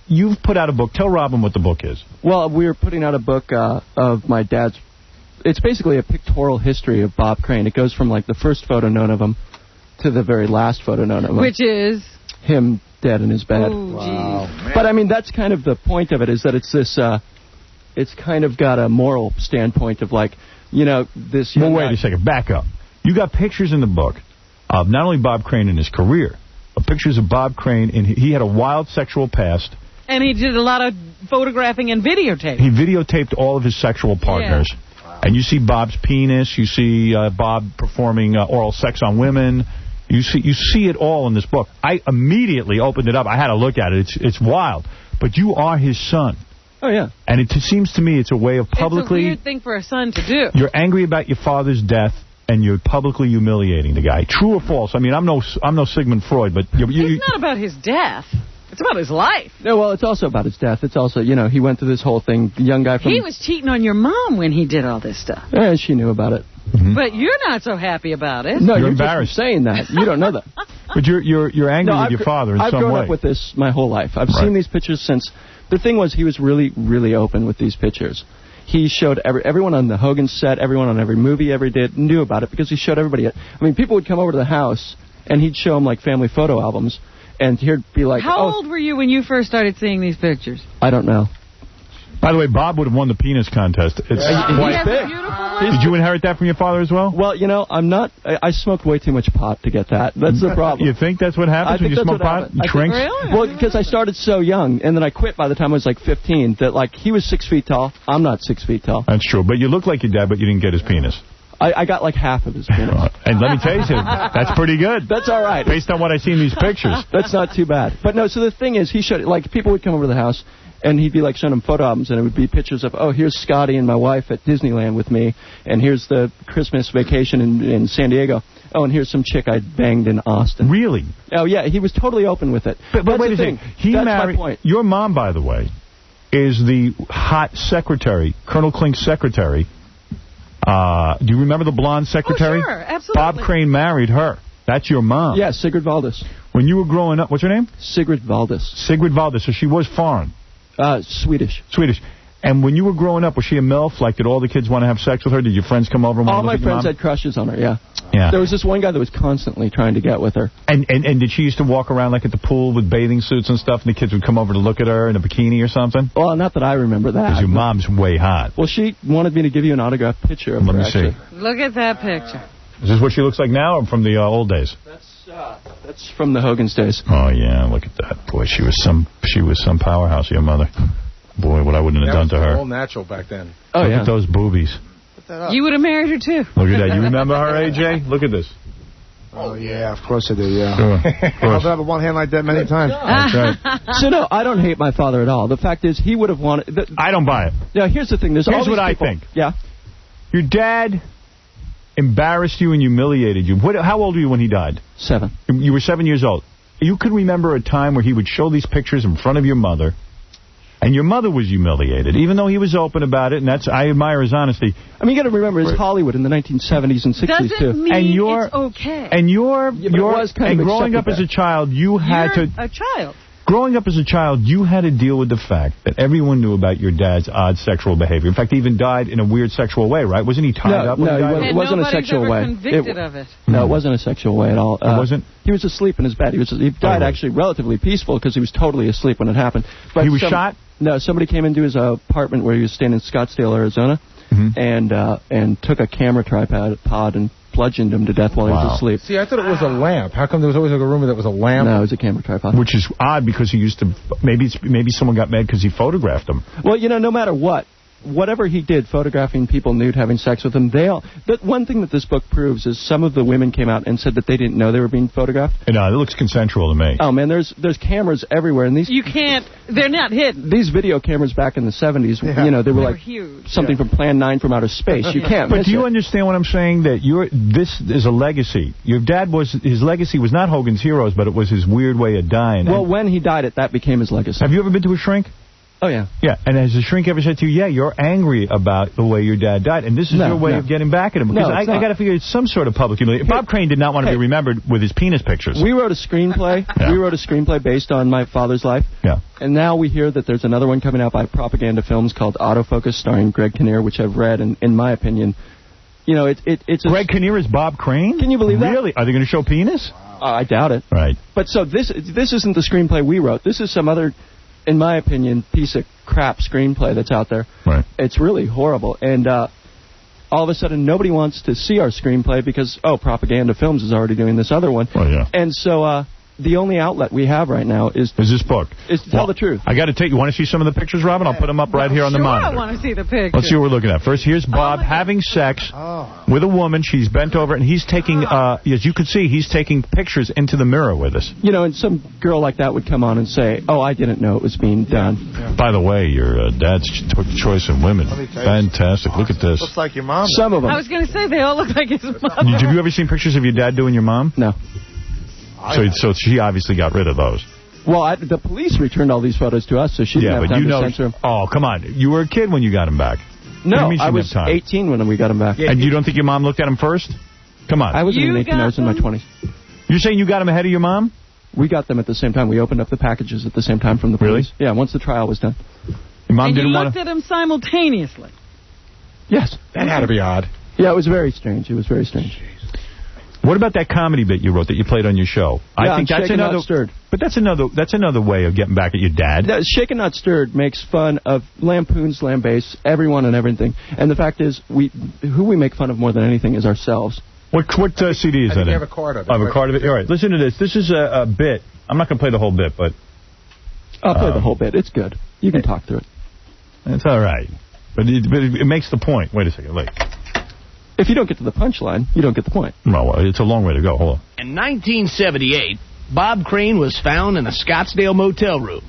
You've put out a book. Tell Robin what the book is. Well, we're putting out a book of my dad's. It's basically a pictorial history of Bob Crane. It goes from, like, the first photo known of him to the very last photo known of him. Which is? Him dead in his bed. Oh, wow. But, I mean, that's kind of the point of it, is that it's this, it's kind of got a moral standpoint of, like, this young Well, wait a second. Back up. You got pictures in the book of not only Bob Crane in his career, but pictures of Bob Crane, and he had a wild sexual past. And he did a lot of photographing and videotaping. He videotaped all of his sexual partners. Yeah. And you see Bob's penis. You see Bob performing oral sex on women. You see it all in this book. I immediately opened it up. I had to look at it. It's wild. But you are his son. Oh, yeah. And it seems to me it's a way of publicly... It's a weird thing for a son to do. You're angry about your father's death, and you're publicly humiliating the guy. True or false? I mean, I'm no Sigmund Freud, but... It's not about his death. It's about his life. No, well, it's also about his death. It's also, he went through this whole thing. The young guy from... He was cheating on your mom when he did all this stuff. Yeah, she knew about it. Mm-hmm. But you're not so happy about it. No, you're embarrassed just saying that. You don't know that. But you're angry with your father in some way. I've grown up with this my whole life. I've seen these pictures since... The thing was, he was really, really open with these pictures. He showed everyone on the Hogan set, everyone on every movie ever did, knew about it because he showed everybody it. I mean, people would come over to the house, and he'd show them, like, family photo albums, and he'd be like... How old were you when you first started seeing these pictures? I don't know. By the way, Bob would have won the penis contest. It's quite big. Did you inherit that from your father as well? Well, I'm not... I smoked way too much pot to get that. That's the problem. You think that's what happens when you smoke pot? Drinks? Really? Well, because I started so young, and then I quit by the time I was, like, 15, that, like, he was 6 feet tall. I'm not 6 feet tall. That's true. But you look like your dad, but you didn't get his penis. I got, like, half of his penis. And let me tell you something. That's pretty good. That's all right. Based on what I see in these pictures. That's not too bad. But, no, so the thing is, he showed... Like, people would come over to the house... And he'd be, like, showing them photo albums, and it would be pictures of, here's Scotty and my wife at Disneyland with me, and here's the Christmas vacation in San Diego. Oh, and here's some chick I banged in Austin. Really? Oh, yeah, he was totally open with it. But wait a second. That's my point. Your mom, by the way, is the hot secretary, Colonel Klink's secretary. Do you remember the blonde secretary? Oh, sure, absolutely. Bob Crane married her. That's your mom. Yeah, Sigrid Valdis. When you were growing up, what's her name? Sigrid Valdis. Sigrid Valdis, so she was foreign. Swedish. And when you were growing up, was she a MILF? Like, did all the kids want to have sex with her? Did your friends come over and want to look at your mom? All my friends had crushes on her, yeah. Yeah. There was this one guy that was constantly trying to get with her. And did she used to walk around, like, at the pool with bathing suits and stuff, and the kids would come over to look at her in a bikini or something? Well, not that I remember that. Because your mom's way hot. Well, she wanted me to give you an autographed picture of her, actually. Let me see. Look at that picture. Is this what she looks like now or from the old days? That's from the Hogan's days. Oh, yeah, look at that. Boy, she was some powerhouse, your mother. Boy, what I wouldn't have done to her. That was all natural back then. Oh, Look at those boobies. You would have married her, too. Look at that. You remember her, AJ? Look at this. Oh, yeah, of course I do, yeah. Sure, I've had one hand like that many times. That's right. So, no, I don't hate my father at all. The fact is, he would have wanted... I don't buy it. Yeah, here's the thing. Here's what I think. Yeah. Your dad embarrassed you and humiliated you. How old were you when he died? 7. You were 7 years old. You could remember a time where he would show these pictures in front of your mother, and your mother was humiliated, even though he was open about it, and I admire his honesty. I mean, you got to remember, it's Hollywood in the 1970s and 60s, too. Doesn't mean it's okay. And growing up as a child, you had to... a child. Growing up as a child, you had to deal with the fact that everyone knew about your dad's odd sexual behavior. In fact, he even died in a weird sexual way, right? Wasn't he tied up? No, it wasn't a sexual way. Convicted of it. No, it wasn't a sexual way at all. It wasn't? He was asleep in his bed. He died actually relatively peaceful because he was totally asleep when it happened. But he was shot? No, somebody came into his apartment where he was staying in Scottsdale, Arizona, and took a camera tripod and bludgeoned him to death while he was asleep. See, I thought it was a lamp. How come there was always like a rumor that was a lamp? No, it was a camera tripod. Which is odd because he used to... Maybe someone got mad because he photographed him. Well, no matter whatever he did, photographing people nude, having sex with them, but one thing that this book proves is some of the women came out and said that they didn't know they were being photographed. No, it looks consensual to me. Oh, man, there's cameras everywhere. And you can't... They're not hidden. These video cameras back in the 70s, they were like huge. Something from Plan 9 from outer space. You can't But miss do you it. understand what I'm saying? That this is a legacy. Your dad his legacy was not Hogan's Heroes, but it was his weird way of dying. Well, when he died, that became his legacy. Have you ever been to a shrink? Oh, yeah. Yeah, and has the shrink ever said to you, yeah, you're angry about the way your dad died, and this is your way of getting back at him? Because I got to figure it's some sort of public humiliation. Bob Crane did not want to be remembered with his penis pictures. We wrote a screenplay. We wrote a screenplay based on my father's life. Yeah. And now we hear that there's another one coming out by Propaganda Films called Autofocus, starring Greg Kinnear, which I've read, and in my opinion, it's Greg Kinnear is Bob Crane? Can you believe that? Really? Are they going to show penis? I doubt it. Right. But so this isn't the screenplay we wrote. This is some other, in my opinion, piece of crap screenplay that's out there. Right. It's really horrible. And all of a sudden, nobody wants to see our screenplay because, Propaganda Films is already doing this other one. Oh, yeah. And so the only outlet we have right now is this book. Is to tell the truth. I got to take... You want to see some of the pictures, Robin? I'll put them up right here on the monitor. I want to see the pictures. Let's see what we're looking at. First, here's Bob having sex with a woman. She's bent over, and he's taking, as you can see, he's taking pictures into the mirror with us. And some girl like that would come on and say, I didn't know it was being done. Yeah. By the way, your dad's choice in women. Fantastic. Look at this. Looks like your mom. Some of them. I was going to say, they all look like his mother. Have you ever seen pictures of your dad doing your mom? No. So she obviously got rid of those. Well, the police returned all these photos to us, so she didn't have time to censor them. Oh, come on. You were a kid when you got them back. No, I was 18 when we got them back. And you don't think your mom looked at them first? Come on. I wasn't even 18. I was in my 20s. You're saying you got them ahead of your mom? We got them at the same time. We opened up the packages at the same time from the police. Really? Yeah, once the trial was done. Your mom and didn't you looked at them simultaneously? Yes. That had to be odd. Yeah, it was very strange. It was very strange. What about that comedy bit you wrote that you played on your show? Yeah, I think that's Shaken another. Not Stirred. But that's another way of getting back at your dad. Shaken Not Stirred makes fun of lampoons, lambaste, everyone and everything. And the fact is, who we make fun of more than anything is ourselves. What CD is that in? I have a card of it. I have a card of it. All right, listen to this. This is a bit. I'm not going to play the whole bit, but I'll play the whole bit. It's good. You can talk through it. It's all right. But it makes the point. Wait a second. Wait. If you don't get to the punchline, you don't get the point. Well, it's a long way to go. Hold on. In 1978, Bob Crane was found in a Scottsdale motel room,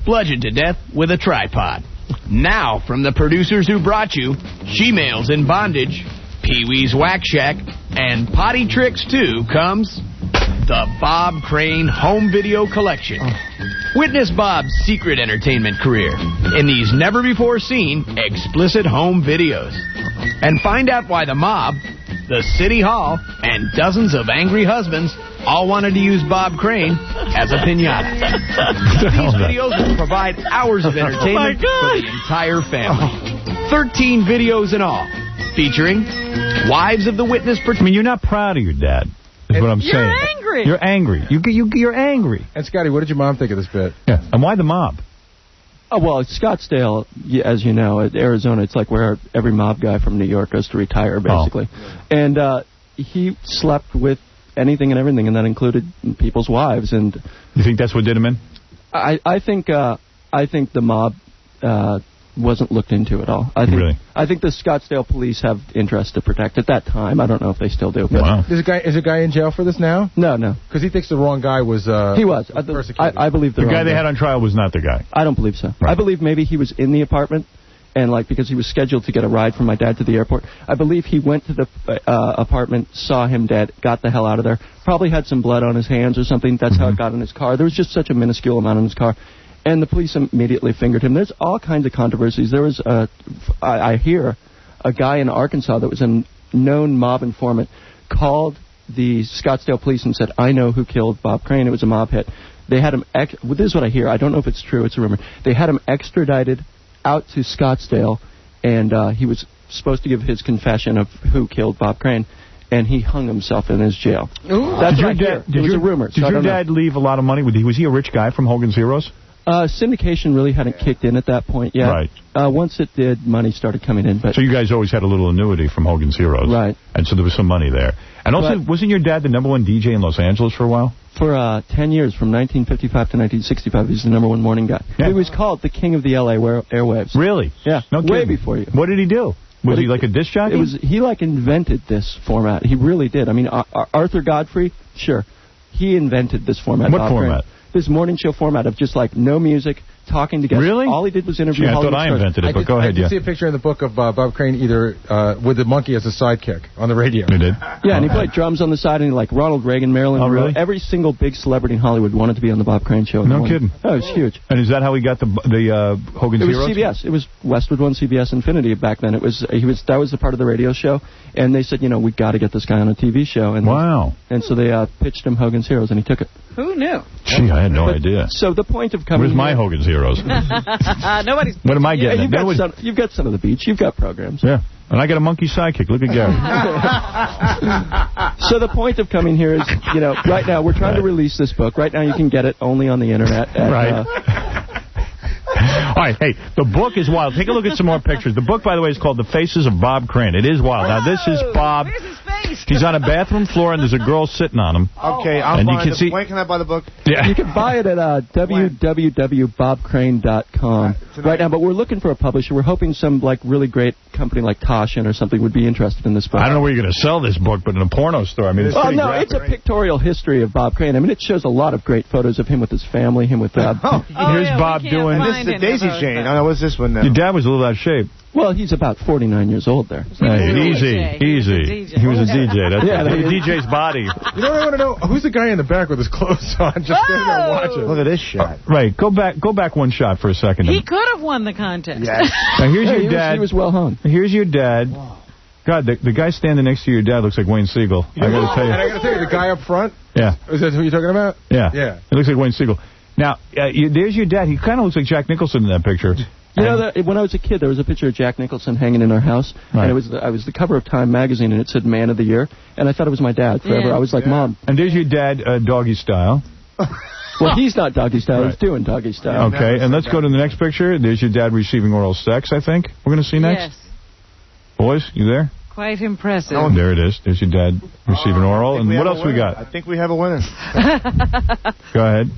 bludgeoned to death with a tripod. Now, from the producers who brought you She-Males in Bondage, Pee-wee's Whack Shack, and Potty Tricks 2 comes the Bob Crane Home Video Collection. Witness Bob's secret entertainment career in these never-before-seen explicit home videos. And find out why the mob, the City Hall, and dozens of angry husbands all wanted to use Bob Crane as a piñata. These videos will provide hours of entertainment for the entire family. 13 videos in all, featuring wives of the witness. I mean, you're not proud of your dad, is what I'm saying. You're angry. You're angry. You're angry. And, Scotty, what did your mom think of this bit? Yeah. And why the mob? Oh, well, Scottsdale, as you know, Arizona, it's like where every mob guy from New York goes to retire, basically. Oh. And he slept with anything and everything, and that included people's wives. And you think that's what did him in? I think the mob wasn't looked into at all. I think the Scottsdale police have interest to protect at that time. I don't know if they still do. But wow. Is a guy in jail for this now? No. Because he thinks the wrong guy was. He was. I believe the guy they had on trial was not the guy. I don't believe so. Right. I believe maybe he was in the apartment, and because he was scheduled to get a ride from my dad to the airport. I believe he went to the apartment, saw him dead, got the hell out of there. Probably had some blood on his hands or something. That's how it got in his car. There was just such a minuscule amount in his car. And the police immediately fingered him. There's all kinds of controversies. There was, I hear, a guy in Arkansas that was a known mob informant called the Scottsdale police and said, I know who killed Bob Crane. It was a mob hit. They had him. Well, this is what I hear. I don't know if it's true. It's a rumor. They had him extradited out to Scottsdale, and he was supposed to give his confession of who killed Bob Crane, and he hung himself in his jail. Ooh. That's what I hear. It was a rumor. Did your dad leave a lot of money? Was he a rich guy from Hogan's Heroes? Syndication really hadn't kicked in at that point yet. Right. Once it did, money started coming in. But so you guys always had a little annuity from Hogan's Heroes. Right. And so there was some money there. And also, wasn't your dad the #1 DJ in Los Angeles for a while? For 10 years, from 1955 to 1965, he was the #1 morning guy. Yeah. He was called the king of the L.A. airwaves. Really? Yeah. No way kidding. Before you. What did he do? Was he like a disc jockey? He invented this format. He really did. I mean, Arthur Godfrey, sure. He invented this format. What format? This morning show format of just like no music, talking together. Really? All he did was interview Hollywood stars. I thought I invented it, but go ahead, I did see a picture in the book of Bob Crane either with the monkey as a sidekick on the radio. You did? Yeah, and he played drums on the side, and like Ronald Reagan, Marilyn Monroe. Really? Every single big celebrity in Hollywood wanted to be on the Bob Crane show. No kidding. Oh, it was huge. And is that how he got the Hogan's Heroes? It was CBS. It was Westwood One CBS Infinity back then. That was the part of the radio show, and they said, we got to get this guy on a TV show. And wow. And so they pitched him Hogan's Heroes, and he took it. Who knew? Gee, I had no idea. So the point of coming. Where's my Hogan's Heroes? Nobody's. What am I getting? You've got Son of the Beach. You've got programs. Yeah. And I got a monkey sidekick. Look at Gary. So the point of coming here is, right now we're trying to release this book. Right now you can get it only on the internet. Right. All right, hey, the book is wild. Take a look at some more pictures. The book, by the way, is called The Faces of Bob Crane. It is wild. Now, this is Bob. Where's his face? He's on a bathroom floor, and there's a girl sitting on him. Okay, I'll buy it. When can I buy the book? Yeah. You can buy it at www.bobcrane.com right now, but we're looking for a publisher. We're hoping some really great company like Toshin or something would be interested in this book. I don't know where you're going to sell this book, but in a porno store. I mean, it's pretty graphic. It's a pictorial history of Bob Crane. I mean, it shows a lot of great photos of him with his family, him with... Here's Bob doing... This is the Daisy Chain. I know, what's this one now? Your dad was a little out of shape. Well, he's about 49 years old there. Easy. He was a DJ. That's the DJ's body. You know what I want to know? Who's the guy in the back with his clothes on, just standing there watching? Look at this shot. Right. Go back one shot for a second. He could have won the contest. Yes. Now, here's your dad. He was well hung. Here's your dad. Wow. God, the guy standing next to your dad looks like Wayne Siegel. I got to tell you. And I got to tell you, the guy up front? Yeah. Is that who you're talking about? Yeah. Yeah. It looks like Wayne Siegel. Now, there's your dad. He kind of looks like Jack Nicholson in that picture. When I was a kid, there was a picture of Jack Nicholson hanging in our house, and I was the cover of Time magazine, and it said Man of the Year, and I thought it was my dad forever. I was like, Mom. And there's your dad, doggy style. Well, he's not doggy style. He's doing doggy style. Okay, and let's go to the next picture. There's your dad receiving oral sex, I think. We're going to see next. Yes. Boys, you there? Quite impressive. Oh, there it is. There's your dad receiving oral. And what else we got? I think we have a winner. Go ahead.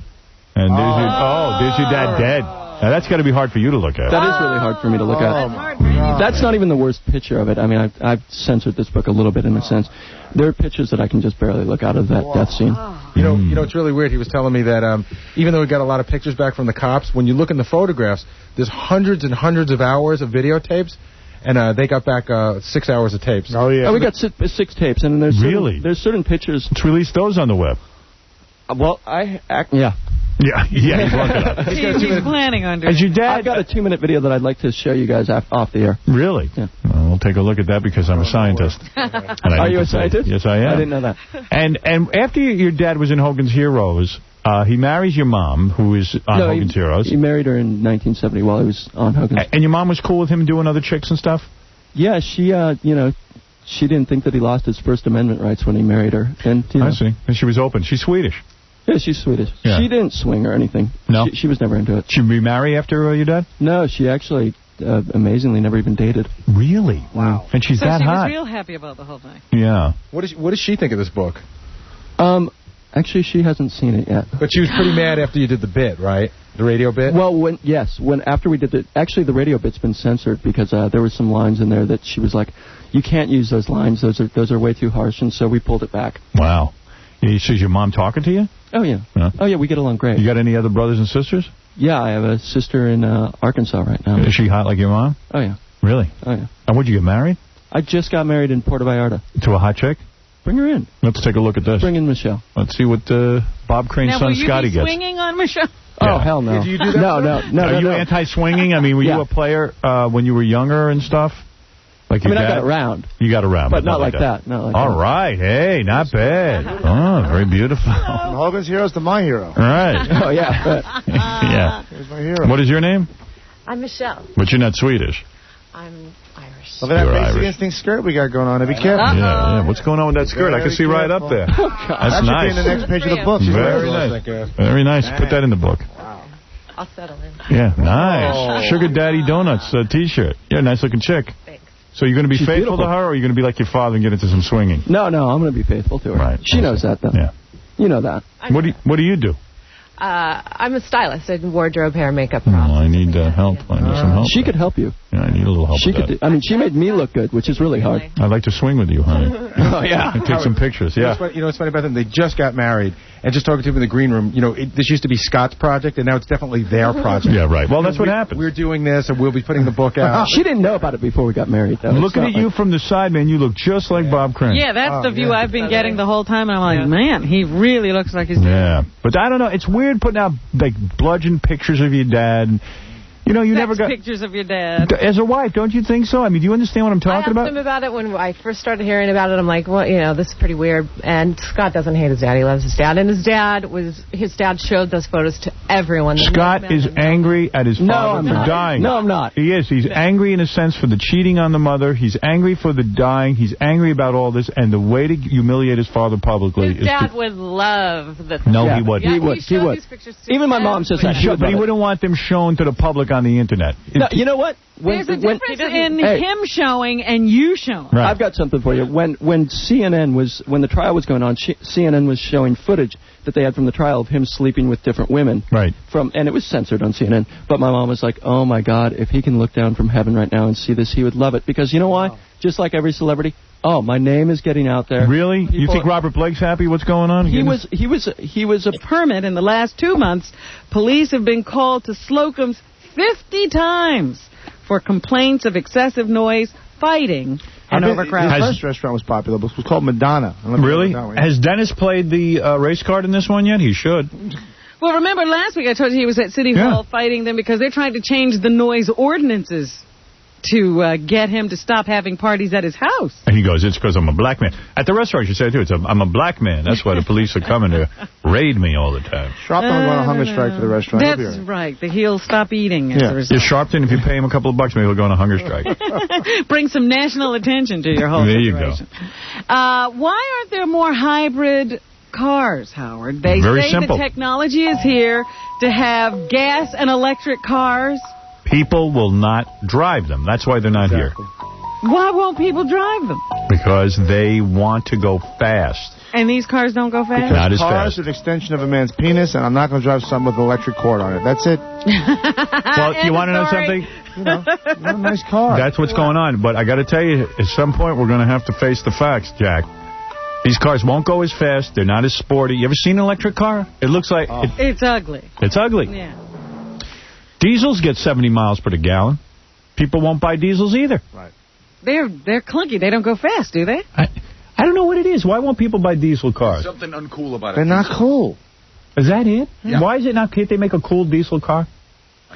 And there's your dad dead. Now, that's got to be hard for you to look at. That is really hard for me to look at. That's not even the worst picture of it. I mean, I've censored this book a little bit in a sense. There are pictures that I can just barely look out of that death scene. You know, it's really weird. He was telling me that even though we got a lot of pictures back from the cops, when you look in the photographs, there's hundreds and hundreds of hours of videotapes, and they got back 6 hours of tapes. Oh, yeah. Oh, we got 6 tapes, and there's there's certain pictures. Let's release those on the web. Well, yeah. Yeah, he's looked it up. He's planning on doing it. Your dad, I've got a 2-minute video that I'd like to show you guys off the air. Really? Yeah. Well, we'll take a look at that because I'm a scientist. Are you a scientist? Yes, I am. I didn't know that. And after your dad was in Hogan's Heroes, he marries your mom, who is on Hogan's Heroes. He married her in 1970 while he was on Hogan's. And your mom was cool with him doing other chicks and stuff? Yeah, she, she didn't think that he lost his First Amendment rights when he married her. And I see. And she was open. She's Swedish. Yeah, she's Swedish. Yeah. She didn't swing or anything. No? She was never into it. Did she remarry after your dad? No, she actually, amazingly, never even dated. Really? Wow. And she's that hot. So she was real happy about the whole thing. Yeah. What does she think of this book? Actually, she hasn't seen it yet. But she was pretty mad after you did the bit, right? The radio bit? Well, after we did the... Actually, the radio bit's been censored because there were some lines in there that she was like, you can't use those lines. Those are way too harsh, and so we pulled it back. Wow. So is your mom talking to you? Oh, yeah. Oh, yeah, we get along great. You got any other brothers and sisters? Yeah, I have a sister in Arkansas right now. Is she hot like your mom? Oh, yeah. Really? Oh, yeah. And would you get married? I just got married in Puerto Vallarta. To a hot chick? Bring her in. Let's take a look at this. Bring in Michelle. Let's see what Bob Crane's son Scotty gets. Now, will you be swinging on Michelle? Oh, hell no. Did you do that? No. Are you anti-swinging? I mean, were you a player when you were younger and stuff? Like I got around. You got around. But not like that. Not like All right. Hey, not bad. Oh, Oh, very beautiful. From Hogan's Heroes to my hero. Right. Oh, yeah. Yeah. Here's my hero. What is your name? I'm Michelle. But you're not Swedish. I'm Irish. Look at that You're Basic Irish. Instinct skirt we got going on. Be careful. Yeah. What's going on with that skirt? I can see right up there. That's that should nice. be in the next page of the book. Very nice. Very nice. Put that in the book. I'll settle in. Yeah, nice. Sugar Daddy Donuts T-shirt. You're a nice-looking chick. Thanks. So you're going to be She's faithful beautiful. to her, or are you going to be like your father and get into some swinging? No, I'm going to be faithful to her. Right. She knows that, though. Yeah. You know that. What do you do? I'm a stylist. I do wardrobe, hair, makeup, Oh, props. I need help. I need some help. She could help you. Yeah, I need a little help She with could. that. I mean, she made me look good, which is really hard. I'd like to swing with you, honey. Oh, yeah. And take some pictures. Yeah. You know what's funny about them? They just got married, and just talking to him in the green room, this used to be Scott's project, and now it's definitely their project. Yeah, right. Well, that's what happens. We're doing this, and we'll be putting the book out. She didn't know about it before we got married, though. Looking at you from the side, man, you look just like Bob Crane. Yeah, that's the view I've been getting the whole time, and I'm like, man, he really looks like his dad. Yeah. But I don't know. It's weird putting out, like, bludgeon pictures of your dad. You never got pictures of your dad. As a wife, don't you think so? I mean, do you understand what I'm talking I asked him about it when I first started hearing about it. I'm like, well, this is pretty weird. And Scott doesn't hate his dad. He loves his dad. And his dad showed those photos to everyone. Scott is angry at his father for dying. No, I'm not. He is. He's angry in a sense for the cheating on the mother. He's angry for the dying. He's angry about all this. And the way to humiliate his father publicly his dad would love the No, he wouldn't. He would. Even my mom says that. But he wouldn't want them shown to the public on the internet. No, you know what? There's a difference in him showing and you showing. Right. I've got something for you. When the trial was going on, CNN was showing footage that they had from the trial of him sleeping with different women. Right. And it was censored on CNN. But my mom was like, "Oh my God, if he can look down from heaven right now and see this, he would love it." Because you know why? Just like every celebrity. Oh, my name is getting out there. Really? You think Robert Blake's happy? What's going on? He was a permit in the last 2 months. Police have been called to Slocum's 50 times for complaints of excessive noise, fighting, and overcrowding. His first restaurant was popular. It was called Madonna. Really? Has Dennis played the race card in this one yet? He should. Well, remember last week I told you he was at City Hall fighting them because they're trying to change the noise ordinances to get him to stop having parties at his house. And he goes, it's because I'm a black man. At the restaurant, you say it too. I'm a black man. That's why the police are coming to raid me all the time. Sharpton will go on a hunger strike for the restaurant. That's right. He'll stop eating as a result. Yeah, Sharpton, if you pay him a couple of bucks, maybe he'll go on a hunger strike. Bring some national attention to your whole situation. There you go. Why aren't there more hybrid cars, Howard? They say simple. the technology is here to have gas and electric cars. People will not drive them. That's why they're not here. Why won't people drive them? Because they want to go fast. And these cars don't go fast? Not as cars fast. are an extension of a man's penis, and I'm not going to drive some with an electric cord on it. That's it. Well, you want to know something? Not a nice car. That's what's going on. But I got to tell you, at some point, we're going to have to face the facts, Jack. These cars won't go as fast. They're not as sporty. You ever seen an electric car? It looks like... It's ugly. It's ugly. Yeah. Diesels get 70 miles per gallon. People won't buy diesels either. Right. They're clunky. They don't go fast, do they? I don't know what it is. Why won't people buy diesel cars? Something uncool about it. They're not cool. Is that it? Yeah. Why is it not? Can't they make a cool diesel car?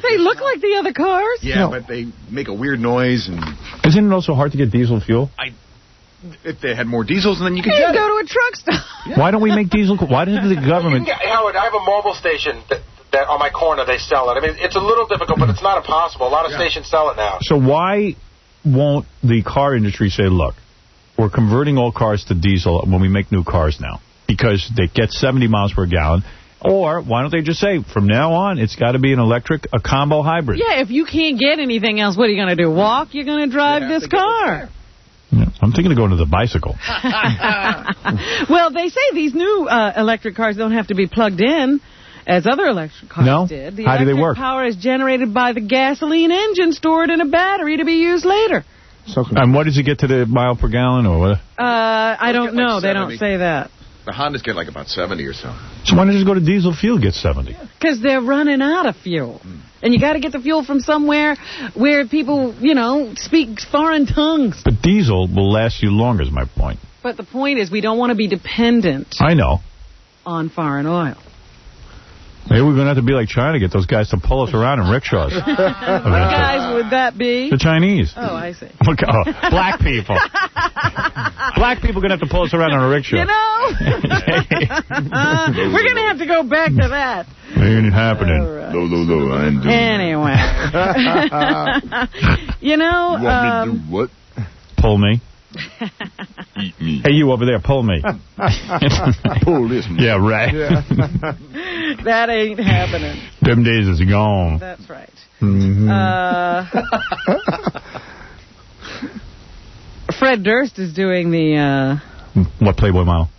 They look like the other cars. Yeah, but they make a weird noise. And isn't it also hard to get diesel fuel? If they had more diesels, then you could You get go to a truck stop. Why don't we make diesel? Why does the government... Howard, I have a mobile station that on my corner they sell it. I mean, it's a little difficult, but it's not impossible. A lot of stations sell it now. So why won't the car industry say, look, we're converting all cars to diesel when we make new cars now because they get 70 miles per gallon? Or why don't they just say, from now on, it's got to be an electric, a combo hybrid? Yeah, if you can't get anything else, what are you going to do? Walk? You're going to drive this car. Yeah, I'm thinking of going to the bicycle. Well, they say these new electric cars don't have to be plugged in as other electric cars did. The How do they work? power is generated by the gasoline engine stored in a battery to be used later. And what does it get to the mile per gallon or what? I don't know. They don't say that. The Hondas get like about 70 or so. So why don't you just go to diesel fuel, get 70? Because they're running out of fuel. And you got to get the fuel from somewhere where people, speak foreign tongues. But diesel will last you longer is my point. But the point is we don't want to be dependent I know. on foreign oil. Maybe we're going to have to be like China, get those guys to pull us around in rickshaws. What guys would that be? The Chinese. Oh, I see. Okay. Oh, black people. Black people are going to have to pull us around on a rickshaw. We're going to have to go back to that. Ain't happening. Right. No, I ain't doing Anyway. You know... You want me to do what? Pull me. Eat me. Hey, you over there, pull me. Pull this man. Yeah, right. Yeah. That ain't happening. Them days is gone. That's right. Mm-hmm. Fred Durst is doing the... What, Playboy model?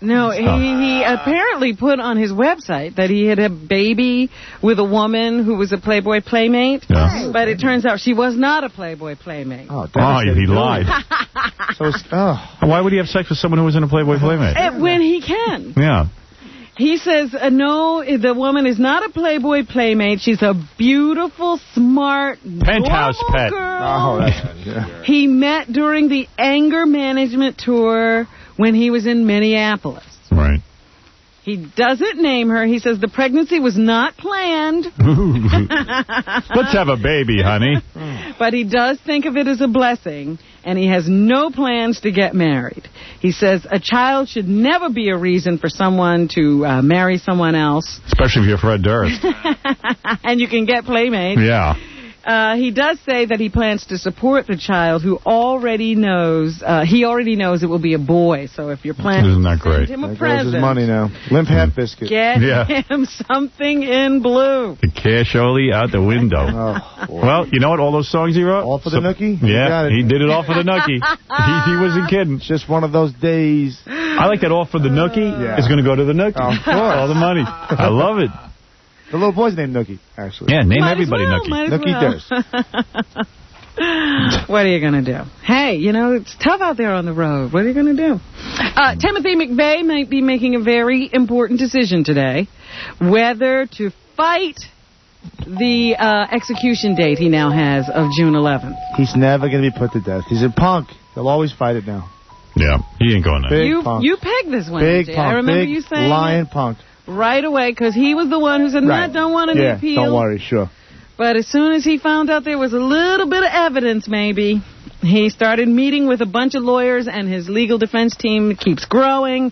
No, he apparently put on his website that he had a baby with a woman who was a Playboy Playmate. Yeah. But it turns out she was not a Playboy Playmate. Oh, he lied. Why would he have sex with someone who was in a Playboy Playmate? When he can. Yeah. He says, no, the woman is not a Playboy Playmate. She's a beautiful, smart, penthouse pet. Girl. He met during the anger management tour when he was in Minneapolis. Right. He doesn't name her. He says the pregnancy was not planned. Let's have a baby, honey. But he does think of it as a blessing, and he has no plans to get married. He says a child should never be a reason for someone to marry someone else. Especially if you're Fred Durst. And you can get playmates. Yeah. He does say that he plans to support the child who already knows, he already knows it will be a boy. So if you're planning Isn't that to great? send him a There goes present, his money now. Limp hat biscuit. get him something in blue. The cash only out the window. Well, you know what? All those songs he wrote? All for the nookie? Yeah, he did it all for the nookie. He wasn't kidding. It's just one of those days. I like that all for the nookie. Yeah. It's going to go to the nookie. Of course. All the money. I love it. The little boy's named Nookie, actually. Yeah, name everybody Nookie. Nookie Durst. What are you going to do? Hey, you know, it's tough out there on the road. What are you going to do? Timothy McVeigh might be making a very important decision today, whether to fight the execution date he now has of June 11th. He's never going to be put to death. He's a punk. He'll always fight it now. Yeah, he ain't going there. You pegged this one. Big AJ. punk. I remember big you saying lion punk. Right away, because he was the one who said, no, I don't want any appeal. Don't worry, sure. But as soon as he found out there was a little bit of evidence, maybe, he started meeting with a bunch of lawyers, and his legal defense team keeps growing.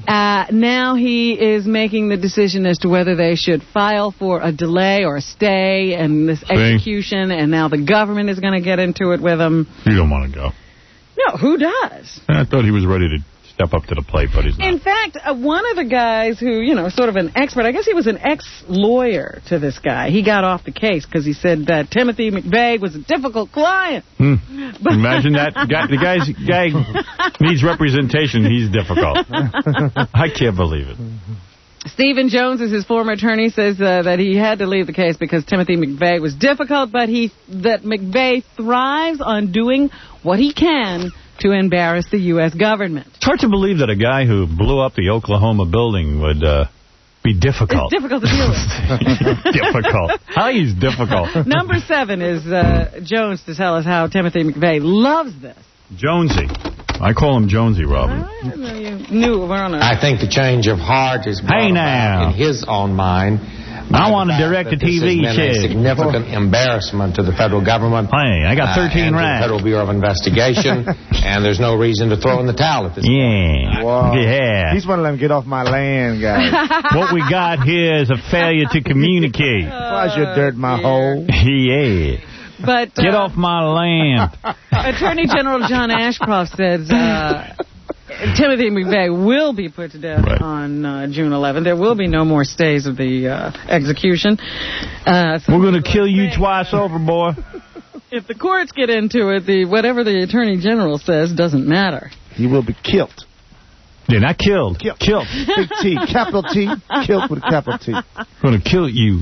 Now he is making the decision as to whether they should file for a delay or a stay in this execution, and now the government is going to get into it with him. You don't want to go. No, who does? I thought he was ready to step up to the plate, but he's not. In fact, one of the guys who, you know, sort of an expert, I guess he was an ex-lawyer to this guy. He got off the case because he said that Timothy McVeigh was a difficult client. Imagine that. The guy needs representation. He's difficult. I can't believe it. Stephen Jones, as his former attorney, says that he had to leave the case because Timothy McVeigh was difficult, but that McVeigh thrives on doing what he can to embarrass the U.S. government. It's hard to believe that a guy who blew up the Oklahoma building would be difficult. It's difficult to deal with. Difficult. How he's difficult. Number 7 is Jones to tell us how Timothy McVeigh loves this. Jonesy. I call him Jonesy, Robin. I know you knew we're on a... I think the change of heart is brought about in his own mind. I want to direct a TV show. This has been a significant embarrassment to the federal government. Hey, I got 13 and racks. the Federal Bureau of Investigation, and there's no reason to throw in the towel at this point. Wow. Yeah. He's one of them get off my land guys. What we got here is a failure to communicate. Why's your dirt my hole? Yeah. But get off my land. Attorney General John Ashcroft says Timothy McVeigh will be put to death on June 11th. There will be no more stays of the execution. We're going to kill you twice over, boy. If the courts get into it, whatever the Attorney General says doesn't matter. He will be killed. Yeah, not killed. Killed. Big T, capital T, killed with a capital T. Going to kill you.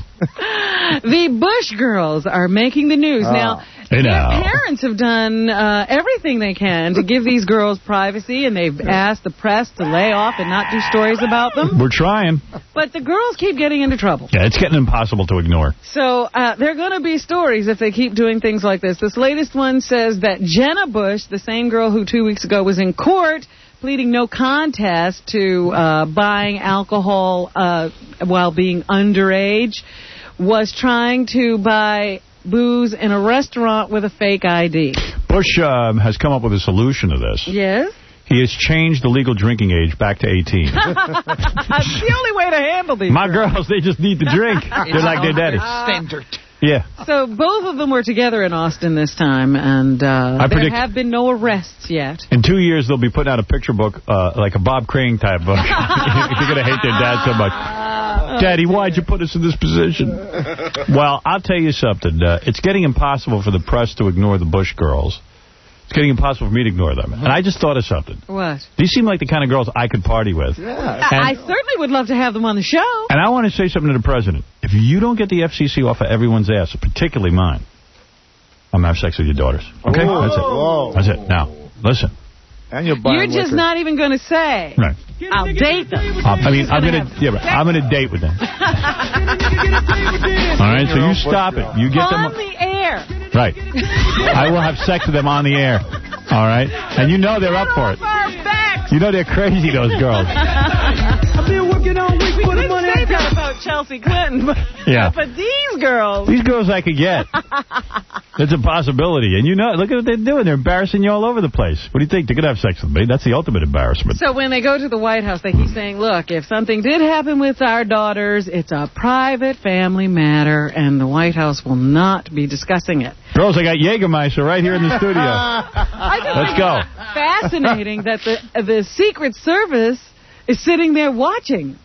The Bush girls are making the news. Now, their parents have done everything they can to give these girls privacy, and they've asked the press to lay off and not do stories about them. We're trying. But the girls keep getting into trouble. Yeah, it's getting impossible to ignore. So there are going to be stories if they keep doing things like this. This latest one says that Jenna Bush, the same girl who 2 weeks ago was in court, pleading no contest to buying alcohol while being underage, was trying to buy booze in a restaurant with a fake ID. Bush has come up with a solution to this. Yes? He has changed the legal drinking age back to 18. That's the only way to handle these. My girls, they just need to drink. They're like their daddy. Standard. Yeah. So both of them were together in Austin this time, and there have been no arrests yet. In 2 years, they'll be putting out a picture book, like a Bob Crane type book. You're going to hate their dad so much. Daddy, why'd you put us in this position? Well, I'll tell you something. It's getting impossible for the press to ignore the Bush girls. It's getting impossible for me to ignore them. And I just thought of something. What? These seem like the kind of girls I could party with. Yeah. I certainly would love to have them on the show. And I want to say something to the president. If you don't get the FCC off of everyone's ass, particularly mine, I'm going to have sex with your daughters. Okay? Whoa. That's it. Whoa. That's it. Now, listen. And you're just not even going to say. Right. I'll date them. I'm going to date with them. All right, so you stop it. You get them on the air. Right. I will have sex with them on the air. All right? And you know they're up for it. You know they're crazy, those girls. I've been working all week for the money. Say that about Chelsea Clinton, but these girls. These girls I could get. It's a possibility. And you know, look at what they're doing. They're embarrassing you all over the place. What do you think? They're going to have sex with me. That's the ultimate embarrassment. So when they go to the White House, they keep saying, look, if something did happen with our daughters, it's a private family matter, and the White House will not be discussing it. Girls, I got Jägermeister right here in the studio. Let's go. Fascinating that the Secret Service is sitting there watching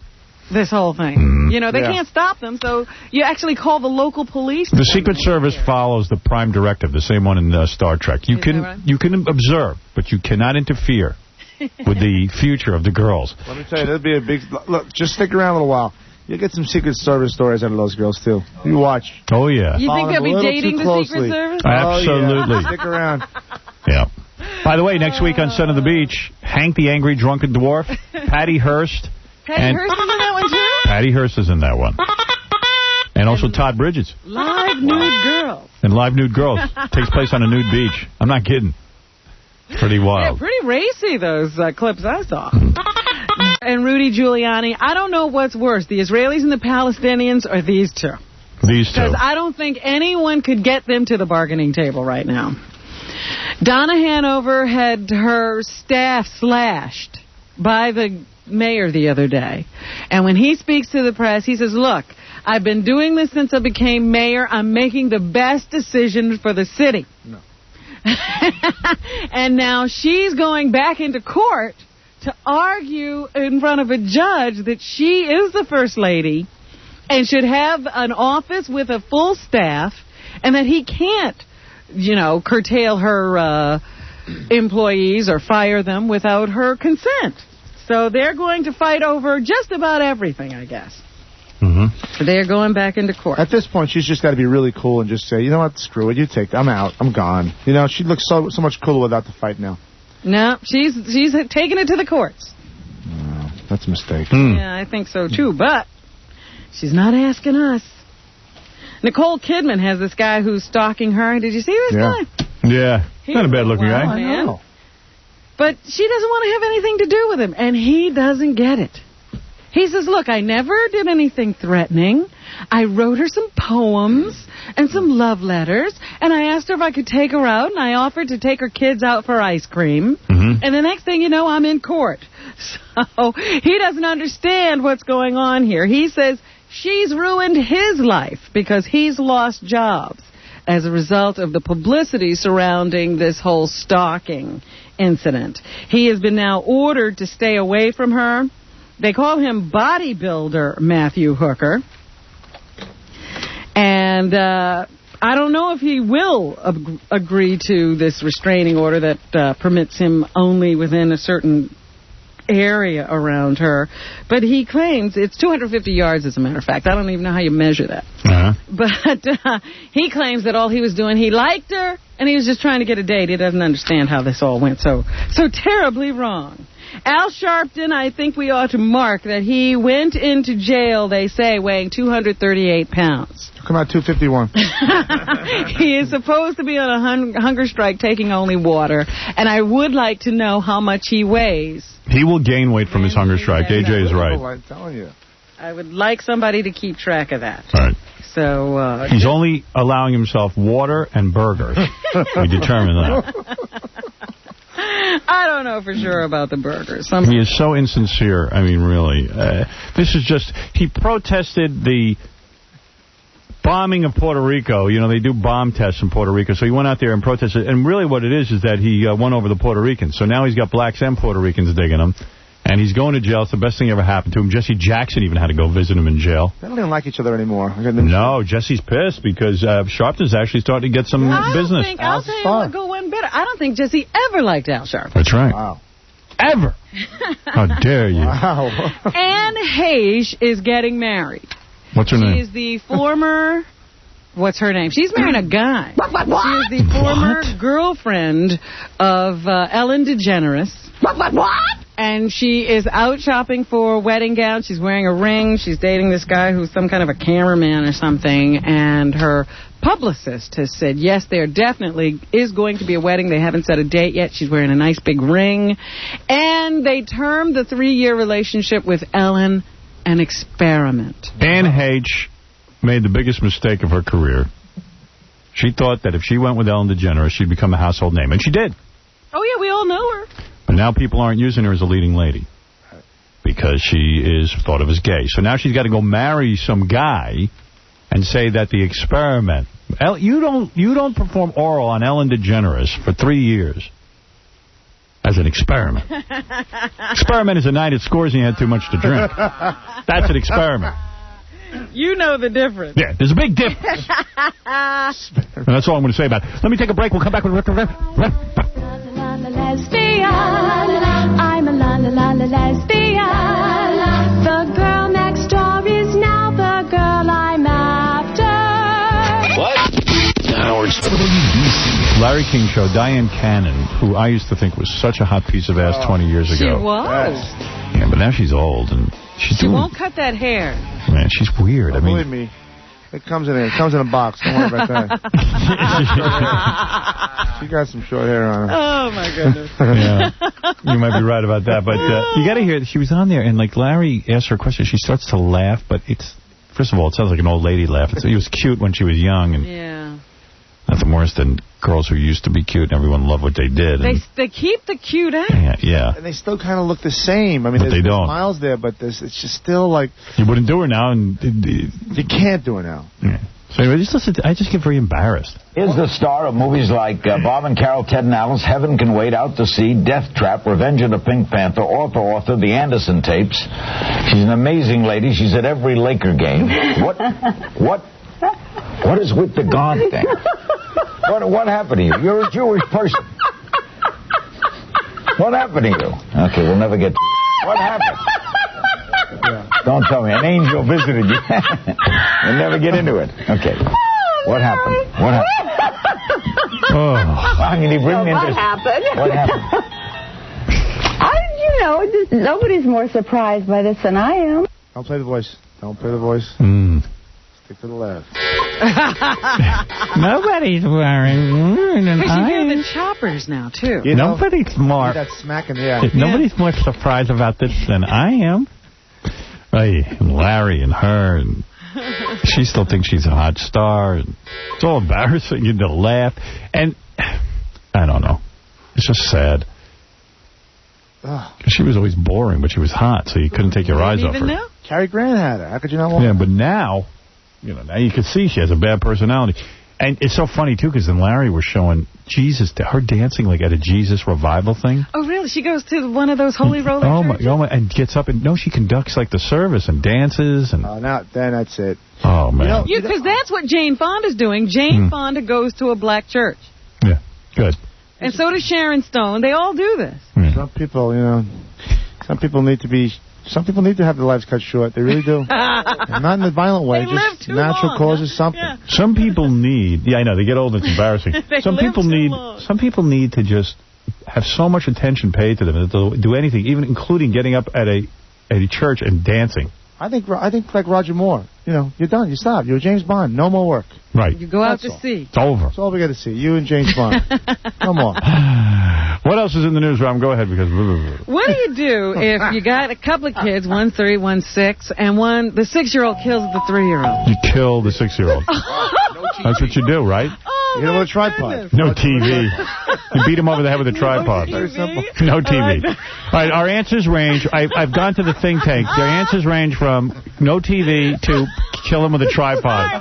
this whole thing. You know, they can't stop them, so you actually call the local police. The Secret Service follows the Prime Directive, the same one in Star Trek. You can observe, but you cannot interfere with the future of the girls. Let me tell you, there'll be a big... Look, just stick around a little while. You'll get some Secret Service stories out of those girls, too. You watch. Oh, yeah. You think they'll be dating the Secret Service? Absolutely. Oh, yeah. Stick around. Yeah. By the way, next week on Son of the Beach, Hank the Angry Drunken Dwarf, Patty Hearst. Patty Hearst is in that one, too? Patty Hearst is in that one. And also Todd Bridges. Live nude girls. And Live Nude Girls. Takes place on a nude beach. I'm not kidding. It's pretty wild. Yeah, pretty racy, those clips I saw. And Rudy Giuliani, I don't know what's worse, the Israelis and the Palestinians or these two. These two. Because I don't think anyone could get them to the bargaining table right now. Donna Hanover had her staff slashed by the mayor the other day. And when he speaks to the press, he says, look, I've been doing this since I became mayor. I'm making the best decision for the city. No. And now she's going back into court to argue in front of a judge that she is the first lady and should have an office with a full staff and that he can't, you know, curtail her employees or fire them without her consent. So they're going to fight over just about everything, I guess. So they're going back into court. At this point, she's just got to be really cool and just say, you know what, screw it, I'm out, I'm gone. You know, she looks so much cooler without the fight now. No, she's taking it to the courts. No, that's a mistake. Yeah, I think so, too. But she's not asking us. Nicole Kidman has this guy who's stalking her. Did you see this guy? Yeah. Not a bad-looking guy. I know. But she doesn't want to have anything to do with him, and he doesn't get it. He says, look, I never did anything threatening. I wrote her some poems and some love letters, and I asked her if I could take her out, and I offered to take her kids out for ice cream. And the next thing you know, I'm in court. So he doesn't understand what's going on here. He says she's ruined his life because he's lost jobs as a result of the publicity surrounding this whole stalking incident. He has been now ordered to stay away from her. They call him bodybuilder Matthew Hooker. And I don't know if he will agree to this restraining order that permits him only within a certain area around her. But he claims it's 250 yards, as a matter of fact. I don't even know how you measure that. But he claims that all he was doing, he liked her, and he was just trying to get a date. He doesn't understand how this all went so terribly wrong. Al Sharpton, I think we ought to mark that he went into jail, they say, weighing 238 pounds. Come out 251. He is supposed to be on a hunger strike, taking only water. And I would like to know how much he weighs. He will gain weight from his hunger strike. AJ is right. I'm telling you. I would like somebody to keep track of that. All right. So he's only allowing himself water and burgers. We determined that. I don't know for sure about the burgers. He is so insincere. I mean, really. This is just... He protested the bombing of Puerto Rico. You know, they do bomb tests in Puerto Rico. So he went out there and protested. And really what it is that he won over the Puerto Ricans. So now he's got blacks and Puerto Ricans digging him. And he's going to jail. It's the best thing ever happened to him. Jesse Jackson even had to go visit him in jail. They don't even like each other anymore. No, Jesse's pissed because Sharpton's actually starting to get some business. I'll tell you what, go one better. I don't think Jesse ever liked Al Sharpton. That's right. Wow. Ever. How dare you. Wow. Anne Heche is getting married. What's her name? She's the former... What's her name? She's marrying a guy. What? She is the former girlfriend of Ellen DeGeneres. What? And she is out shopping for a wedding gown. She's wearing a ring. She's dating this guy who's some kind of a cameraman or something. And her publicist has said, yes, there definitely is going to be a wedding. They haven't set a date yet. She's wearing a nice big ring. And they termed the 3-year relationship with Ellen an experiment. Anne Heche made the biggest mistake of her career. She thought that if she went with Ellen DeGeneres, she'd become a household name. And she did. Oh, yeah, we all know her. But now people aren't using her as a leading lady because she is thought of as gay. So now she's got to go marry some guy and say that the experiment... You don't perform oral on Ellen DeGeneres for 3 years as an experiment. Experiment is a night at Scores and you had too much to drink. That's an experiment. You know the difference. Yeah, there's a big difference. And that's all I'm going to say about it. Let me take a break. We'll come back with... Lesbian. I'm a lesbian. The girl next door is now the girl I'm after. What? Howard. Larry King Show, Diane Cannon, who I used to think was such a hot piece of ass 20 years ago. She was. Yeah, but now she's old and she won't cut that hair. Man, she's weird. I mean, believe me, it comes in a box. Don't worry about that. She got some short hair on her. Oh my goodness. Yeah, you might be right about that. But you got to hear she was on there and like Larry asked her a question. She starts to laugh, but it's first of all, it sounds like an old lady laugh. It was cute when she was young and nothing worse than girls who used to be cute and everyone loved what they did. They keep the cute ass. Yeah. And they still kind of look the same. I mean, but there's they don't. smiles there, but it's just still like... You wouldn't do her now. And you can't do her now. Yeah. So anyway, I just get very embarrassed. Is the star of movies like Bob and Carol, Ted and Alice, Heaven Can Wait, Out to Sea, Death Trap, Revenge of the Pink Panther, Author, The Anderson Tapes. She's an amazing lady. She's at every Laker game. What is with the God thing? What happened to you? You're a Jewish person. What happened to you? Okay, we'll never get to what happened? Don't tell me. An angel visited you. We'll never get into it. Okay. What happened? What happened? I mean, he bring me into... What happened? What happened? Nobody's more surprised by this than I am. Don't play the voice. Don't play the voice. Stick to the left. Nobody's wearing... Because you hear the choppers now, too. Nobody's more... That smack in the air. Nobody's more surprised about this than I am. Hey, and Larry and her, and she still thinks she's a hot star. And it's all embarrassing and to laugh. And I don't know. It's just sad. She was always boring, but she was hot, so you couldn't take your eyes off her. Know? Cary Grant had her. How could you not want her? Yeah, but now you can see she has a bad personality. And it's so funny, too, because then Larry was showing Jesus, her dancing like at a Jesus revival thing. Oh, really? She goes to one of those holy roller churches? Oh, my, and gets up and, she conducts like the service and dances. And now, then that's it. Oh, man. Because that's what Jane Fonda's doing. Jane Fonda goes to a black church. Yeah, good. And so does Sharon Stone. They all do this. Some people, some people need to have their lives cut short. They really do. Not in a violent way. They just live too natural long. causes, something. Yeah. Some people need... Yeah, I know. They get old. It's embarrassing. Some people need to just have so much attention paid to them that they'll do anything, even including getting up at a church and dancing. I think like Roger Moore. You're done. You stop. You're James Bond. No more work. Right. You go out to sea. It's over. That's all we got to see. You and James Bond. No more. What else is in the news, Rob? Go ahead, because... What do you do if you got a couple of kids, 1 3, 1 6, and the 6-year-old kills the 3-year-old? You kill the 6-year-old. That's what you do, right? Oh, you get a little tripod. No TV. You beat him over the head with a tripod. Very simple. No TV. All right, our answers range. I've gone to the think tank. Their answers range from no TV to kill him with a tripod.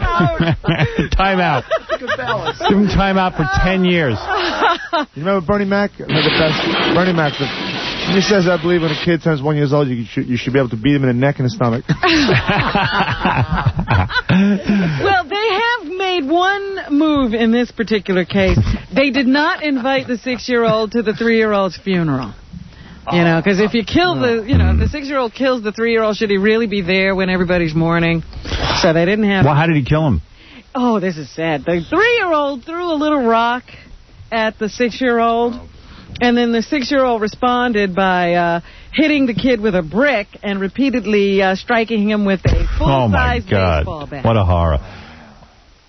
Time out. Give him time out for 10 years. You remember Bernie Mac? The best. Bernie Mac. He says, I believe when a kid turns 1 year old, you should be able to beat him in the neck and the stomach. Well, they have made one move in this particular case. They did not invite the 6-year-old to the 3-year-old's funeral. You know, because if you kill if the 6-year-old kills the 3-year-old, should he really be there when everybody's mourning? So they didn't have... Well, how did he kill him? Oh, this is sad. The 3-year-old threw a little rock at the 6-year-old, and then the 6-year-old responded by hitting the kid with a brick and repeatedly striking him with a full-size baseball bat. What a horror.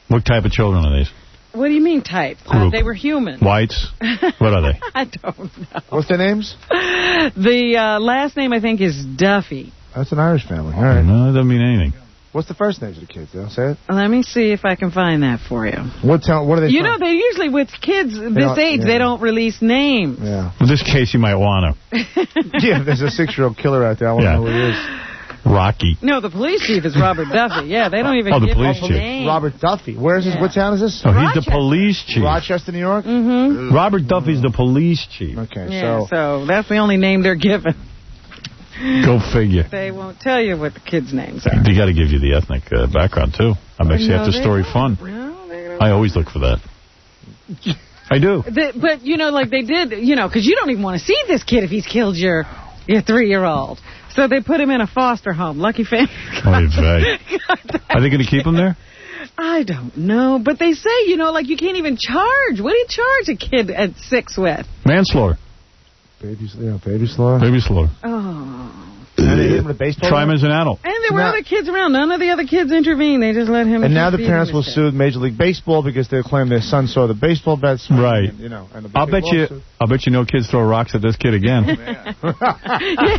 What type of children are these? What do you mean type? They were human. Whites? What are they? I don't know. What's their names? The last name, I think, is Duffy. That's an Irish family. All right. No, that doesn't mean anything. What's the first names of the kids, though? Say it. Let me see if I can find that for you. What are they? You know, they usually, with kids this age, they don't release names. Yeah. In this case, you might want to. Yeah, there's a 6-year-old killer out there. I want to know who he is. Rocky. No, the police chief is Robert Duffy. Yeah, they don't even give him a name. Robert Duffy. Where is this? What town is this? Oh, he's the police chief. Rochester, New York? Mm-hmm. Robert Duffy's the police chief. Okay, yeah, so that's the only name they're given. Go figure. They won't tell you what the kids' names are. They got to give you the ethnic background, too. That makes the after story fun. No, I always look for that. I do. But, you know, like they did, you know, because you don't even want to see this kid if he's killed your 3-year-old. So they put him in a foster home. Lucky family. Are they going to keep him there? I don't know. But they say, you know, like you can't even charge. What do you charge a kid at 6 with? Manslaughter. Baby slaughter. Baby slaughter. Oh. And they hit him with a baseball Try him as an adult. And there were other kids around. None of the other kids intervened. They just let him. And now the parents will sue Major League Baseball because they claim their son saw the baseball bat swing. Right. And, you know, and I'll bet you no kids throw rocks at this kid again. Yeah,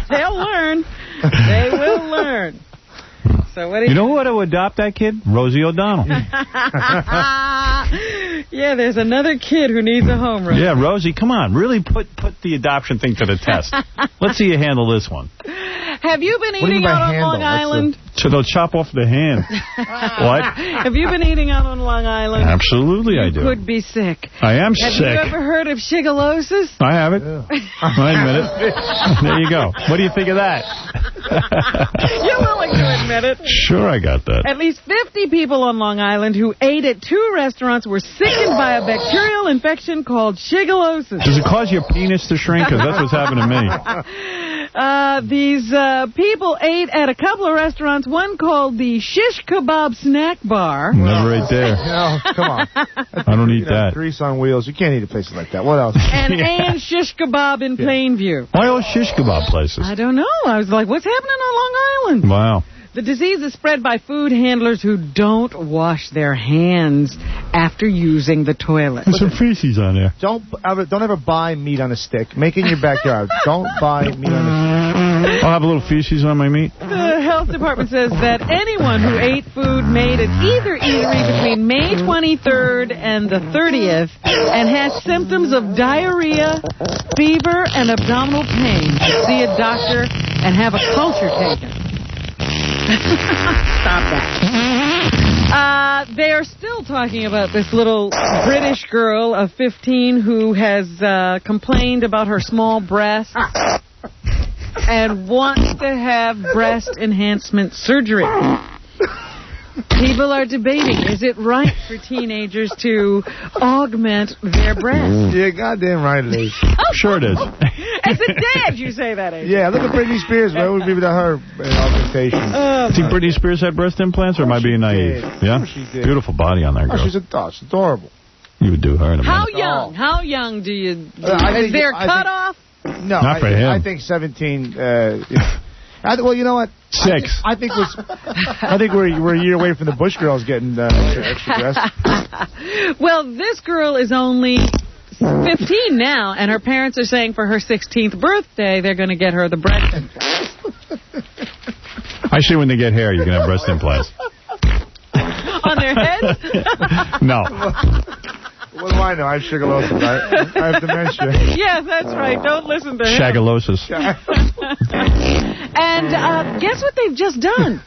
they'll learn. They will learn. So what do you know who ought to adopt that kid? Rosie O'Donnell. Yeah, there's another kid who needs a home, Rosie. Yeah, Rosie, come on. Really put the adoption thing to the test. Let's see you handle this one. Have you been eating out on Long Island? So they'll chop off the hand. What? Have you been eating out on Long Island? Absolutely, I do. You could be sick. I am sick. Have you ever heard of shigellosis? I haven't. Yeah. I admit it. There you go. What do you think of that? You're willing to admit it. Sure, I got that. At least 50 people on Long Island who ate at 2 restaurants were sickened by a bacterial infection called shigellosis. Does it cause your penis to shrink? Because that's what's happened to me. These people ate at a couple of restaurants, one called the Shish Kebab Snack Bar. Never ate there. No, come on. I don't eat that. Grease on wheels. You can't eat at places like that. What else? And Ann Shish Kebab in Plainview. Why all shish kebab places? I don't know. I was like, what's happening on Long Island? Wow. The disease is spread by food handlers who don't wash their hands after using the toilet. There's some feces on there. Don't ever buy meat on a stick. Make it in your backyard. Don't buy meat on a stick. I'll have a little feces on my meat. The health department says that anyone who ate food made at either eatery between May 23rd and the 30th and has symptoms of diarrhea, fever, and abdominal pain should see a doctor and have a culture taken. Stop that. They are still talking about this little British girl of 15 who has complained about her small breasts and wants to have breast enhancement surgery. People are debating, is it right for teenagers to augment their breasts? Yeah, goddamn right it is. Sure it is. As a dad, you say that, AJ. Yeah, look at Britney Spears. Where would be without her augmentation? Think Britney Spears had breast implants, or am I being naive? Yeah? She did. Beautiful body on that girl. Oh, she's adorable. You would do her in a minute. How young? How young do you... is there a cutoff? No. Not for him. I think 17... well, you know what? 6. I think we're a year away from the Bush girls getting extra breasts. Well, this girl is only 15 now, and her parents are saying for her 16th birthday they're going to get her the breast implants. I see when they get hair, you can have breast implants. On their heads? No. What do I know? I have sugarlosis. I have dementia. Yes, that's right. Don't listen to him. Shagalosis. And guess what they've just done?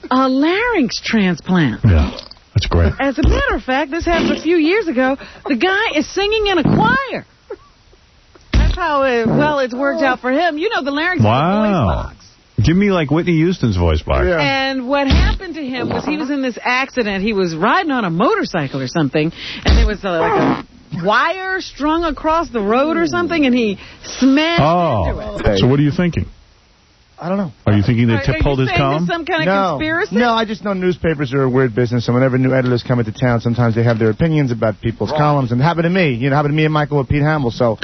A larynx transplant. Yeah, that's great. As a matter of fact, this happened a few years ago. The guy is singing in a choir. That's how well it's worked out for him. You know, the larynx is a voice box. Give me like Whitney Houston's voice box. Yeah. And what happened to him was he was in this accident. He was riding on a motorcycle or something, and there was like a wire strung across the road or something, and he smashed into it. So what are you thinking? I don't know. Are you thinking they pulled his column? Some kind of conspiracy? No, I just know newspapers are a weird business, and whenever new editors come into town, sometimes they have their opinions about people's columns, and it happened to me. You know, it happened to me and Michael with Pete Hamill, so...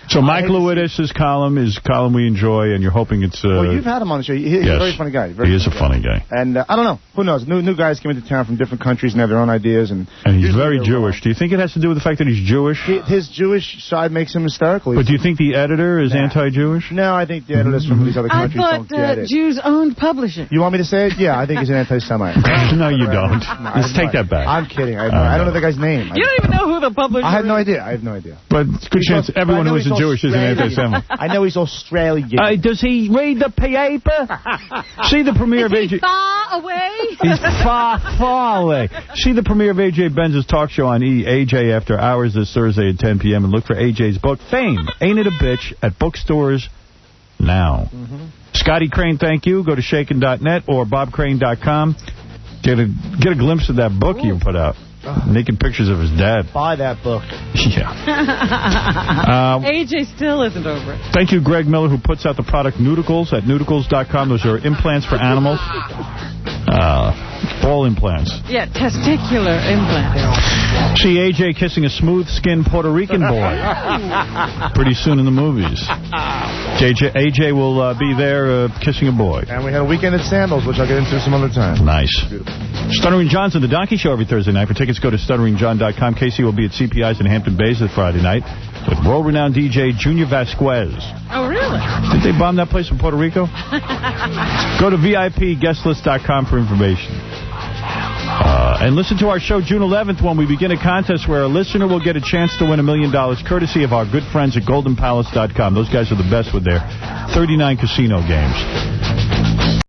So Mike Lewis' column is a column we enjoy, and you're hoping it's... well, you've had him on the show. He's a very funny guy. He is a funny guy. And I don't know. Who knows? New guys come into town from different countries and have their own ideas. And he's very Jewish. Do you think it has to do with the fact that he's Jewish? His Jewish side makes him hysterical. But do you think the editor is anti-Jewish? No, I think the editors from these other countries don't get it. I thought Jews owned publishing. You want me to say it? Yeah, I think he's an anti-Semite. No, you don't. Let's take that back. I'm kidding. I don't know the guy's name. You don't even know who the publisher is. I have no idea. But it's a good chance everyone who isn't Jewish is an anti-Semite. I know he's Australian. Does he read the paper? See the premiere of AJ... far away? He's far away. See the premiere of AJ Benz's talk show on AJ After Hours this Thursday at 10 p.m. and look for AJ's book, Fame, Ain't It a Bitch, at bookstores now. Scotty Crane, thank you. Go to shaken.net or bobcrane.com. Get a glimpse of that book you put out. Naked pictures of his dad. Buy that book. Yeah. AJ still isn't over it. Thank you, Greg Miller, who puts out the product Nudicles at nudicles.com. Those are implants for animals. Ball implants. Yeah, testicular implant. See AJ kissing a smooth-skinned Puerto Rican boy pretty soon in the movies. AJ will be there kissing a boy. And we had a weekend at Sandals, which I'll get into some other time. Nice. Stuttering John's and the Donkey Show every Thursday night. For tickets, go to stutteringjohn.com. Casey will be at CPI's in Hampton Bays this Friday night with world-renowned DJ Junior Vasquez. Oh, really? Did they bomb that place in Puerto Rico? Go to VIPguestlist.com for information. And listen to our show June 11th when we begin a contest where a listener will get a chance to win $1 million courtesy of our good friends at goldenpalace.com. Those guys are the best with their 39 casino games.